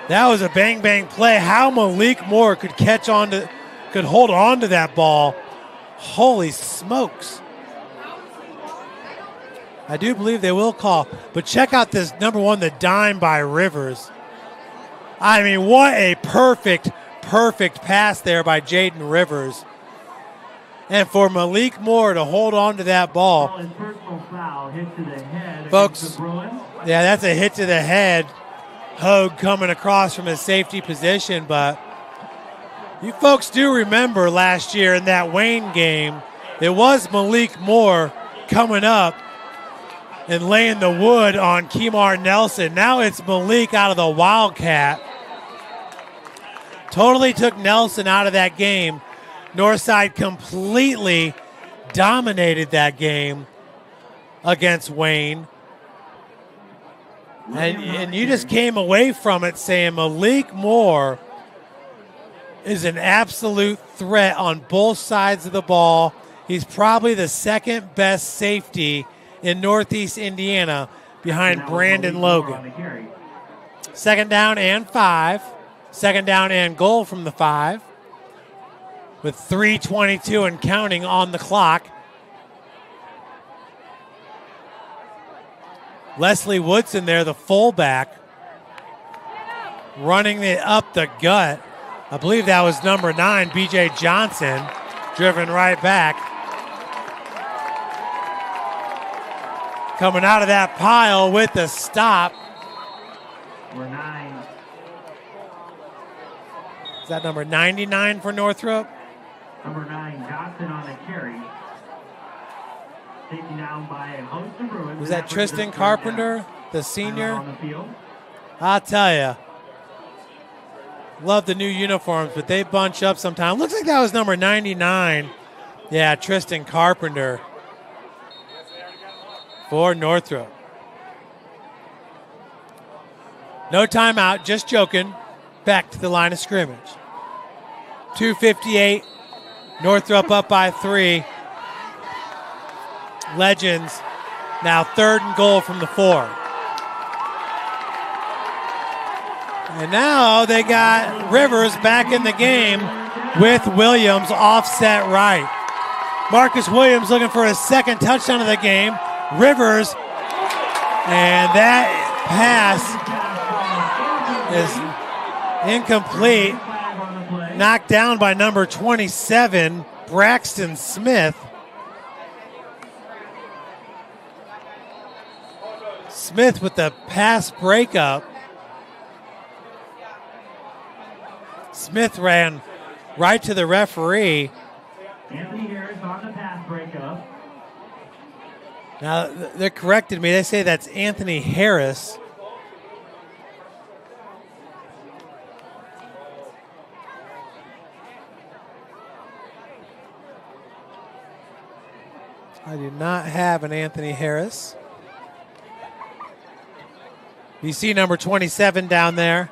[SPEAKER 1] That was a bang-bang play. How Malik Moore could hold on to that ball. Holy smokes. I do believe they will call. But check out this number one, the dime by Rivers. I mean, what a perfect pass there by Jaden Rivers. And for Malik Moore to hold on to that ball. Folks, yeah, that's a hit to the head. Hogue coming across from his safety position. But you folks do remember last year in that Wayne game, it was Malik Moore coming up and laying the wood on Kemar Nelson. Now it's Malik out of the Wildcat. Totally took Nelson out of that game. Northside completely dominated that game against Wayne. And you just came away from it saying Malik Moore is an absolute threat on both sides of the ball. He's probably the second best safety in Northeast Indiana behind Brandon Logan. Second down and 5. Second down and goal from the 5. With 3:22 and counting on the clock. Leslie Woodson there, the fullback, running it up the gut. I believe that was number 9, B.J. Johnson, driven right back. Coming out of that pile with the stop.
[SPEAKER 11] Number 9.
[SPEAKER 1] Is that number 99 for Northrop?
[SPEAKER 11] Number 9, Johnson on the carry. Taken down by a host of Bruins.
[SPEAKER 1] Was that Tristan Carpenter, the senior? I'll tell you. Love the new uniforms, but they bunch up sometimes. Looks like that was number 99. Yeah, Tristan Carpenter for Northrop. No timeout, just joking. Back to the line of scrimmage. 2:58. Northrop up by 3. Legends now 3rd and goal from the 4. And now they got Rivers back in the game with Williams offset right. Marcus Williams looking for his second touchdown of the game. Rivers, and that pass is incomplete. Knocked down by number 27, Braxton Smith. Smith with the pass breakup. Smith ran right to the referee.
[SPEAKER 11] Anthony Harris on the pass breakup.
[SPEAKER 1] Now, they corrected me. They say that's Anthony Harris. I do not have an Anthony Harris. You see number 27 down there.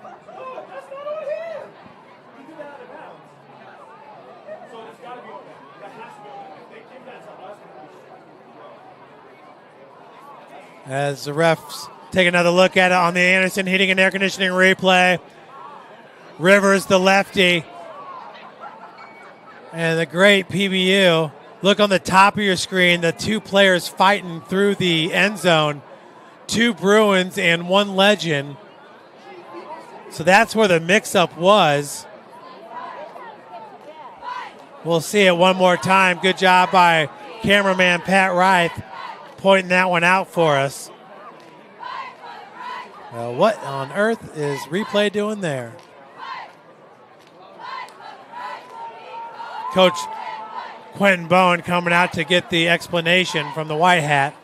[SPEAKER 1] As the refs take another look at it on the Anderson heating and air conditioning replay. Rivers, the lefty. And the great PBU. Look on the top of your screen, the two players fighting through the end zone. 2 Bruins and 1 Legend. So that's where the mix-up was. We'll see it one more time. Good job by cameraman Pat Reith pointing that one out for us. What on earth is replay doing there? Coach Quentin Bowen coming out to get the explanation from the white hat.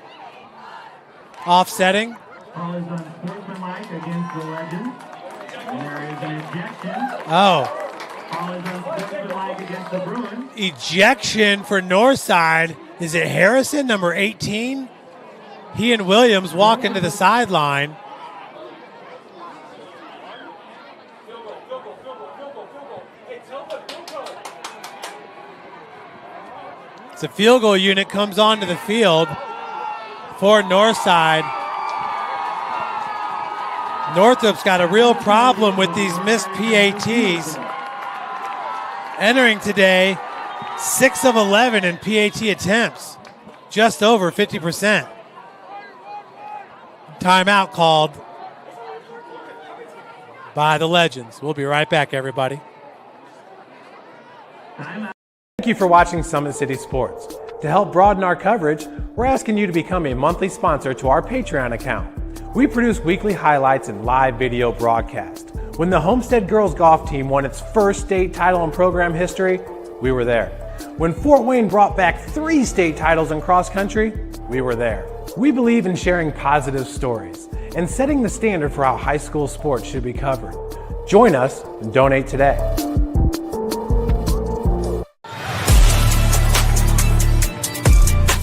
[SPEAKER 1] Offsetting.
[SPEAKER 11] Call is unsportsmanlike against the Legends. And there is an ejection.
[SPEAKER 1] Oh.
[SPEAKER 11] Call is unsportsmanlike against the Bruins.
[SPEAKER 1] Ejection for Northside. Is it Harrison, number 18? He and Williams walk into the sideline. The field goal unit comes onto the field for Northside. Northrop's got a real problem with these missed PATs. Entering today, 6 of 11 in PAT attempts, just over 50%. Timeout called by the Legends. We'll be right back, everybody.
[SPEAKER 13] Thank you for watching Summit City Sports. To help broaden our coverage, we're asking you to become a monthly sponsor to our Patreon account. We produce weekly highlights and live video broadcast. When the Homestead girls golf team won its first state title in program history, we were there. When Fort Wayne brought back 3 state titles in cross country, we were there. We believe in sharing positive stories and setting the standard for how high school sports should be covered. Join us and donate today.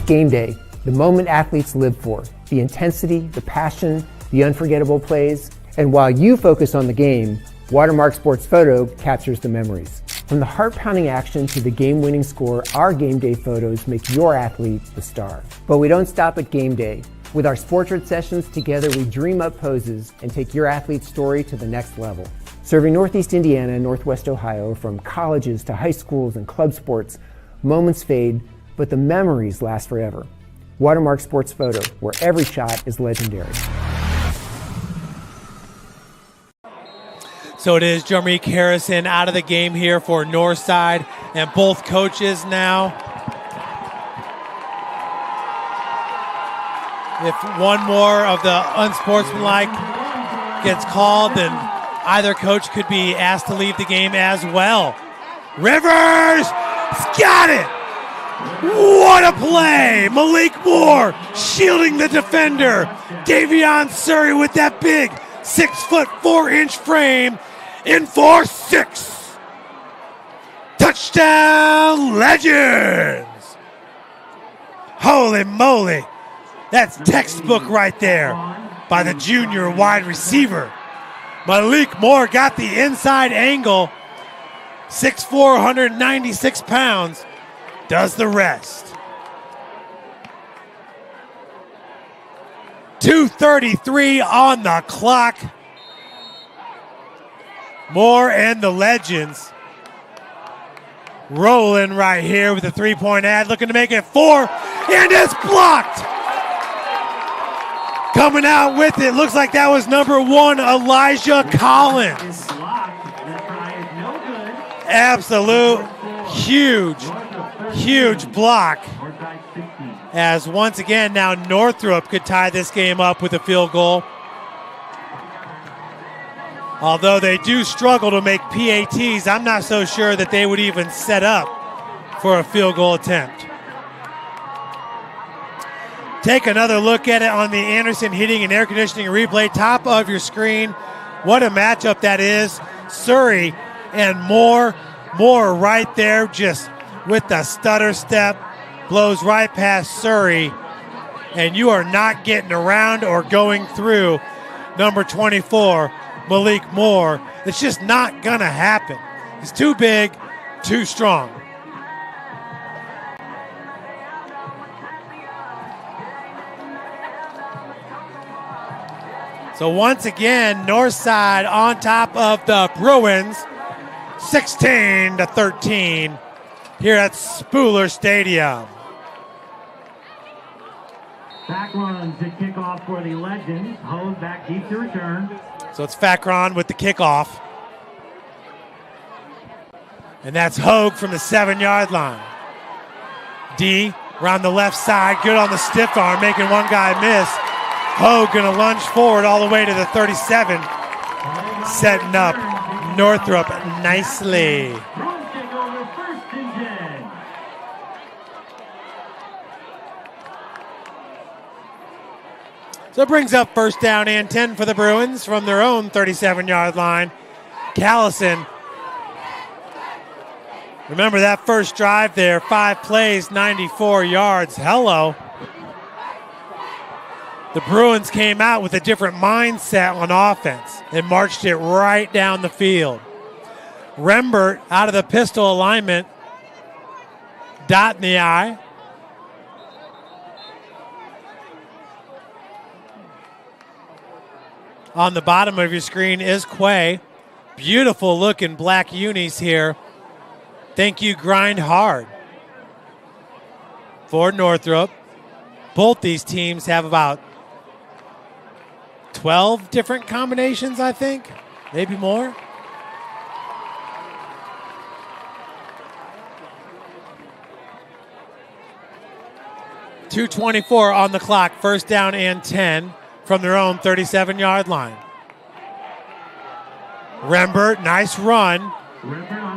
[SPEAKER 6] Game day, the moment athletes live for, the intensity, the passion, the unforgettable plays. And while you focus on the game, Watermark Sports Photo captures the memories. From the heart-pounding action to the game-winning score, our game day photos make your athlete the star. But we don't stop at game day. With our Sportrait sessions, together we dream up poses and take your athlete's story to the next level. Serving Northeast Indiana and Northwest Ohio, from colleges to high schools and club sports, moments fade, but the memories last forever. Watermark Sports Photo, where every shot is legendary.
[SPEAKER 1] So it is Jarmeek Harrison out of the game here for Northside, and both coaches now. If one more of the unsportsmanlike gets called, then either coach could be asked to leave the game as well. Rivers got it! What a play! Malik Moore shielding the defender. Davion Surrey with that big 6'4" frame in for 6. Touchdown Legends! Holy moly! That's textbook right there by the junior wide receiver. Malik Moore got the inside angle. 6'4", 196 pounds. Does the rest. 2:33 on the clock. Moore and the Legends
[SPEAKER 13] rolling right here with a three-point ad, looking to make it 4, and it's blocked. Coming out with it, looks like that was number 1, Elijah Collins. Absolute huge block. As once again, now Northrop could tie this game up with a field goal. Although they do struggle to make PATs, I'm not so sure that they would even set up for a field goal attempt. Take another look at it on the Anderson Heating and Air Conditioning replay, top of your screen. What a matchup that is. Surrey and Moore right there, just with the stutter step, blows right past Surrey, and you are not getting around or going through number 24, Malik Moore. It's just not going to happen. He's too big, too strong. So once again, Northside on top of the Bruins, 16-13 here at Spooler Stadium.
[SPEAKER 11] Facron to kick off for the Legends. Hose back deep to return.
[SPEAKER 13] So it's Facron with the kickoff. And that's Hogue from the 7-yard line. D around the left side, good on the stiff arm, making one guy miss. Hogue gonna lunge forward all the way to the 37, setting up Northrop nicely. So it brings up first down and 10 for the Bruins from their own 37-yard line. Callison. Remember that first drive there, 5 plays, 94 yards. Hello. The Bruins came out with a different mindset on offense and marched it right down the field. Rembert out of the pistol alignment. Dot in the eye. On the bottom of your screen is Quay. Beautiful looking black unis here. Thank you, Grind Hard. For Northrop. Both these teams have about 12 different combinations, I think. Maybe more. .224 on the clock. First down and 10 from their own 37-yard line. Rembert, nice run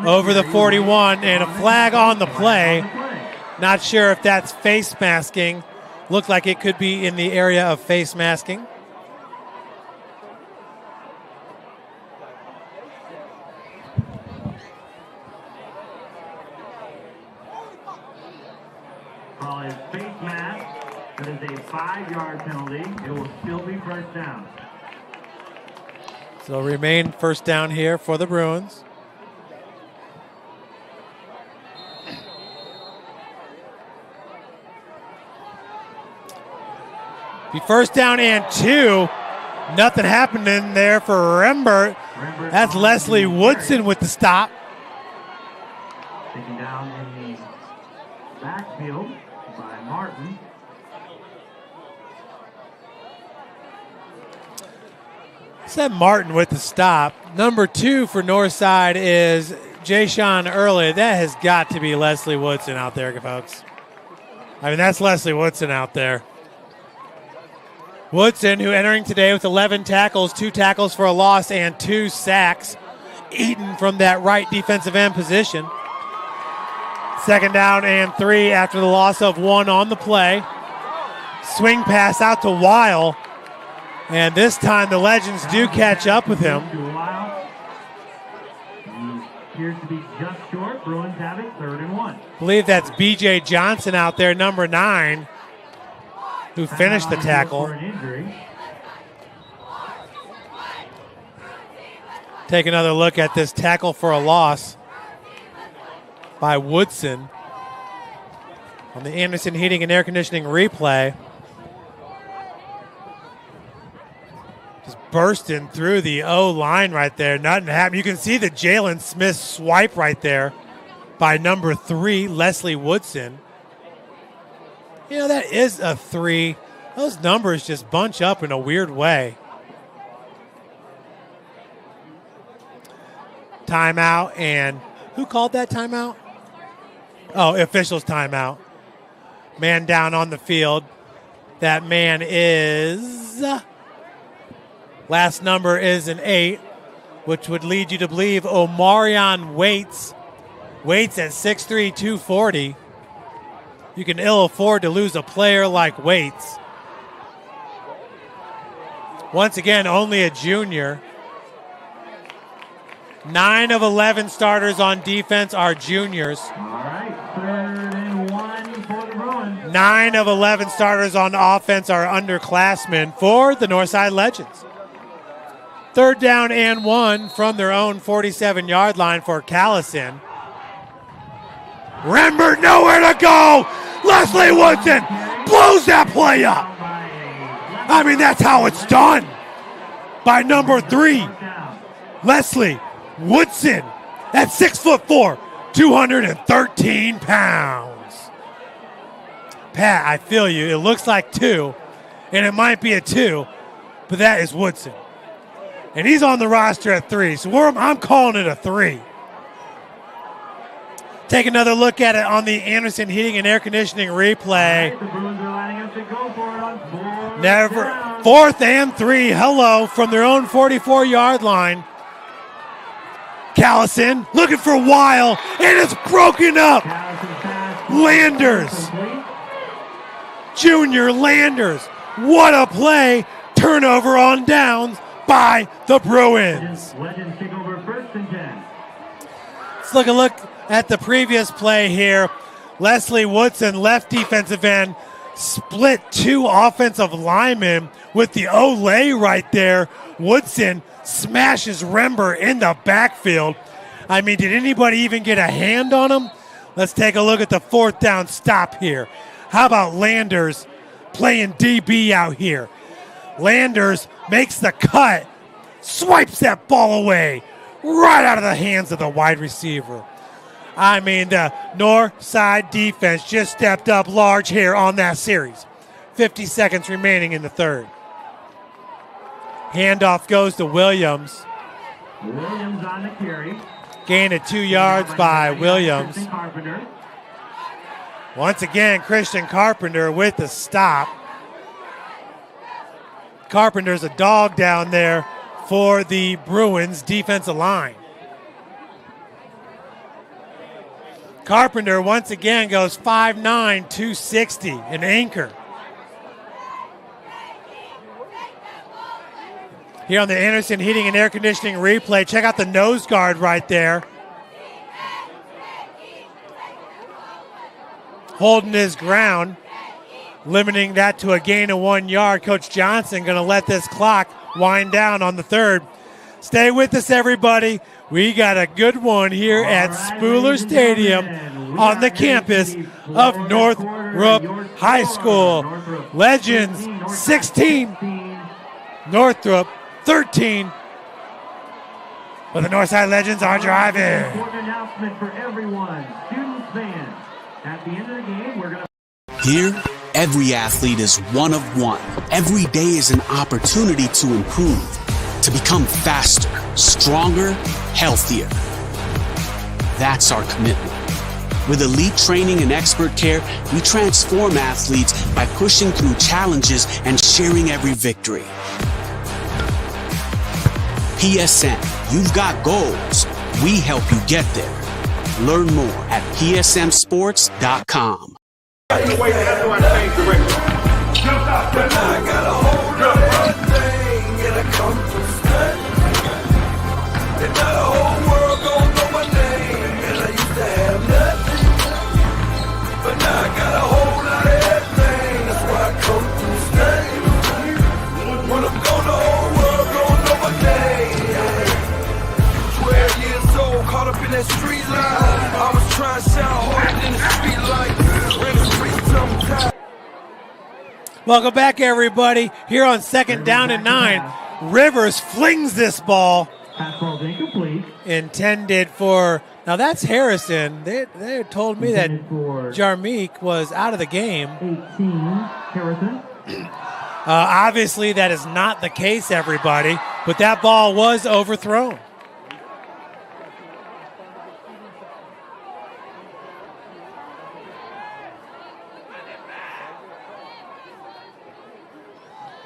[SPEAKER 13] over the 41, and a flag on the play. Not sure if that's face masking. Looked like it could be in the area of face masking.
[SPEAKER 11] Call it face mask. That is a 5-yard penalty. It will still be first down.
[SPEAKER 13] So remain first down here for the Bruins. Be first down and 2. Nothing happened in there for Rembert. That's Leslie Woodson with the stop.
[SPEAKER 11] Taken down in the backfield by Martin.
[SPEAKER 13] Said Martin with the stop. Number 2 for Northside is Jay-Sean Early. That has got to be Leslie Woodson out there, folks. I mean, that's Leslie Woodson out there. Woodson, who entering today with 11 tackles, 2 tackles for a loss, and 2 sacks. Eaton from that right defensive end position. Second down and 3 after the loss of 1 on the play. Swing pass out to Weil. And this time the Legends do catch up with him.
[SPEAKER 11] Appears to be just short. Bruins have it, 3rd and 1.
[SPEAKER 13] I believe that's B.J. Johnson out there, number 9, who finished the tackle. Take another look at this tackle for a loss by Woodson on the Anderson Heating and Air Conditioning replay. Just bursting through the O-line right there. Nothing happened. You can see the Jalen Smith swipe right there. by number 3, Leslie Woodson. You know, that is a 3. Those numbers just bunch up in a weird way. Timeout, and who called that timeout? Oh, officials timeout. Man down on the field. That man is, last number is an 8, which would lead you to believe Omarion Waits. Waits at 6'3", 240. You can ill afford to lose a player like Waits. Once again, only a junior. 9 of 11 starters on defense are juniors.
[SPEAKER 11] All right, 3rd and 1 for the Bruins.
[SPEAKER 13] 9 of 11 starters on offense are underclassmen for the Northside Legends. 3rd down and 1 from their own 47-yard line for Callison. Rember, nowhere to go. Leslie Woodson blows that play up. I mean, that's how it's done. By number 3, Leslie Woodson at 6'4", 213 pounds. Pat, I feel you. It looks like 2, and it might be a 2, but that is Woodson. And he's on the roster at 3, so I'm calling it a 3. Take another look at it on the Anderson Heating and Air Conditioning replay.
[SPEAKER 11] The Bruins are lining up to go for it on
[SPEAKER 13] 4th and 3. Hello from their own 44-yard line. Callison looking for a while, and it's broken up. Landers. Junior Landers. What a play. Turnover on downs by the Bruins.
[SPEAKER 11] Legends take over 1st and 10.
[SPEAKER 13] Let's look at the previous play here. Leslie Woodson, left defensive end, split 2 offensive linemen with the Olay right there. Woodson smashes Rember in the backfield. I mean, did anybody even get a hand on him? Let's take a look at the 4th down stop here. How about Landers playing DB out here? Landers makes the cut, swipes that ball away right out of the hands of the wide receiver. I mean, the north side defense just stepped up large here on that series. 50 seconds remaining in the 3rd. Handoff goes to Williams.
[SPEAKER 11] Williams on the carry.
[SPEAKER 13] Gain of 2 yards by Williams.
[SPEAKER 11] Christian Carpenter.
[SPEAKER 13] Once again, Christian Carpenter with the stop. Carpenter's a dog down there for the Bruins defensive line. Carpenter once again goes 5'9", 260, an anchor. Here on the Anderson Heating and Air Conditioning replay, check out the nose guard right there. Holding his ground, limiting that to a gain of 1 yard. Coach Johnson going to let this clock wind down on the 3rd. Stay with us, everybody. We got a good one here at Spooler Stadium on the campus of Northrop High School. Legends 16, Northrop 13. But the Northside Legends are driving.
[SPEAKER 11] Important announcement for everyone, students, fans. At the end of the game, we're going to...
[SPEAKER 3] Here, every athlete is one of one. Every day is an opportunity to improve, to become faster, stronger, healthier. That's our commitment. With elite training and expert care, we transform athletes by pushing through challenges and sharing every victory. PSN, you've got goals. We help you get there. Learn more at psmsports.com.
[SPEAKER 8] I got a hold of everything and I come from study. And now the whole world gon' know my name. And I used to have nothing, but now I got a whole lot of everything. That's why I come from study. When I'm gone, the whole world gon' know my name. 12 years old, caught up in that street life. I was trying to sound harder than the street light. Ran the streets sometimes.
[SPEAKER 13] Welcome back, everybody. Here on 2nd down and 9, Rivers flings this ball
[SPEAKER 11] Fastball's incomplete.
[SPEAKER 13] Intended for, now that's Harrison. They told me that Jarmeek was out of the game.
[SPEAKER 11] 18, Harrison.
[SPEAKER 13] Obviously, that is not the case, everybody, but that ball was overthrown.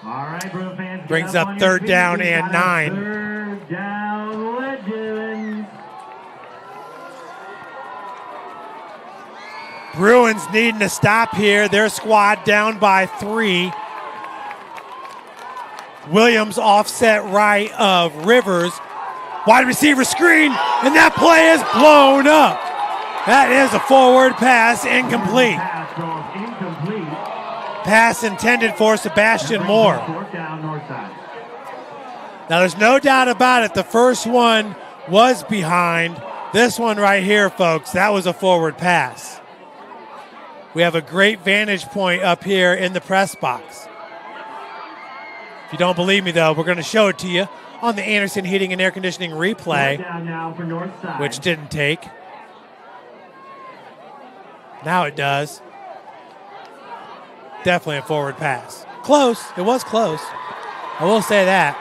[SPEAKER 11] All right, Bruin fans.
[SPEAKER 13] Brings up third down and 9.
[SPEAKER 11] Third down, Legends.
[SPEAKER 13] Bruins needing to stop here. Their squad down by 3. Williams offset right of Rivers. Wide receiver screen, and that play is blown up. That is a forward pass, incomplete. Pass intended for Sebastian Moore.
[SPEAKER 11] Fourth down, north side.
[SPEAKER 13] Now, there's no doubt about it. The first one was behind. This one right here, folks, that was a forward pass. We have a great vantage point up here in the press box. If you don't believe me, though, we're going to show it to you on the Anderson Heating and Air Conditioning replay,
[SPEAKER 11] Fourth down now for north side.
[SPEAKER 13] which didn't take. Now it does. Definitely a forward pass. Close. It was close. I will say that.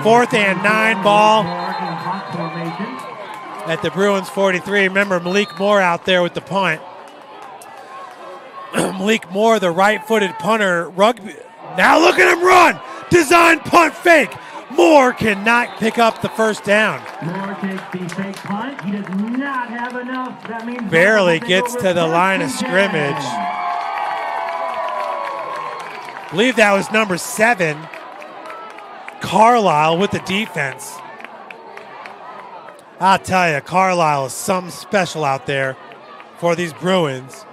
[SPEAKER 13] 4th and 9 ball at the Bruins 43. Remember, Malik Moore out there with the punt. Malik Moore, the right-footed punter. Rugby. Now look at him run. Design punt fake. Moore cannot pick up the first down.
[SPEAKER 11] Moore takes the fake punt. He does not have enough. That means
[SPEAKER 13] Barely gets to the line of scrimmage. I believe that was number 7, Carlisle, with the defense. I'll tell you, Carlisle is something special out there for these Bruins.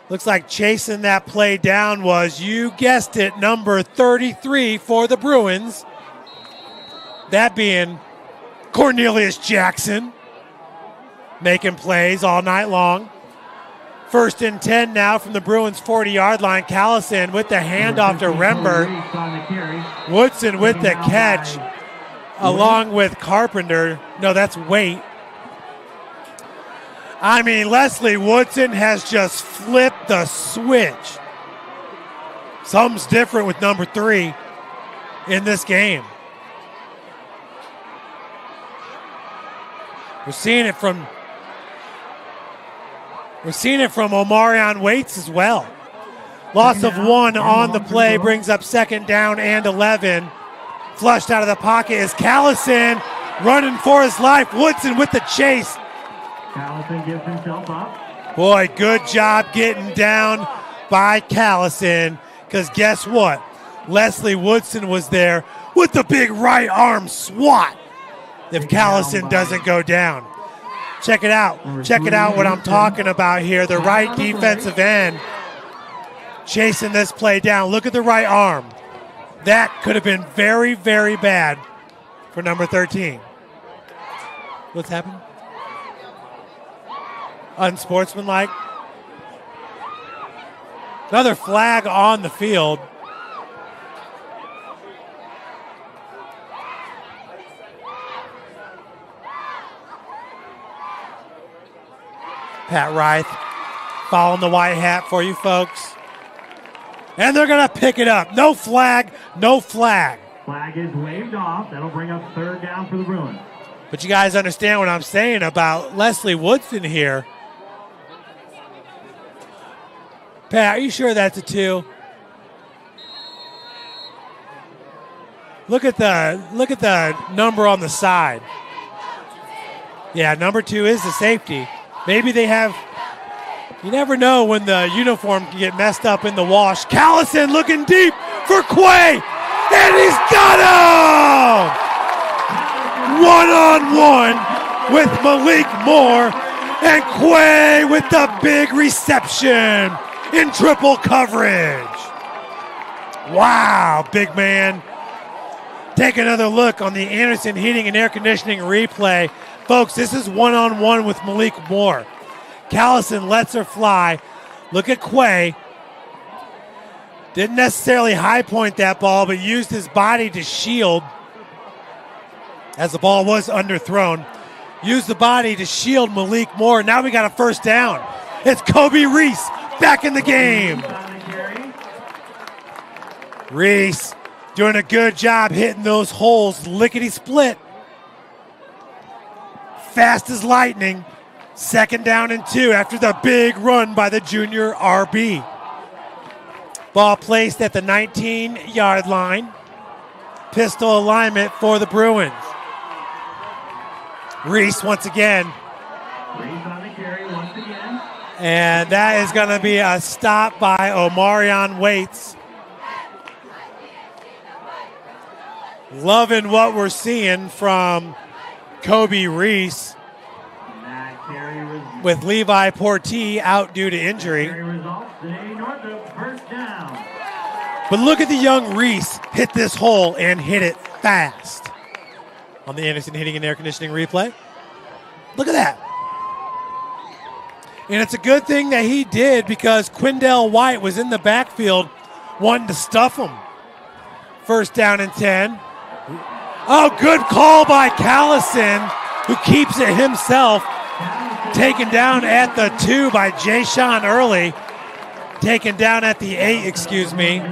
[SPEAKER 13] Looks like chasing that play down was, you guessed it, number 33 for the Bruins. That being Cornelius Jackson, making plays all night long. 1st and 10 now from the Bruins 40-yard line. Callison with the handoff to Rembert. Woodson with the catch along with Carpenter. No, that's Waite. I mean, Leslie Woodson has just flipped the switch. Something's different with number 3 in this game. We're seeing it from Omarion Waits as well. Loss of 1 on the play brings up 2nd down and 11. Flushed out of the pocket is Callison running for his life. Woodson with the chase.
[SPEAKER 11] Callison gives himself up.
[SPEAKER 13] Boy, good job getting down by Callison, because guess what? Leslie Woodson was there with the big right arm swat if Callison doesn't go down. Check it out. Check it out what I'm talking about here. The right defensive end chasing this play down. Look at the right arm. That could have been very, very bad for number 13. What's happened? Unsportsmanlike. Another flag on the field. Pat Reith following the white hat for you folks. And they're going to pick it up. No flag, no flag.
[SPEAKER 11] Flag is waved off. That'll bring up 3rd down for the Bruins.
[SPEAKER 13] But you guys understand what I'm saying about Leslie Woodson here. Pat, are you sure that's a 2? Look at the number on the side. Yeah, number 2 is the safety. Maybe they have, you never know when the uniform can get messed up in the wash. Callison looking deep for Quay, and he's got him! 1-on-1 with Malik Moore, and Quay with the big reception in triple coverage. Wow, big man. Take another look on the Anderson Heating and Air Conditioning replay. Folks, this is 1-on-1 with Malik Moore. Callison lets her fly. Look at Quay.
[SPEAKER 14] Didn't necessarily high point that ball, but used his body to shield as the ball was underthrown. Used the body to shield Malik Moore. Now we got a first down. It's Kobe Reese back in the game. Reese doing a good job hitting those holes, lickety split. Fast as lightning. 2nd down and 2 after the big run by the junior RB. Ball placed at the 19-yard line. Pistol alignment for the Bruins. Reese once again.
[SPEAKER 11] Reese on the carry once again.
[SPEAKER 14] And that is going to be a stop by Omarion Waits. Loving what we're seeing from Kobe Reese. With Levi Portee out due to injury. But look at the young Reese hit this hole and hit it fast. On the Anderson Heating and Air Conditioning replay. Look at that. And it's a good thing that he did because Quindell White was in the backfield wanting to stuff him. 1st down and 10. Oh, good call by Callison, who keeps it himself. Taken down at the 2 by Jay-Sean Early. Taken down at the 8, excuse me.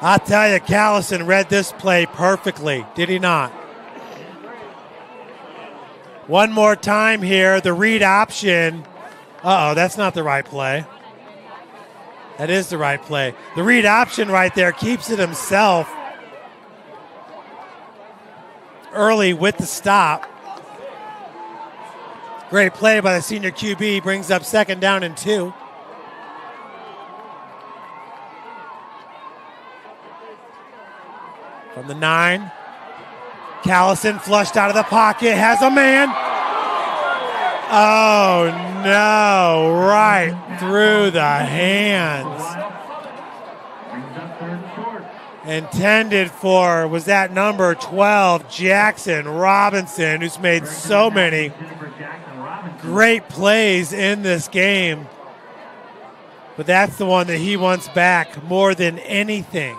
[SPEAKER 14] I tell you, Callison read this play perfectly, did he not? One more time here, the read option. Uh-oh, that's not the right play. That is the right play. The read option right there keeps it himself. Early with the stop. Great play by the senior QB, brings up 2nd down and 2. From the 9, Callison flushed out of the pocket, has a man. Oh no, right through the hands. Intended for, was that number 12, Jackson Robinson, who's made so many great plays in this game. But that's the one that he wants back more than anything.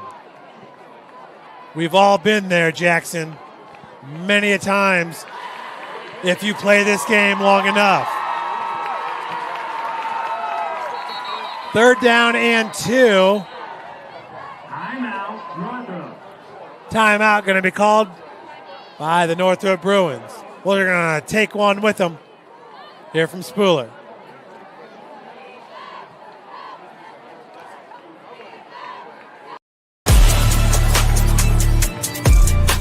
[SPEAKER 14] We've all been there, Jackson, many a times if you play this game long enough. 3rd down and 2. Timeout going to be called by the Northrop Bruins. Well, they're going to take one with them here from Spooler.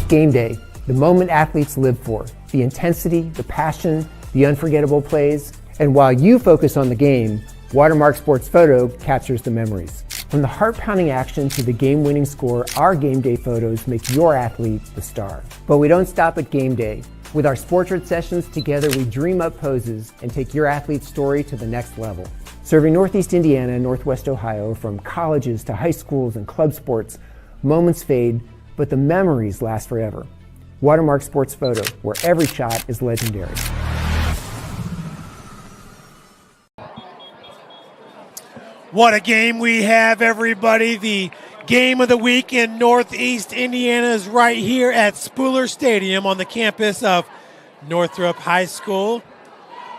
[SPEAKER 6] Game day, the moment athletes live for, the intensity, the passion, the unforgettable plays, and while you focus on the game, Watermark Sports Photo captures the memories. From the heart-pounding action to the game-winning score, our game day photos make your athlete the star. But we don't stop at game day. With our Sportrait sessions together, we dream up poses and take your athlete's story to the next level. Serving Northeast Indiana and Northwest Ohio, from colleges to high schools and club sports, moments fade, but the memories last forever. Watermark Sports Photo, where every shot is legendary.
[SPEAKER 14] What a game we have, everybody. The game of the week in Northeast Indiana is right here at Spooler Stadium on the campus of Northrop High School.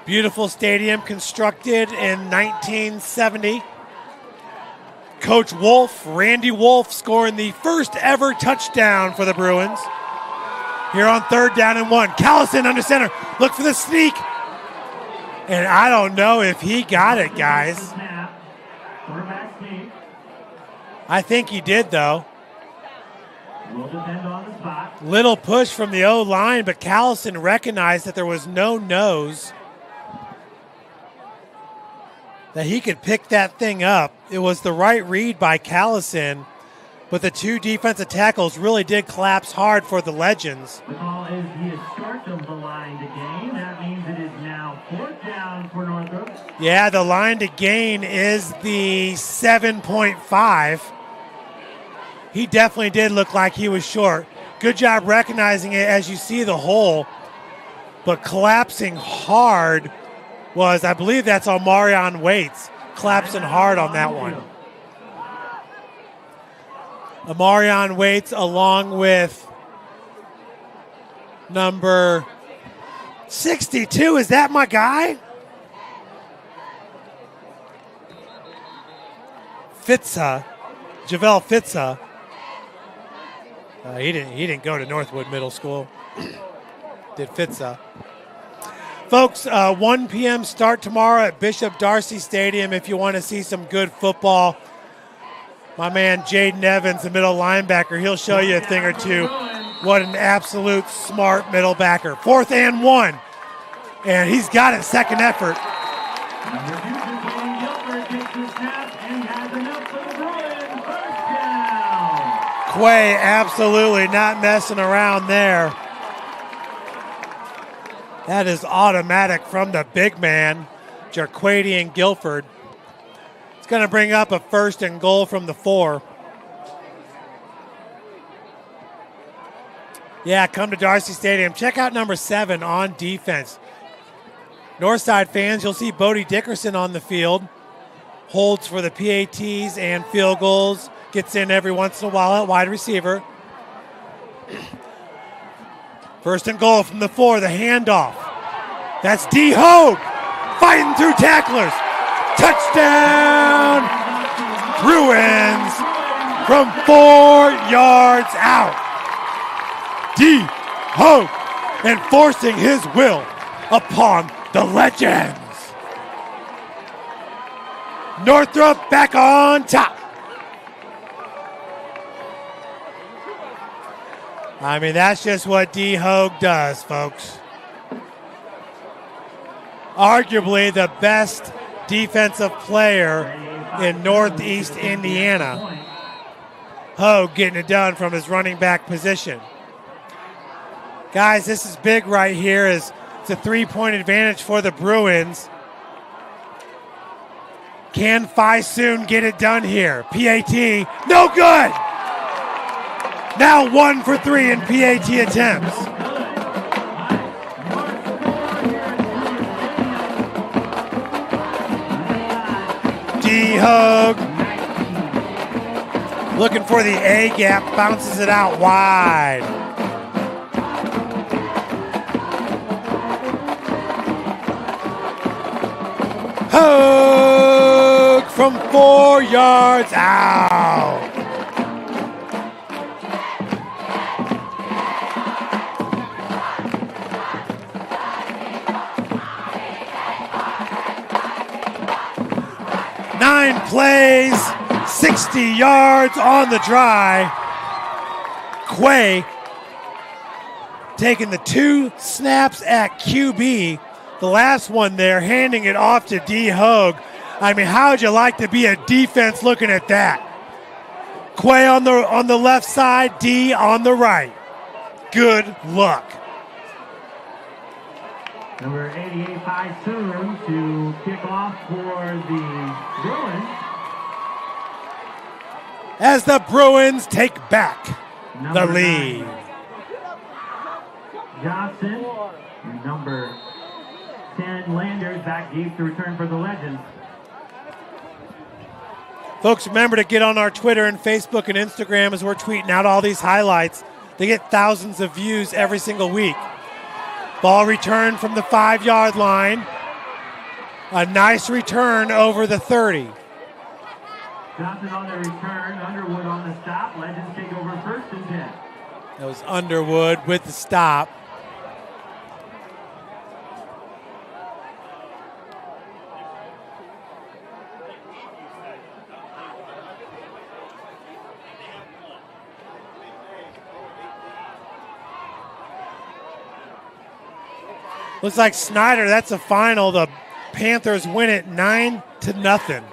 [SPEAKER 14] Beautiful stadium constructed in 1970. Coach Wolf, Randy Wolf, scoring the first ever touchdown for the Bruins. Here on 3rd down and 1. Callison under center. Look for the sneak. And I don't know if he got it, guys. I think he did, though. Little push from the O-line, but Callison recognized that there was no nose, that he could pick that thing up. It was the right read by Callison, but the 2 defensive tackles really did collapse hard for the Legends.
[SPEAKER 11] The ball is the start of the line to gain. That means it is now 4th down for Northrop.
[SPEAKER 14] Yeah, the line to gain is the 7.5. He definitely did look like he was short. Good job recognizing it as you see the hole. But collapsing hard was, I believe that's Omarion Waits. collapsing hard on that one. Amarion waits along with number 62. Is that my guy? Fitza, Javel Fitza. He didn't go to Northwood Middle School. Did Fitza. Folks, 1 p.m. start tomorrow at Bishop Darcy Stadium if you want to see some good football. My man Jaden Evans, the middle linebacker, he'll show you a thing or two. What an absolute smart middle backer. 4th and 1. And he's got it, second effort. Quay absolutely not messing around there. That is automatic from the big man, Jarquadian Guilford. It's going to bring up a 1st and goal from the 4. Yeah, come to Darcy Stadium. Check out number 7 on defense. Northside fans, you'll see Bodie Dickerson on the field. Holds for the PATs and field goals. Gets in every once in a while at wide receiver. 1st and goal from the 4, the handoff. That's D. Hogue fighting through tacklers. Touchdown! Bruins from 4 yards out. D. Hogue enforcing his will upon the Legends. Northrop back on top. I mean, that's just what D. Hogue does, folks. Arguably the best defensive player in Northeast Indiana. Hogue getting it done from his running back position. Guys, this is big right here. It's a 3-point advantage for the Bruins. Can Fisoon get it done here? PAT, no good! Now 1 for 3 in PAT attempts. D. Hogue looking for the A gap, bounces it out wide. Hogue from 4 yards out. Plays 60 yards on the drive. Quay taking the 2 snaps at QB. The last one there, handing it off to D. Hogue. I mean, how would you like to be a defense looking at that? Quay on the left side, D on the right. Good luck.
[SPEAKER 11] Number 88, Fisoon to kick off for the Bruins.
[SPEAKER 14] As the Bruins take back the lead.
[SPEAKER 11] Johnson and number 10, Landers, back deep to return for the Legends.
[SPEAKER 14] Folks, remember to get on our Twitter and Facebook and Instagram as we're tweeting out all these highlights. They get thousands of views every single week. Ball returned from the 5-yard line. A nice return over the 30.
[SPEAKER 11] Johnson on the return, Underwood on the stop. Legends take over 1st and 10.
[SPEAKER 14] That was Underwood with the stop. Looks like Snyder, that's the final. The Panthers win it 9-0.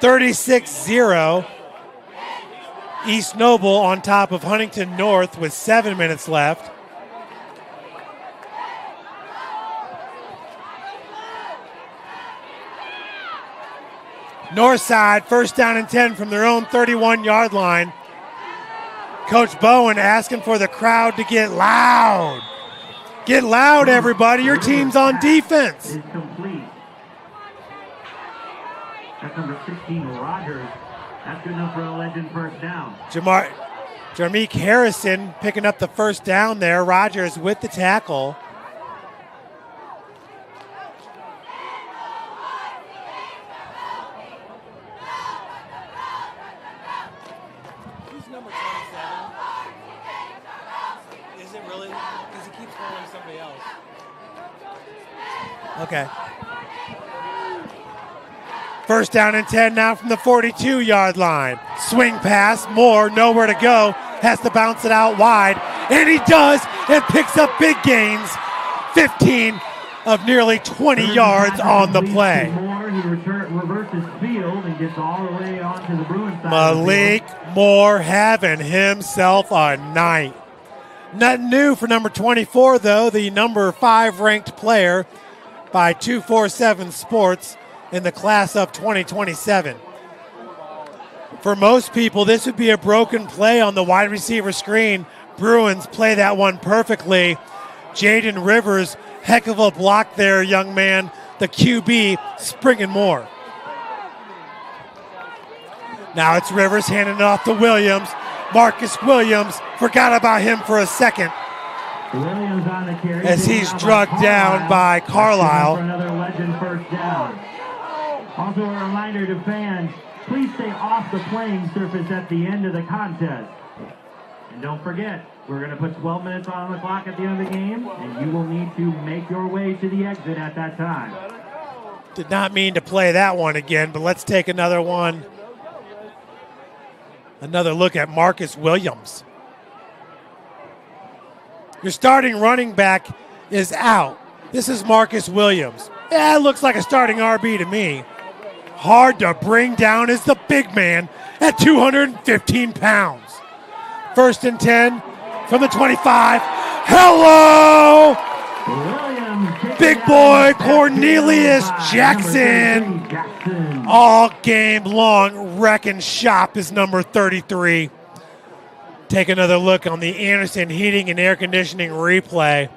[SPEAKER 14] 36-0. East Noble on top of Huntington North with 7 minutes left. Northside, 1st down and 10 from their own 31-yard line. Coach Bowen asking for the crowd to get loud. Get loud, everybody. Your team's on defense.
[SPEAKER 11] Is complete. That's number 16, Rogers. That's good enough for a Legend first down.
[SPEAKER 14] Jarmeek Harrison picking up the first down there. Rogers with the tackle.
[SPEAKER 13] Who's number 27? Is it really? Because he keeps calling somebody else.
[SPEAKER 14] Okay. First down and 10 now from the 42-yard line. Swing pass, Moore, nowhere to go. Has to bounce it out wide. And he does, and picks up big gains. 15 of nearly 20 yards on the play.
[SPEAKER 11] Moore, he reverses field and gets all the way onto the Bruins side.
[SPEAKER 14] Malik Moore having himself a night. Nothing new for number 24, though, the number 5 ranked player by 247 Sports in the class of 2027. For most people, this would be a broken play on the wide receiver screen. Bruins play that one perfectly. Jaden Rivers, heck of a block there, young man. The QB, springing more. Now it's Rivers handing it off to Williams. Marcus Williams, forgot about him for a second
[SPEAKER 11] Williams on the carry.
[SPEAKER 14] as he's drugged down by
[SPEAKER 11] For
[SPEAKER 14] Carlisle.
[SPEAKER 11] another Legend first down. Also a reminder to fans, please stay off the playing surface at the end of the contest. And don't forget, we're going to put 12 minutes on the clock at the end of the game, and you will need to make your way to the exit at that time.
[SPEAKER 14] Did not mean to play that one again, but let's take another one. Another look at Marcus Williams. Your starting running back is out. This is Marcus Williams. Yeah, it looks like a starting RB to me. Hard to bring down is the big man at 215 pounds. First and 10 from the 25. Hello! Big boy Cornelius Jackson. All game long, wrecking shop is number 33. Take another look on the Anderson Heating and Air Conditioning replay.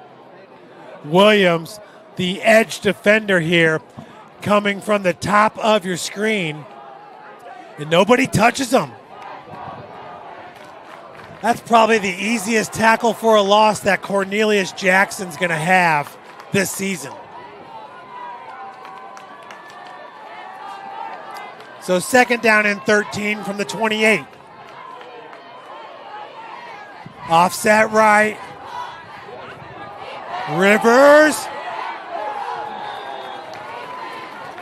[SPEAKER 14] Williams, the edge defender here, coming from the top of your screen, and nobody touches him. That's probably the easiest tackle for a loss that Cornelius Jackson's going to have this season. So second down and 13 from the 28. Offset right. Rivers.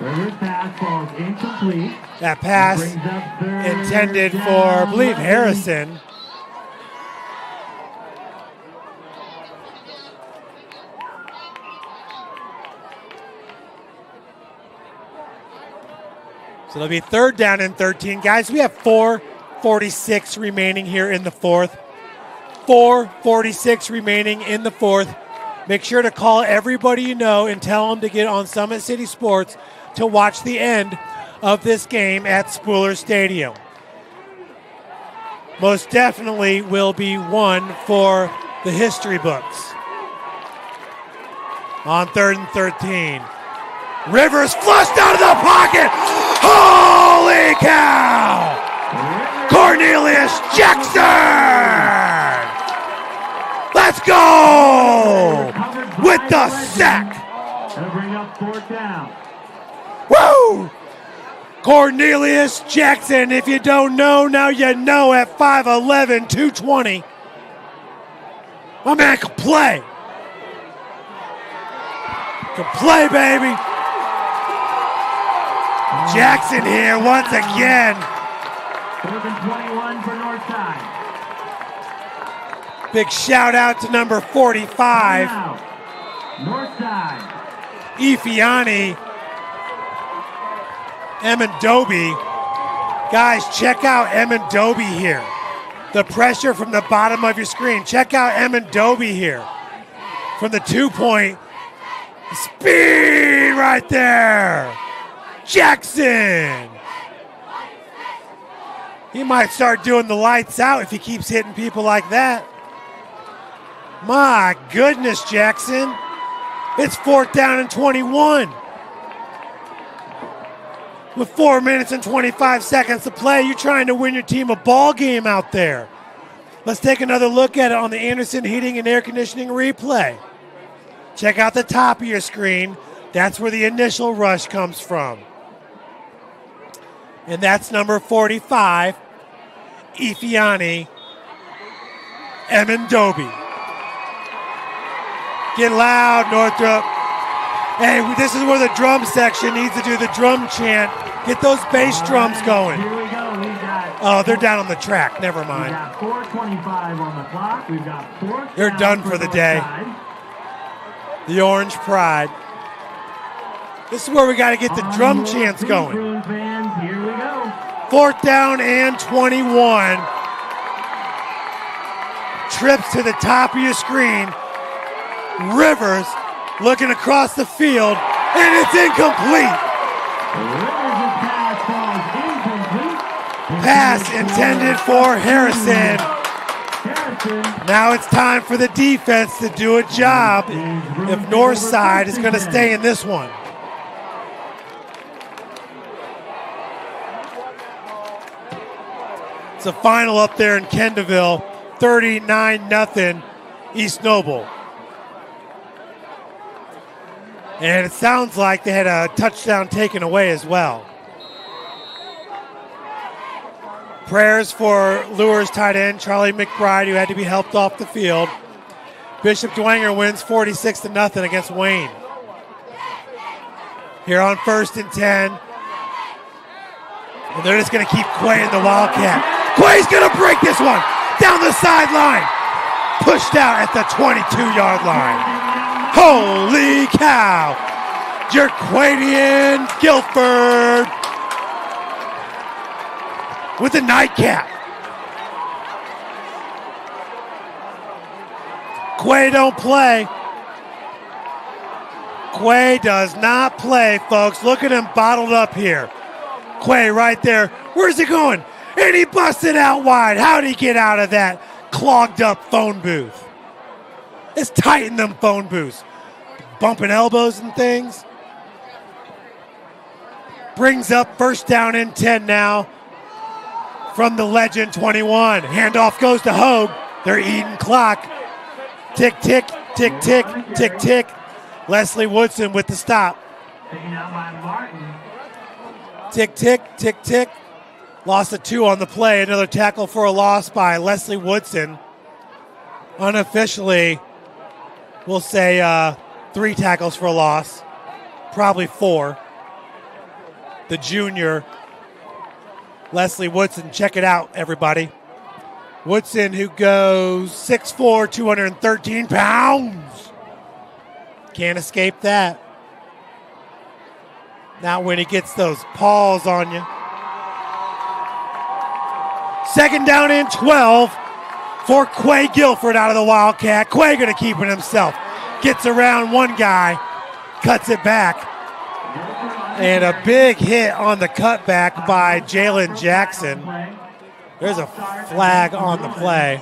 [SPEAKER 11] Rivers pass falls incomplete.
[SPEAKER 14] That pass intended for, I believe, Harrison. So it'll be third down and 13. Guys, we have 4:46 remaining here in the fourth. 4:46 remaining in the fourth. Make sure to call everybody you know and tell them to get on Summit City Sports to watch the end of this game at Spooler Stadium. Most definitely will be one for the history books. On 3rd and 13. Rivers flushed out of the pocket. Holy cow! Cornelius Jackson! Let's go! With the sack.
[SPEAKER 11] That'll bring up fourth down.
[SPEAKER 14] Woo! Cornelius Jackson, if you don't know, now you know at 5'11", 220. My man can play. Can play, baby. Jackson here once again.
[SPEAKER 11] 4th and 21 for Northside.
[SPEAKER 14] Big shout out to number 45.
[SPEAKER 11] Now, Northside.
[SPEAKER 14] Ifiani Amendobi. Guys, check out Amendobi here. The pressure from the bottom of your screen. Check out Amendobi here. From the 2-point. Speed right there. Jackson. He might start doing the lights out if he keeps hitting people like that. My goodness, Jackson. It's 4th down and 21. with 4 minutes and 25 seconds to play. You're trying to win your team a ball game out there. Let's take another look at it on the Anderson Heating and Air Conditioning replay. Check out the top of your screen. That's where the initial rush comes from. And that's number 45, Ifeanyi Emendobi. Get loud, Northrop. Hey, this is where the drum section needs to do the drum chant. Get those bass drums going.
[SPEAKER 11] Here we go. We've got.
[SPEAKER 14] Oh, they're down on the track. Never
[SPEAKER 11] We've
[SPEAKER 14] mind.
[SPEAKER 11] got 4:25 on the clock. We've got 4.
[SPEAKER 14] They're done for the day. The Orange Pride. This is where we got to get the drum chants going.
[SPEAKER 11] Bruins fans, here we go.
[SPEAKER 14] 4th down and 21. Trips to the top of your screen. Rivers looking across the field, and it's incomplete.
[SPEAKER 11] Rivers' pass falls incomplete.
[SPEAKER 14] Pass intended for Harrison. Now it's time for the defense to do a job if Northside is going to stay in this one. It's a final up there in Kendallville, 39-0 East Noble. And it sounds like they had a touchdown taken away as well. Prayers for Lures tight end Charlie McBride, who had to be helped off the field. Bishop Dwenger wins 46-0 against Wayne. Here on 1st and 10. And they're just going to keep Quay in the Wildcat. Quay's going to break this one down the sideline. Pushed out at the 22-yard line. Holy cow! Jerquadian Guilford with a nightcap. Quay don't play. Quay does not play, folks. Look at him bottled up here. Quay right there. Where's he going? And he busted out wide. How'd he get out of that clogged up phone booth? Let's tighten them phone booths. Bumping elbows and things. Brings up 1st down and 10 now from the legend 21. Handoff goes to Hogue. They're eating clock. Tick, tick, tick, tick, tick, tick. Leslie Woodson with the stop.
[SPEAKER 11] Taken out by Martin.
[SPEAKER 14] Tick, tick, tick, tick. Loss of 2 on the play. Another tackle for a loss by Leslie Woodson. Unofficially, we'll say 3 tackles for a loss. Probably 4. The junior, Leslie Woodson. Check it out, everybody. Woodson, who goes 6'4", 213 pounds. Can't escape that. Not when he gets those paws on you. 2nd down and 12 for Quay Guilford out of the Wildcat. Quay going to keep it himself. Gets around one guy, cuts it back. And a big hit on the cutback by Jalen Jackson. There's a flag on the play.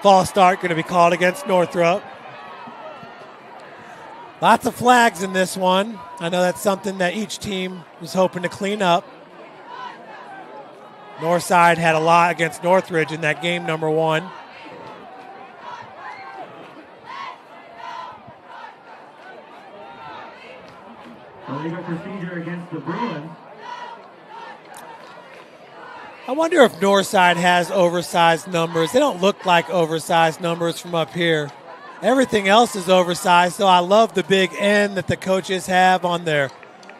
[SPEAKER 14] False start going to be called against Northrop. Lots of flags in this one. I know that's something that each team was hoping to clean up. Northside had a lot against Northridge in that game, number 1.
[SPEAKER 11] Illegal procedure against the Bruins.
[SPEAKER 14] I wonder if Northside has oversized numbers. They don't look like oversized numbers from up here. Everything else is oversized, so I love the big N that the coaches have on their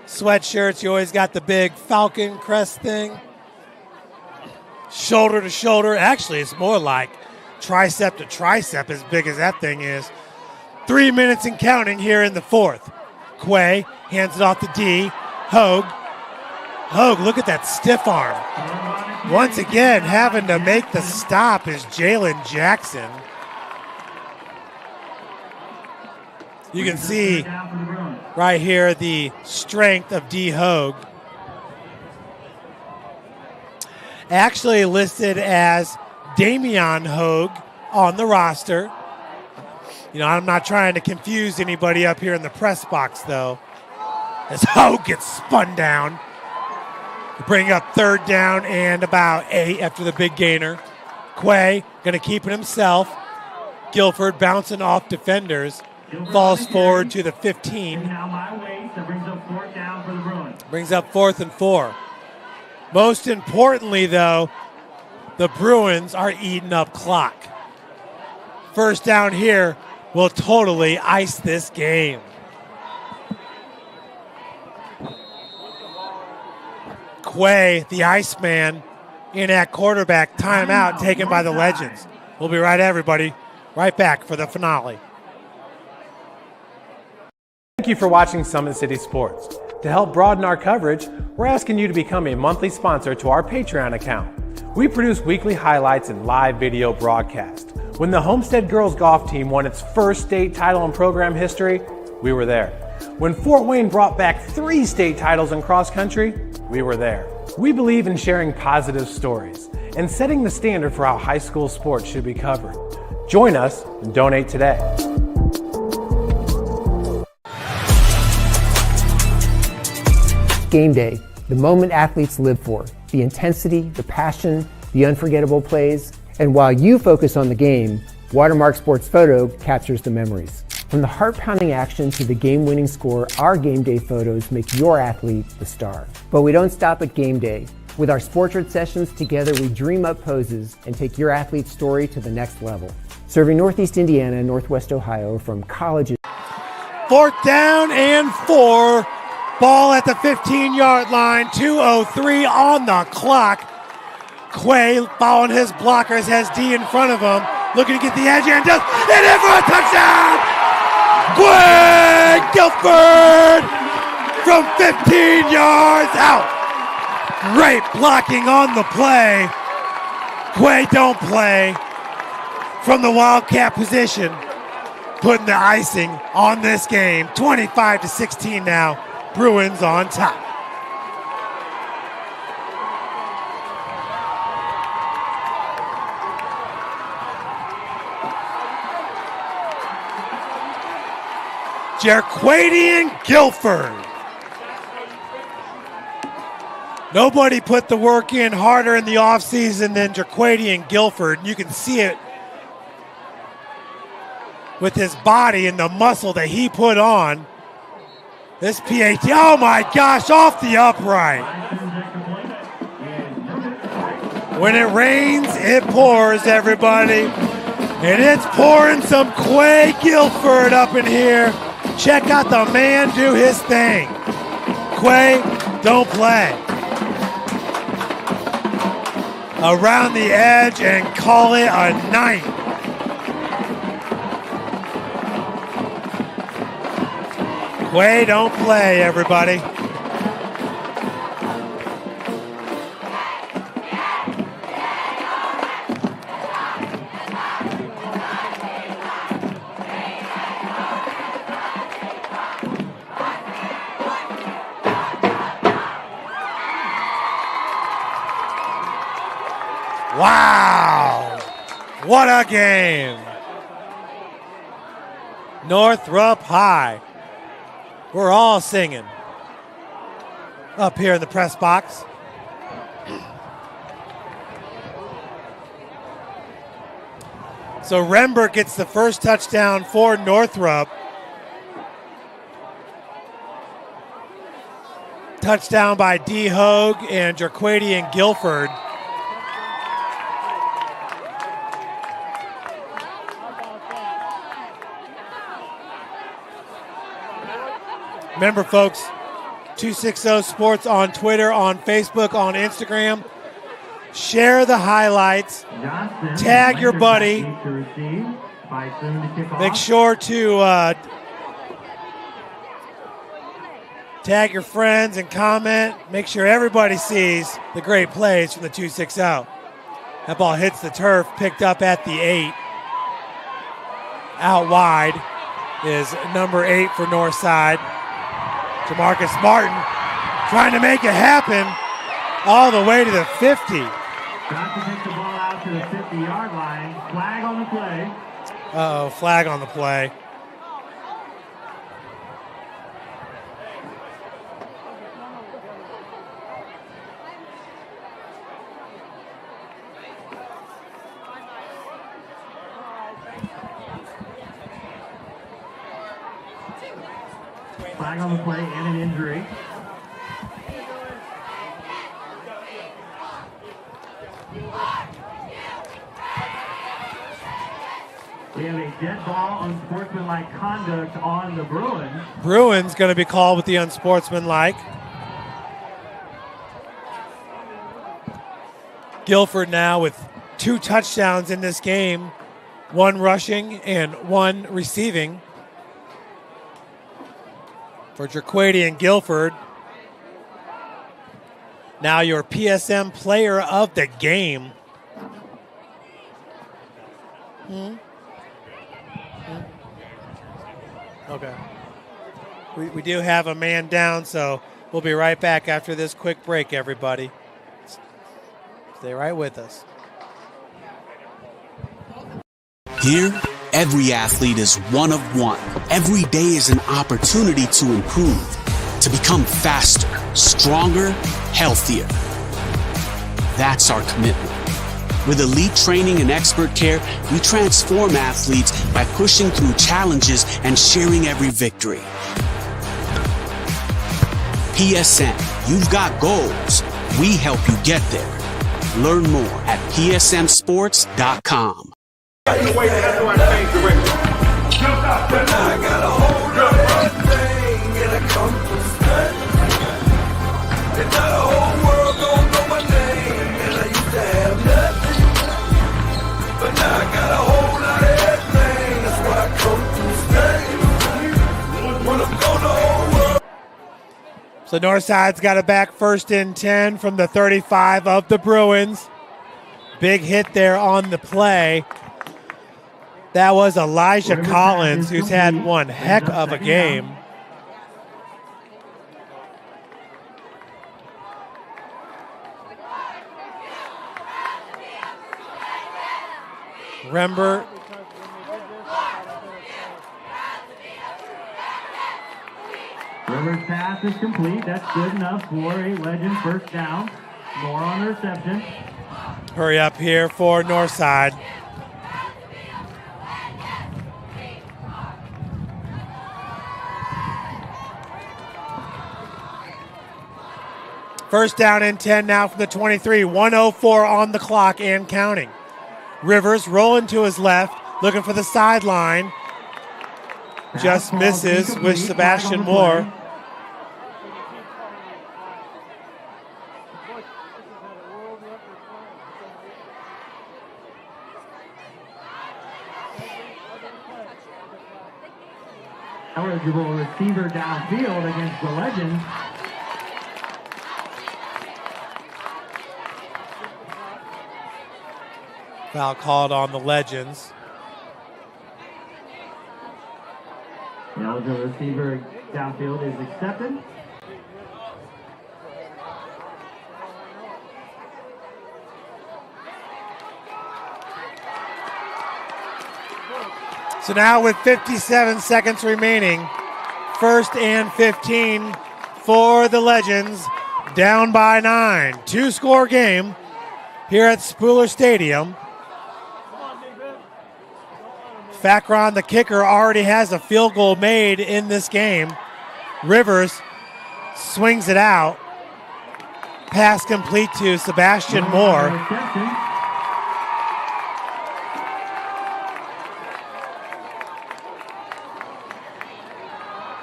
[SPEAKER 14] sweatshirts. You always got the big Falcon crest thing. Shoulder to shoulder. Actually, it's more like tricep to tricep, as big as that thing is. 3 minutes and counting here in the 4th. Quay hands it off to D. Hogue. Hogue, look at that stiff arm. Once again, having to make the stop is Jalen Jackson. You can see right here the strength of D. Hogue. Actually listed as Damian Hogue on the roster. You know, I'm not trying to confuse anybody up here in the press box, though. as Hogue gets spun down. Bring up third down and about 8 after the big gainer. Quay going to keep it himself. Guilford bouncing off defenders. Falls forward to the 15.
[SPEAKER 11] Now my waist, that brings up fourth down for the Bruins.
[SPEAKER 14] Brings up 4th and 4. Most importantly, though, the Bruins are eating up clock. First down here will totally ice this game. Quay, the Iceman, in at quarterback. Timeout taken by the Legends. We'll be right, everybody. Right back for the finale.
[SPEAKER 13] Thank you for watching Summit City Sports. To help broaden our coverage, we're asking you to become a monthly sponsor to our Patreon account. We produce weekly highlights and live video broadcasts. When the Homestead Girls Golf Team won its first state title in program history, we were there. When Fort Wayne brought back 3 state titles in cross country, we were there. We believe in sharing positive stories and setting the standard for how high school sports should be covered. Join us and donate today.
[SPEAKER 6] Game day, the moment athletes live for, the intensity, the passion, the unforgettable plays, and while you focus on the game, Watermark Sports Photo captures the memories. From the heart-pounding action to the game-winning score, our game day photos make your athlete the star. But we don't stop at game day. With our Sportrait sessions, together we dream up poses and take your athlete's story to the next level. Serving Northeast Indiana and Northwest Ohio from colleges.
[SPEAKER 14] 4th down and 4. Ball at the 15-yard line. 2:03 on the clock. Quay following his blockers, has D in front of him. Looking to get the edge and does it in for a touchdown! Quay Guilford from 15 yards out. Great blocking on the play. Quay don't play from the Wildcat position, putting the icing on this game. 25-16 now. Bruins on top. Jerquadian Guilford. Nobody put the work in harder in the offseason than Jerquadian Guilford. You can see it with his body and the muscle that he put on. This PAT, oh my gosh, off the upright. When it rains, it pours, everybody. And it's pouring some Quay Guilford up in here. Check out the man do his thing. Quay, don't play. Around the edge and call it a night. Quay, don't play, everybody. Wow! What a game! Northrop High. We're all singing up here in the press box. So Rembert gets the first touchdown for Northrop. Touchdown by D. Hogue and Jerquadian Guilford. Remember, folks, 260 Sports on Twitter, on Facebook, on Instagram. Share the highlights. Tag your buddy. Make sure to tag your friends and comment. Make sure everybody sees the great plays from the 260. That ball hits the turf, picked up at the 8. Out wide is number 8 for Northside. Jamarcus Martin trying to make it happen all the way to the 50.
[SPEAKER 11] Got to take the ball out to the 50-yard line. Flag on the play.
[SPEAKER 14] Uh-oh, flag on the play.
[SPEAKER 11] Flag on the play and an injury. We have a dead ball, unsportsmanlike conduct on the Bruins.
[SPEAKER 14] Bruins going to be called with the unsportsmanlike. Guilford now with 2 touchdowns in this game, 1 rushing and 1 receiving for Jerquady and Guilford. Now your PSM player of the game. Okay. We do have a man down, so we'll be right back after this quick break, everybody. Stay right with us.
[SPEAKER 3] Here, every athlete is one of one. Every day is an opportunity to improve, to become faster, stronger, healthier. That's our commitment. With elite training and expert care, we transform athletes by pushing through challenges and sharing every victory. PSN, you've got goals. We help you get there. Learn more at psmsports.com.
[SPEAKER 8] But now I got a hold of everything and I come from study. And now the whole world don't know my name. And I used to have nothing. But now I got a whole lot of everything. That's why I come from study. When I'm gone the whole world.
[SPEAKER 14] So Northside's got it back 1st and 10 from the 35 of the Bruins. Big hit there on the play. That was Elijah Collins, who's had one heck of a game. Remember,
[SPEAKER 11] Rivers' pass is complete. That's good enough for a Legend first down. More on the reception.
[SPEAKER 14] hurry up here for Northside. First down and 10 now from the 23. 1:04 on the clock and counting. Rivers rolling to his left, looking for the sideline. Just misses with Sebastian Moore.
[SPEAKER 11] Eligible receiver downfield against the Legends.
[SPEAKER 14] Foul called on the Legends.
[SPEAKER 11] The eligible receiver downfield is accepted.
[SPEAKER 14] So now with 57 seconds remaining, 1st and 15 for the Legends, down by 9. 2-score game here at Spooler Stadium. Fakron, the kicker, already has a field goal made in this game. Rivers swings it out. Pass complete to Sebastian Moore.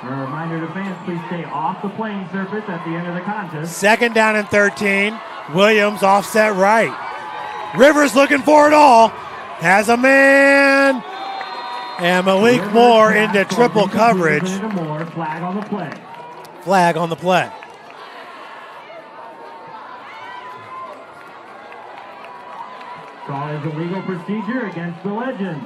[SPEAKER 11] A reminder to fans, please stay off the playing surface at the end of the contest.
[SPEAKER 14] 2nd down and 13. Williams offset right. Rivers looking for it all. Has a man. And Malik Moore into triple coverage.
[SPEAKER 11] Flag on the play.
[SPEAKER 14] Flag on the play.
[SPEAKER 11] Call is a legal procedure against the Legends.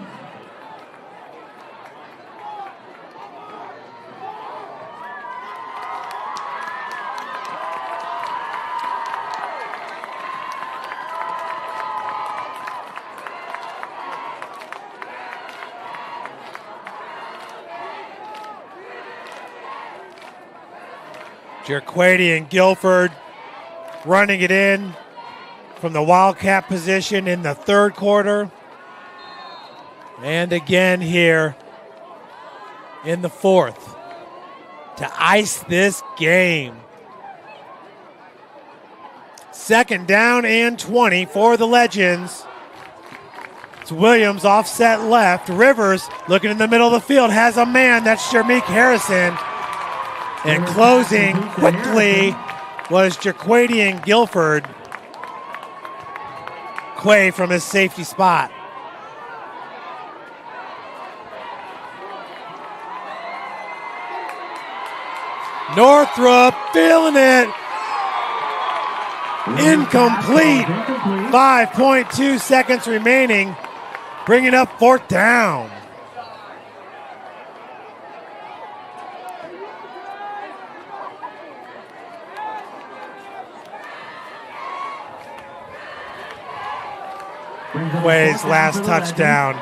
[SPEAKER 14] Jerquady and Guilford running it in from the Wildcat position in the 3rd quarter. And again here in the 4th. to ice this game. 2nd down and 20 for the Legends. It's Williams offset left. Rivers looking in the middle of the field, has a man. That's Sharmeek Harrison. And closing quickly was Jaquadian Guilford. Quay from his safety spot. Northrop feeling it. Incomplete. 5.2 seconds remaining. Bringing up 4th down. Quay's last touchdown.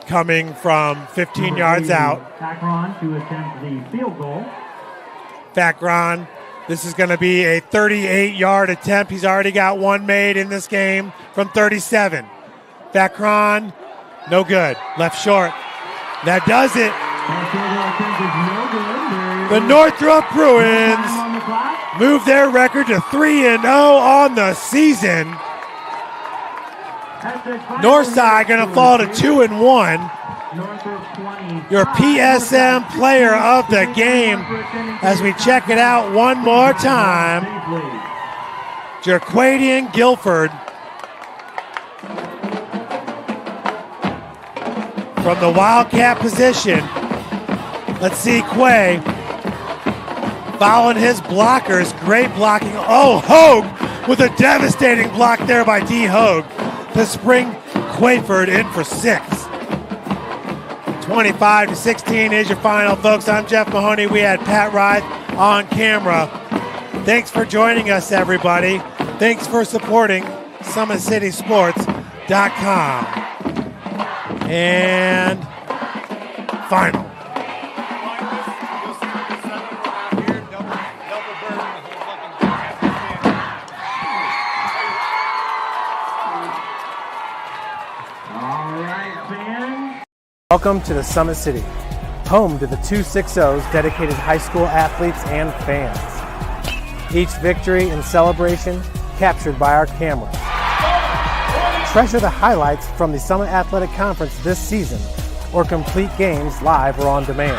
[SPEAKER 14] Coming from 15 yards out.
[SPEAKER 11] Facron to attempt the field goal.
[SPEAKER 14] Facron, this is going to be a 38-yard attempt. He's already got one made in this game from 37. Facron, no good. Left short. That does it. The Northrop Bruins move their record to 3-0 on the season. Northside going to fall to 2-1. Your PSM player of the game as we check it out one more time. Jaquadian Guilford from the Wildcat position. Let's see Quay following his blockers. Great blocking. Oh, Hogue with a devastating block there by D. Hogue to spring Quayford in for 6. 25-16 is your final, folks. I'm Jeff Mahoney. We had Pat Ryth on camera. Thanks for joining us, everybody. Thanks for supporting SummitCitySports.com. And final.
[SPEAKER 1] Welcome to the Summit City, home to the 260's dedicated high school athletes and fans. Each victory and celebration captured by our camera. Treasure the highlights from the Summit Athletic Conference this season, or complete games live or on demand.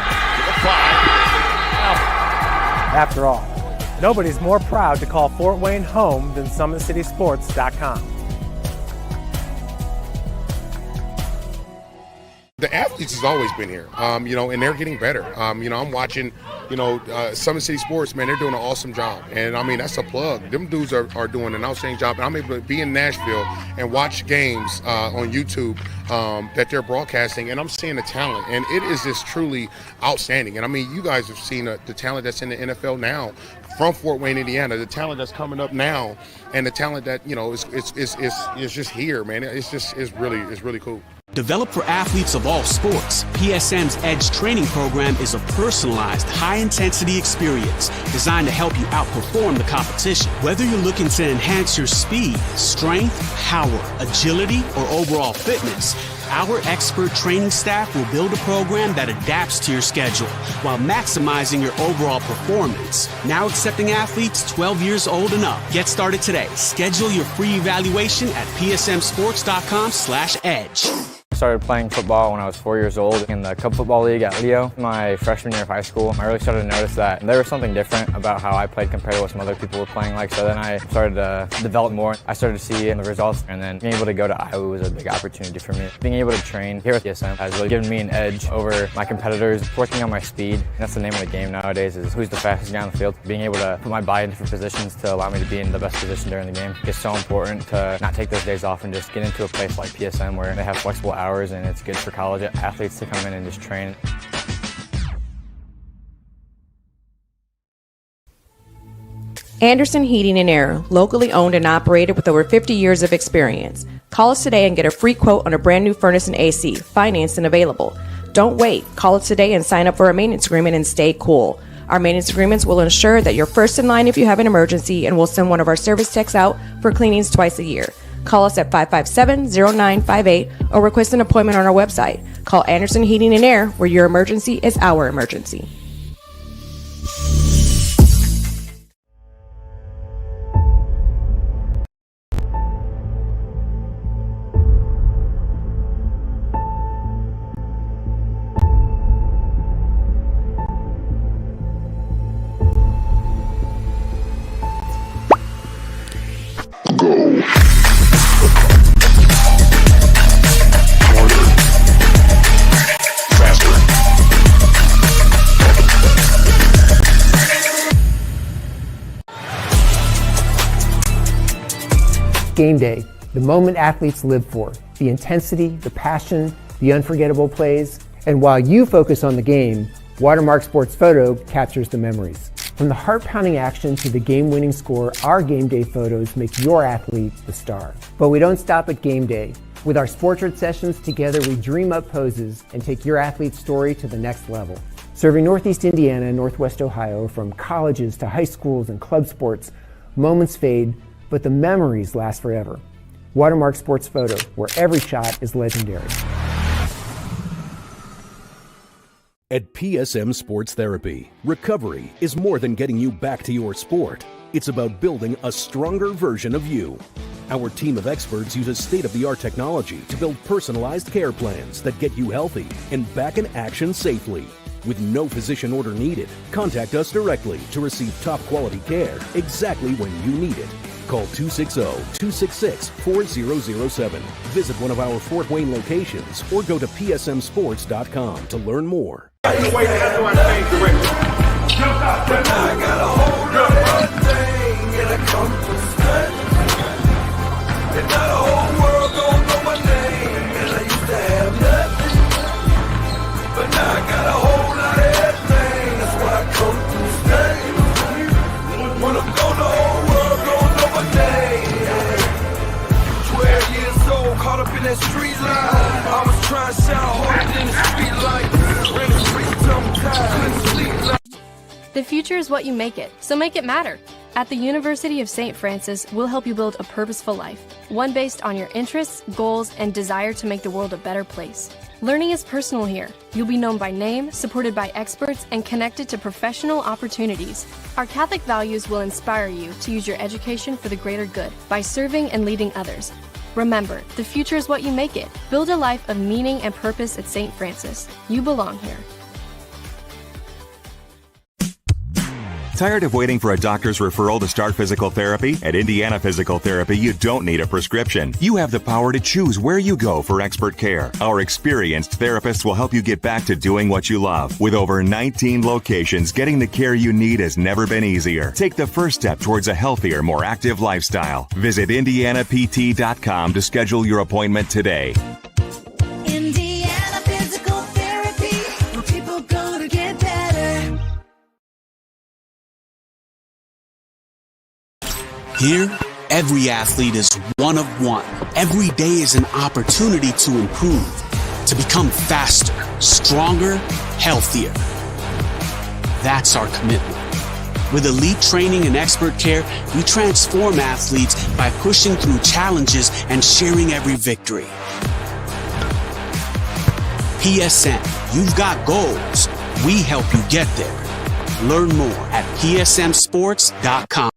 [SPEAKER 1] After all, nobody's more proud to call Fort Wayne home than SummitCitySports.com.
[SPEAKER 2] The athletes has always been here, and they're getting better. I'm watching, Summit City Sports, man, they're doing an awesome job. And, that's a plug. Them dudes are doing an outstanding job. And I'm able to be in Nashville and watch games on YouTube that they're broadcasting, and I'm seeing the talent. And it is just truly outstanding. And, you guys have seen the talent that's in the NFL now from Fort Wayne, Indiana, the talent that's coming up now, and the talent that, is just here, man. It's really cool.
[SPEAKER 3] Developed for athletes of all sports, PSM's Edge training program is a personalized, high-intensity experience designed to help you outperform the competition. Whether you're looking to enhance your speed, strength, power, agility, or overall fitness, our expert training staff will build a program that adapts to your schedule while maximizing your overall performance. Now accepting athletes 12 years old and up. Get started today. Schedule your free evaluation at psmsports.com/edge.
[SPEAKER 4] I started playing football when I was 4 years old in the Cup Football League at Leo. My freshman year of high school, I really started to notice that there was something different about how I played compared to what some other people were playing like. So then I started to develop more. I started to see the results, and then being able to go to Iowa was a big opportunity for me. Being able to train here at PSM has really given me an edge over my competitors. Working on my speed, and that's the name of the game nowadays, is who's the fastest guy on the field. Being able to put my body in different positions to allow me to be in the best position during the game. It's so important to not take those days off and just get into a place like PSM where they have flexible hours, and it's good for college athletes to come in and just train.
[SPEAKER 5] Anderson Heating and Air, locally owned and operated with over 50 years of experience. Call us today and get a free quote on a brand new furnace and AC, financed and available. Don't wait. Call us today and sign up for a maintenance agreement and stay cool. Our maintenance agreements will ensure that you're first in line if you have an emergency, and we'll send one of our service techs out for cleanings twice a year. Call us at 557-0958 or request an appointment on our website. Call Anderson Heating and Air, where your emergency is our emergency.
[SPEAKER 6] Game day, the moment athletes live for, the intensity, the passion, the unforgettable plays, and while you focus on the game, Watermark Sports Photo captures the memories. From the heart-pounding action to the game-winning score, our game day photos make your athlete the star. But we don't stop at game day. With our Sportrait sessions together, we dream up poses and take your athlete's story to the next level. Serving Northeast Indiana and Northwest Ohio, from colleges to high schools and club sports, moments fade, but the memories last forever. Watermark Sports Photo, where every shot is legendary.
[SPEAKER 7] At PSM Sports Therapy, recovery is more than getting you back to your sport. It's about building a stronger version of you. Our team of experts uses state-of-the-art technology to build personalized care plans that get you healthy and back in action safely. With no physician order needed, contact us directly to receive top-quality care exactly when you need it. Call 260-266-4007. Visit one of our Fort Wayne locations or go to psmsports.com to learn more.
[SPEAKER 8] But I got a whole lot of thing and I come from study. And now the whole world don't know my name. And I used to have nothing. But now I got a whole lot of everything. That's why I come from study. When I'm gone, the whole world don't know my name. 12 years old, caught up in that street life. I was trying to shout harder than the street light. Ran the street sometimes, couldn't sleep like.
[SPEAKER 9] The future is what you make it, so make it matter. At the University of St. Francis, we'll help you build a purposeful life, one based on your interests, goals, and desire to make the world a better place. Learning is personal here. You'll be known by name, supported by experts, and connected to professional opportunities. Our Catholic values will inspire you to use your education for the greater good by serving and leading others. Remember, the future is what you make it. Build a life of meaning and purpose at St. Francis. You belong here.
[SPEAKER 10] Tired of waiting for a doctor's referral to start physical therapy? At Indiana Physical Therapy, you don't need a prescription. You have the power to choose where you go for expert care. Our experienced therapists will help you get back to doing what you love. With over 19 locations, getting the care you need has never been easier. Take the first step towards a healthier, more active lifestyle. Visit IndianaPT.com to schedule your appointment today.
[SPEAKER 12] Indiana Physical Therapy, where people go to get better.
[SPEAKER 3] Here, every athlete is one of one. Every day is an opportunity to improve, to become faster, stronger, healthier. That's our commitment. With elite training and expert care, we transform athletes by pushing through challenges and sharing every victory. PSN, you've got goals. We help you get there. Learn more at psmsports.com.